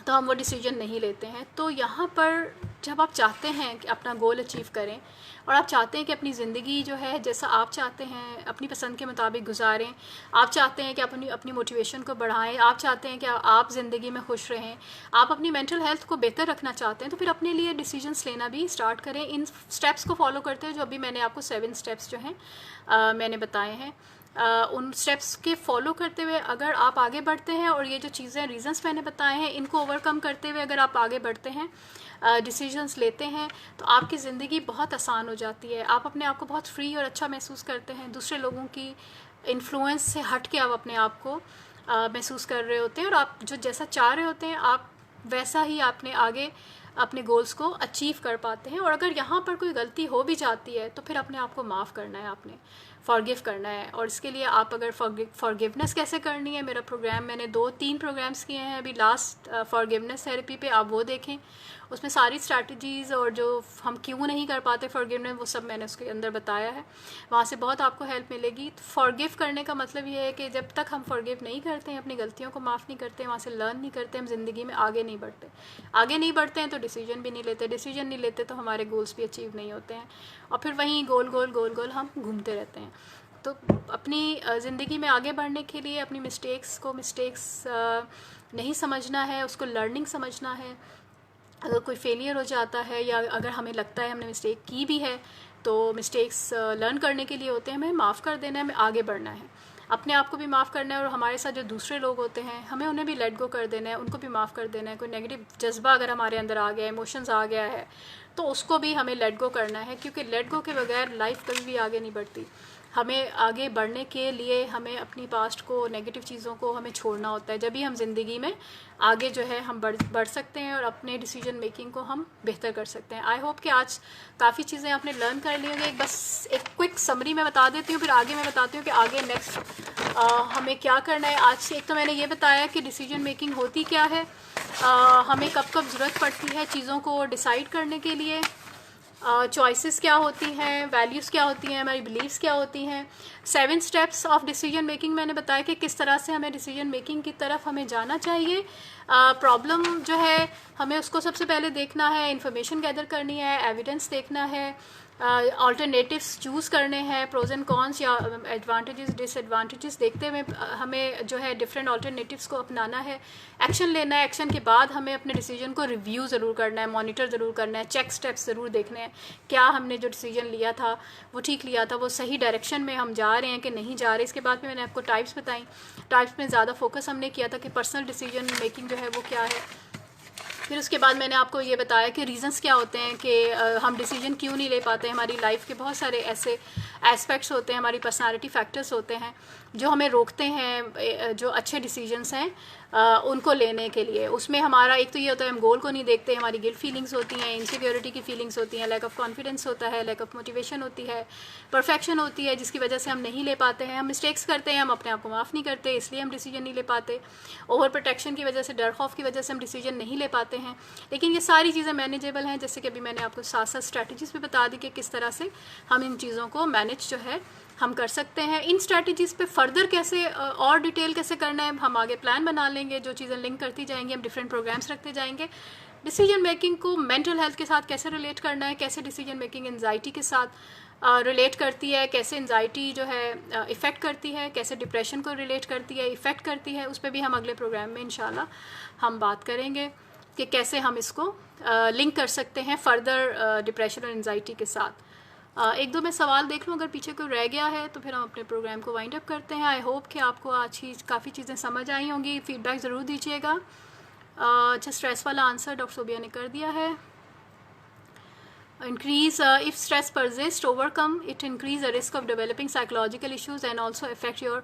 तो हम वो डिसीजन नहीं लेते हैं। तो यहाँ पर जब आप चाहते हैं कि अपना गोल अचीव करें, और आप चाहते हैं कि अपनी ज़िंदगी जो है जैसा आप चाहते हैं अपनी पसंद के मुताबिक गुजारें, आप चाहते हैं कि अपनी मोटिवेशन को बढ़ाएं, आप चाहते हैं कि आप ज़िंदगी में खुश रहें, आप अपनी मेंटल हेल्थ को बेहतर रखना चाहते हैं, तो फिर अपने लिए डिसीजंस लेना भी स्टार्ट करें। इन स्टेप्स को फॉलो करते हुए, जो अभी मैंने आपको 7 स्टेप्स जो हैं मैंने बताए हैं, उन स्टेप्स के फॉलो करते हुए अगर आप आगे बढ़ते हैं, और ये जो चीज़ें रीजंस मैंने बताए हैं इनको ओवरकम करते हुए अगर आप आगे बढ़ते हैं, डिसीजंस लेते हैं, तो आपकी ज़िंदगी बहुत आसान हो जाती है। आप अपने आप को बहुत फ्री और अच्छा महसूस करते हैं। दूसरे लोगों की इन्फ्लुएंस से हट के आप अपने आप को महसूस कर रहे होते हैं, और आप जो जैसा चाह रहे होते हैं आप वैसा ही आपने आगे अपने गोल्स को अचीव कर पाते हैं। और अगर यहाँ पर कोई गलती हो भी जाती है तो फिर अपने आप को माफ़ करना है, आपने फॉरगिव करना है। और इसके लिए आप अगर फॉरगिवनेस कैसे करनी है, मेरा प्रोग्राम मैंने 2-3 प्रोग्राम्स किए हैं अभी लास्ट फॉरगिवनेस थेरेपी पे, आप वो देखें। उसमें सारी स्ट्रैटेजीज़ और जो हम क्यों नहीं कर पाते फॉरगिवनेस वो सब मैंने उसके अंदर बताया है, वहाँ से बहुत आपको हेल्प मिलेगी। तो फॉरगिव करने का मतलब ये है कि जब तक हम फॉरगिव नहीं करते हैं, अपनी गलतियों को माफ़ नहीं करते, वहाँ से लर्न नहीं करते, हम ज़िंदगी में आगे नहीं बढ़ते हैं तो डिसीजन भी नहीं लेते, डिसीजन नहीं लेते तो हमारे गोल्स भी अचीव नहीं होते हैं, और फिर वहीं गोल गोल हम घूमते रहते हैं। तो अपनी ज़िंदगी में आगे बढ़ने के लिए अपनी मिस्टेक्स नहीं समझना है, उसको लर्निंग समझना है। अगर कोई फेलियर हो जाता है या अगर हमें लगता है हमने मिस्टेक की भी है, तो मिस्टेक्स लर्न करने के लिए होते हैं, हमें माफ़ कर देना है, हमें आगे बढ़ना है, अपने आप को भी माफ़ करना है, और हमारे साथ जो दूसरे लोग होते हैं हमें उन्हें भी लेट गो कर देना है, उनको भी माफ़ कर देना है। कोई नेगेटिव जज्बा अगर हमारे अंदर आ गया है, इमोशंस आ गया है, तो उसको भी हमें लेट गो करना है, क्योंकि लेट गो के बगैर लाइफ कभी भी आगे नहीं बढ़ती। हमें आगे बढ़ने के लिए हमें अपनी पास्ट को, नेगेटिव चीज़ों को हमें छोड़ना होता है, जब भी हम ज़िंदगी में आगे जो है हम बढ़ सकते हैं और अपने डिसीजन मेकिंग को हम बेहतर कर सकते हैं। आई होप कि आज काफ़ी चीज़ें आपने लर्न कर ली होंगी। बस एक क्विक समरी में बता देती हूँ, फिर आगे मैं बताती हूँ कि आगे नेक्स्ट हमें क्या करना है। आज से एक तो मैंने ये बताया कि डिसीजन मेकिंग होती क्या है, हमें कब कब ज़रूरत पड़ती है चीज़ों को डिसाइड करने के लिए, चॉइसेस क्या होती हैं, वैल्यूज़ क्या होती हैं, हमारी बिलीव्स क्या होती हैं। 7 स्टेप्स ऑफ डिसीजन मेकिंग मैंने बताया कि किस तरह से हमें डिसीजन मेकिंग की तरफ हमें जाना चाहिए। प्रॉब्लम जो है हमें उसको सबसे पहले देखना है, इंफॉर्मेशन गैदर करनी है, एविडेंस देखना है, अल्टरनेटिव्स चूज़ करने हैं, प्रोज एंड कॉन्स या एडवांटेजेस डिसएडवांटेजेस देखते हुए हमें जो है डिफरेंट अल्टरनेटिव्स को अपनाना है, एक्शन लेना है। एक्शन के बाद हमें अपने डिसीजन को रिव्यू ज़रूर करना है, मॉनिटर ज़रूर करना है, चेक स्टेप्स ज़रूर देखने हैं, क्या हमने जो डिसीजन लिया था वो ठीक लिया था, वो सही डायरेक्शन में हम जा रहे हैं कि नहीं जा रहे। इसके बाद में मैंने आपको टाइप्स बताई, टाइप्स में ज़्यादा फोकस हमने किया था कि पर्सनल डिसीजन मेकिंग जो है वो क्या है। फिर उसके बाद मैंने आपको ये बताया कि रीज़न्स क्या होते हैं कि हम डिसीजन क्यों नहीं ले पाते। हमारी लाइफ के बहुत सारे ऐसे एस्पेक्ट्स होते हैं, हमारी पर्सनालिटी फैक्टर्स होते हैं जो हमें रोकते हैं जो अच्छे डिसीजंस हैं उनको लेने के लिए। उसमें हमारा एक तो ये होता है हम गोल को नहीं देखते, हमारी गिल्ट फीलिंग्स होती हैं, इनसिक्योरिटी की फीलिंग्स होती हैं, लैक ऑफ कॉन्फिडेंस होता है, लैक ऑफ मोटिवेशन होती है, परफेक्शन होती है जिसकी वजह से हम नहीं ले पाते हैं, हम मिस्टेक्स करते हैं, हम अपने आप को माफ़ नहीं करते, इसलिए हम डिसीजन नहीं ले पाते, ओवर प्रोटेक्शन की वजह से, डर खौफ की वजह से हम डिसीजन नहीं ले पाते हैं। लेकिन ये सारी चीज़ें मैनेजेबल हैं, जैसे कि अभी मैंने आपको साथ साथ स्ट्रैटेजीज़ भी बता दी कि किस तरह से हम इन चीज़ों को मैनेज जो है हम कर सकते हैं। इन स्ट्रैटेजीज़ पे फर्दर कैसे और डिटेल कैसे करना है हम आगे प्लान बना लेंगे, जो चीज़ें लिंक करती जाएंगी, हम डिफरेंट प्रोग्राम्स रखते जाएंगे। डिसीजन मेकिंग को मेंटल हेल्थ के साथ कैसे रिलेट करना है, कैसे डिसीजन मेकिंग एंजाइटी के साथ रिलेट करती है, कैसे एंजाइटी जो है इफ़ेक्ट करती है, कैसे डिप्रेशन को रिलेट करती है, इफ़ेक्ट करती है, उस पर भी हम अगले प्रोग्राम में इंशाल्लाह हम बात करेंगे कि कैसे हम इसको लिंक कर सकते हैं फर्दर डिप्रेशन और एंजाइटी के साथ। एक दो मैं सवाल देख लूँ, अगर पीछे कोई रह गया है तो फिर हम अपने प्रोग्राम को वाइंड अप करते हैं। आई होप कि आपको आज ही काफ़ी चीज़ें समझ आई होंगी, फीडबैक ज़रूर दीजिएगा। अच्छा, स्ट्रेस वाला आंसर डॉक्टर सोबिया ने कर दिया है। increase if stress persists, overcome it increase the risk of developing psychological issues and also affect your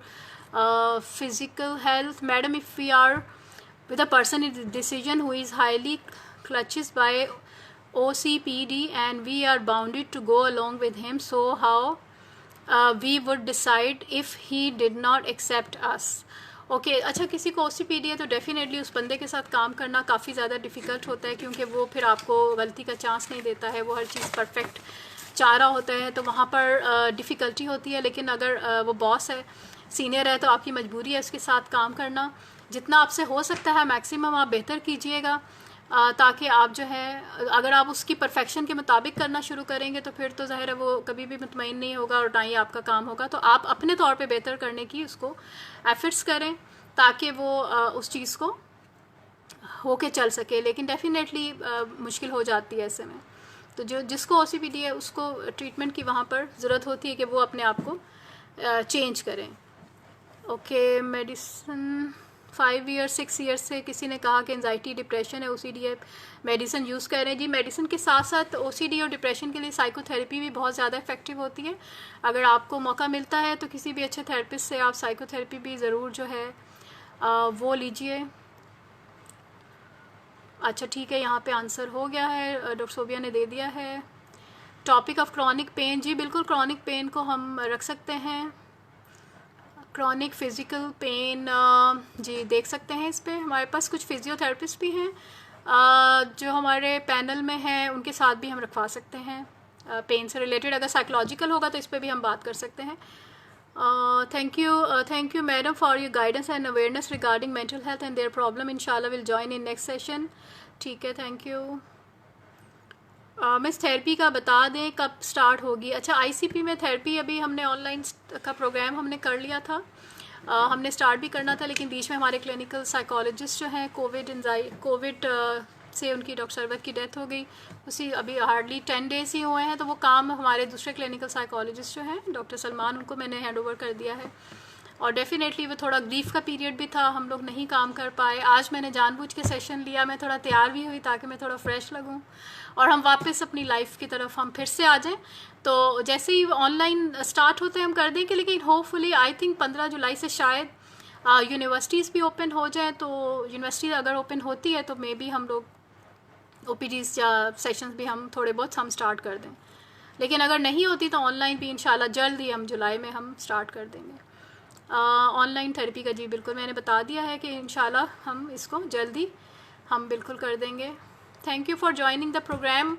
physical health. Madam, if we are with a person in decision who is highly clutches by OCPD and we are bounded to go along with him, so how we would decide if he did not accept us? Okay अच्छा, किसी को OCPD है तो definitely उस बंदे के साथ काम करना काफ़ी ज़्यादा डिफ़िकल्ट होता है, क्योंकि वो फिर आपको गलती का चांस नहीं देता है, वो हर चीज़ परफेक्ट चाह रहा होता है, तो वहाँ पर डिफ़िकल्टी होती है। लेकिन अगर वो बॉस है, सीनियर है, तो आपकी मजबूरी है उसके साथ काम करना। जितना आपसे हो सकता है मैक्सिमम आप बेहतर कीजिएगा, ताकि आप जो है अगर आप उसकी परफेक्शन के मुताबिक करना शुरू करेंगे तो फिर तो ज़ाहिर है वो कभी भी मुतमईन नहीं होगा और ना ही आपका काम होगा। तो आप अपने तौर पे बेहतर करने की उसको एफर्ट्स करें ताकि वो उस चीज़ को होके चल सके। लेकिन डेफिनेटली मुश्किल हो जाती है ऐसे में। तो जो जिसको OCPD है उसको ट्रीटमेंट की वहाँ पर ज़रूरत होती है कि वो अपने आप को चेंज करें। ओके, मेडिसिन 5 ईयर 6 ईयर से किसी ने कहा कि एंजाइटी डिप्रेशन है, OCD है, मेडिसिन यूज़ कर रहे हैं। जी, मेडिसिन के साथ साथ OCD और डिप्रेशन के लिए साइकोथेरेपी भी बहुत ज़्यादा इफेक्टिव होती है। अगर आपको मौका मिलता है तो किसी भी अच्छे थेरेपिस्ट से आप साइकोथेरेपी भी ज़रूर जो है वो लीजिए। अच्छा ठीक है, यहाँ पे आंसर हो गया है, डॉक्टर सोबिया ने दे दिया है। टॉपिक ऑफ क्रॉनिक पेन, जी बिल्कुल क्रॉनिक पेन को हम रख सकते हैं। क्रॉनिक फिज़िकल पेन जी देख सकते हैं, इस पर हमारे पास कुछ फिजियोथेरेपिस्ट भी हैं जो हमारे पैनल में हैं, उनके साथ भी हम रखवा सकते हैं पेन से रिलेटेड। अगर साइकोलॉजिकल होगा तो इस पर भी हम बात कर सकते हैं। Thank you madam for your guidance and awareness regarding mental health and their problem. इंशाल्लाह will join in next session. ठीक है, थैंक यू। मिस थेरेपी का बता दें कब स्टार्ट होगी। अच्छा, ICP में थेरेपी अभी हमने ऑनलाइन का प्रोग्राम हमने कर लिया था, हमने स्टार्ट भी करना था, लेकिन बीच में हमारे क्लिनिकल साइकोलॉजिस्ट जो हैं कोविड से उनकी डॉक्टर सरवत की डेथ हो गई। उसी अभी हार्डली 10 डेज़ ही हुए हैं, तो वो काम हमारे दूसरे क्लिनिकल साइकोलॉजिस्ट जो हैं डॉक्टर सलमान, उनको मैंने हैंड ओवर कर दिया है। और डेफिनेटली वो थोड़ा ग्रीफ का पीरियड भी था, हम लोग नहीं काम कर पाए। आज मैंने जानबूझ के सेशन लिया, मैं थोड़ा तैयार भी हुई ताकि मैं थोड़ा फ्रेश लगूं और हम वापस अपनी लाइफ की तरफ हम फिर से आ जाएं। तो जैसे ही ऑनलाइन स्टार्ट होते हैं हम कर देंगे, लेकिन होपफुली आई थिंक 15 जुलाई से शायद यूनिवर्सिटीज़ भी ओपन हो जाए। तो यूनिवर्सिटी अगर ओपन होती है तो मे बी हम लोग OPDs या सेशंस भी हम थोड़े बहुत हम स्टार्ट कर दें, लेकिन अगर नहीं होती तो ऑनलाइन भी इंशाल्लाह जल्द ही हम जुलाई में हम स्टार्ट कर देंगे ऑनलाइन थेरेपी का। जी बिल्कुल, मैंने बता दिया है कि इंशाल्लाह हम इसको जल्दी हम बिल्कुल कर देंगे। Thank you for joining the programme.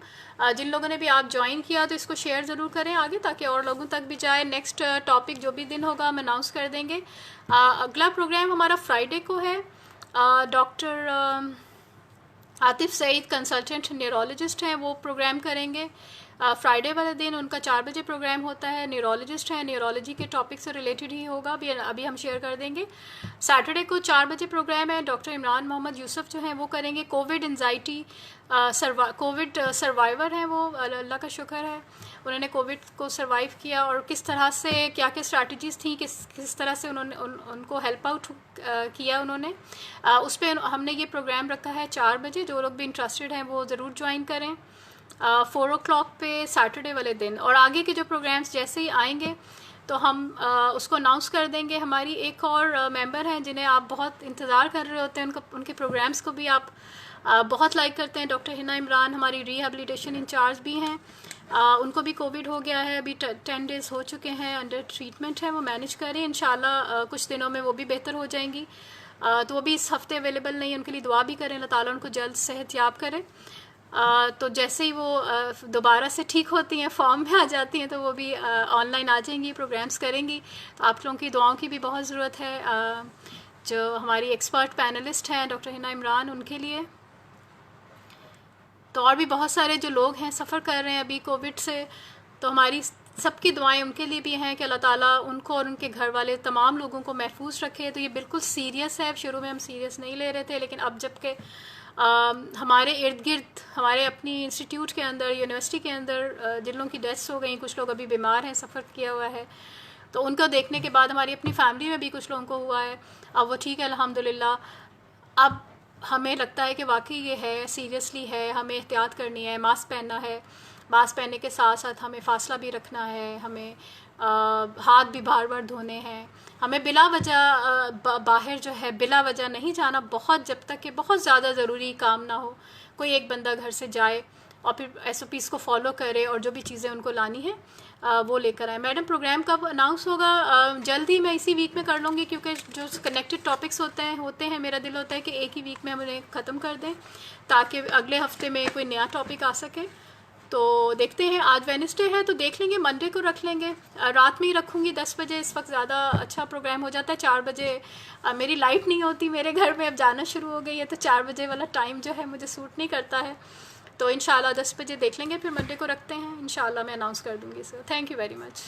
जिन लोगों ने भी आप ज्वाइन किया तो इसको शेयर ज़रूर करें आगे, ताकि और लोगों तक भी जाए। नेक्स्ट टॉपिक जो भी दिन होगा हम अनाउंस कर देंगे। अगला प्रोग्राम हमारा फ्राइडे को है। Doctor Atif Saeed consultant neurologist हैं, वो प्रोग्राम करेंगे। फ्राइडे वाले दिन उनका 4 बजे प्रोग्राम होता है। न्यूरोलॉजिस्ट हैं, न्यूरोलॉजी के टॉपिक से रिलेटेड ही होगा, अभी हम शेयर कर देंगे। सैटरडे को 4 बजे प्रोग्राम है। डॉक्टर इमरान मोहम्मद यूसुफ जो हैं वो करेंगे। कोविड एंजाइटी कोविड सर्वाइवर हैं वो, अल्लाह का शुक्र है उन्होंने कोविड को सर्वाइव किया, और किस तरह से क्या क्या स्ट्रैटेजीज़ थी, किस तरह से उन्होंने उनको हेल्प आउट किया उन्होंने। उस पर हमने ये प्रोग्राम रखा है 4 बजे। जो लोग भी इंटरेस्टेड हैं वो ज़रूर ज्वाइन करें 4 o'clock पे सैटरडे वाले दिन। और आगे के जो प्रोग्राम्स जैसे ही आएंगे तो हम उसको अनाउंस कर देंगे। हमारी एक और मेंबर हैं जिन्हें आप बहुत इंतज़ार कर रहे होते हैं, उनके प्रोग्राम्स को भी आप बहुत लाइक करते हैं। डॉक्टर हिना इमरान हमारी रिहेबिलिटेशन इंचार्ज भी हैं। उनको भी कोविड हो गया है, अभी 10 days हो चुके हैं, अंडर ट्रीटमेंट है, वो मैनेज करें। इंशाल्लाह कुछ दिनों में वो भी बेहतर हो जाएंगी। तो वो भी इस हफ्ते अवेलेबल नहीं है, उनके लिए दुआ भी करें, अल्लाह ताला उनको जल्द सेहत याब करे। तो जैसे ही वो दोबारा से ठीक होती हैं, फॉर्म में आ जाती हैं, तो वो भी ऑनलाइन आ जाएंगी, प्रोग्राम्स करेंगी। तो आप लोगों की दुआओं की भी बहुत ज़रूरत है। जो हमारी एक्सपर्ट पैनलिस्ट हैं डॉक्टर हिना इमरान, उनके लिए। तो और भी बहुत सारे जो लोग हैं सफ़र कर रहे हैं अभी कोविड से, तो हमारी सबकी दुआएं उनके लिए भी हैं कि अल्लाह ताला उनको और उनके घर वाले तमाम लोगों को महफूज रखे। तो ये बिल्कुल सीरियस है, शुरू में हम सीरियस नहीं ले रहे थे, लेकिन अब जबकि हमारे इर्द गिर्द, हमारे अपनी इंस्टीट्यूट के अंदर, यूनिवर्सिटी के अंदर जिन लोगों की डेथ्स हो गई, कुछ लोग अभी बीमार हैं, सफ़र किया हुआ है, तो उनको देखने के बाद हमारी अपनी फैमिली में भी कुछ लोगों को हुआ है। अब वो ठीक है अल्हम्दुलिल्लाह। अब हमें लगता है कि वाकई ये है, सीरियसली है, हमें एहतियात करनी है, मास्क पहनना है। मास्क पहनने के साथ साथ हमें फ़ासला भी रखना है, हमें हाथ भी बार बार धोने हैं, हमें बिला वजह बाहर जो है बिला वजह नहीं जाना, बहुत जब तक कि बहुत ज़्यादा ज़रूरी काम ना हो। कोई एक बंदा घर से जाए और फिर SOPs को फॉलो करे और जो भी चीज़ें उनको लानी है वो लेकर आए। मैडम प्रोग्राम कब अनाउंस होगा? जल्द ही, मैं इसी वीक में कर लूँगी, क्योंकि जो कनेक्टेड टॉपिक्स होते हैं मेरा दिल होता है कि एक ही वीक में हम उन्हें ख़त्म कर दें, ताकि अगले हफ्ते में कोई नया टॉपिक आ सके। तो देखते हैं, आज वेडनेसडे है तो देख लेंगे, मंडे को रख लेंगे। रात में ही रखूँगी 10 बजे, इस वक्त ज़्यादा अच्छा प्रोग्राम हो जाता है। 4 बजे मेरी लाइट नहीं होती मेरे घर में, अब जाना शुरू हो गई है, तो 4 बजे वाला टाइम जो है मुझे सूट नहीं करता है। तो इंशाल्लाह 10 बजे देख लेंगे, फिर मंडे को रखते हैं। इंशाल्लाह मैं अनाउंस कर दूँगी sir. Thank you very much.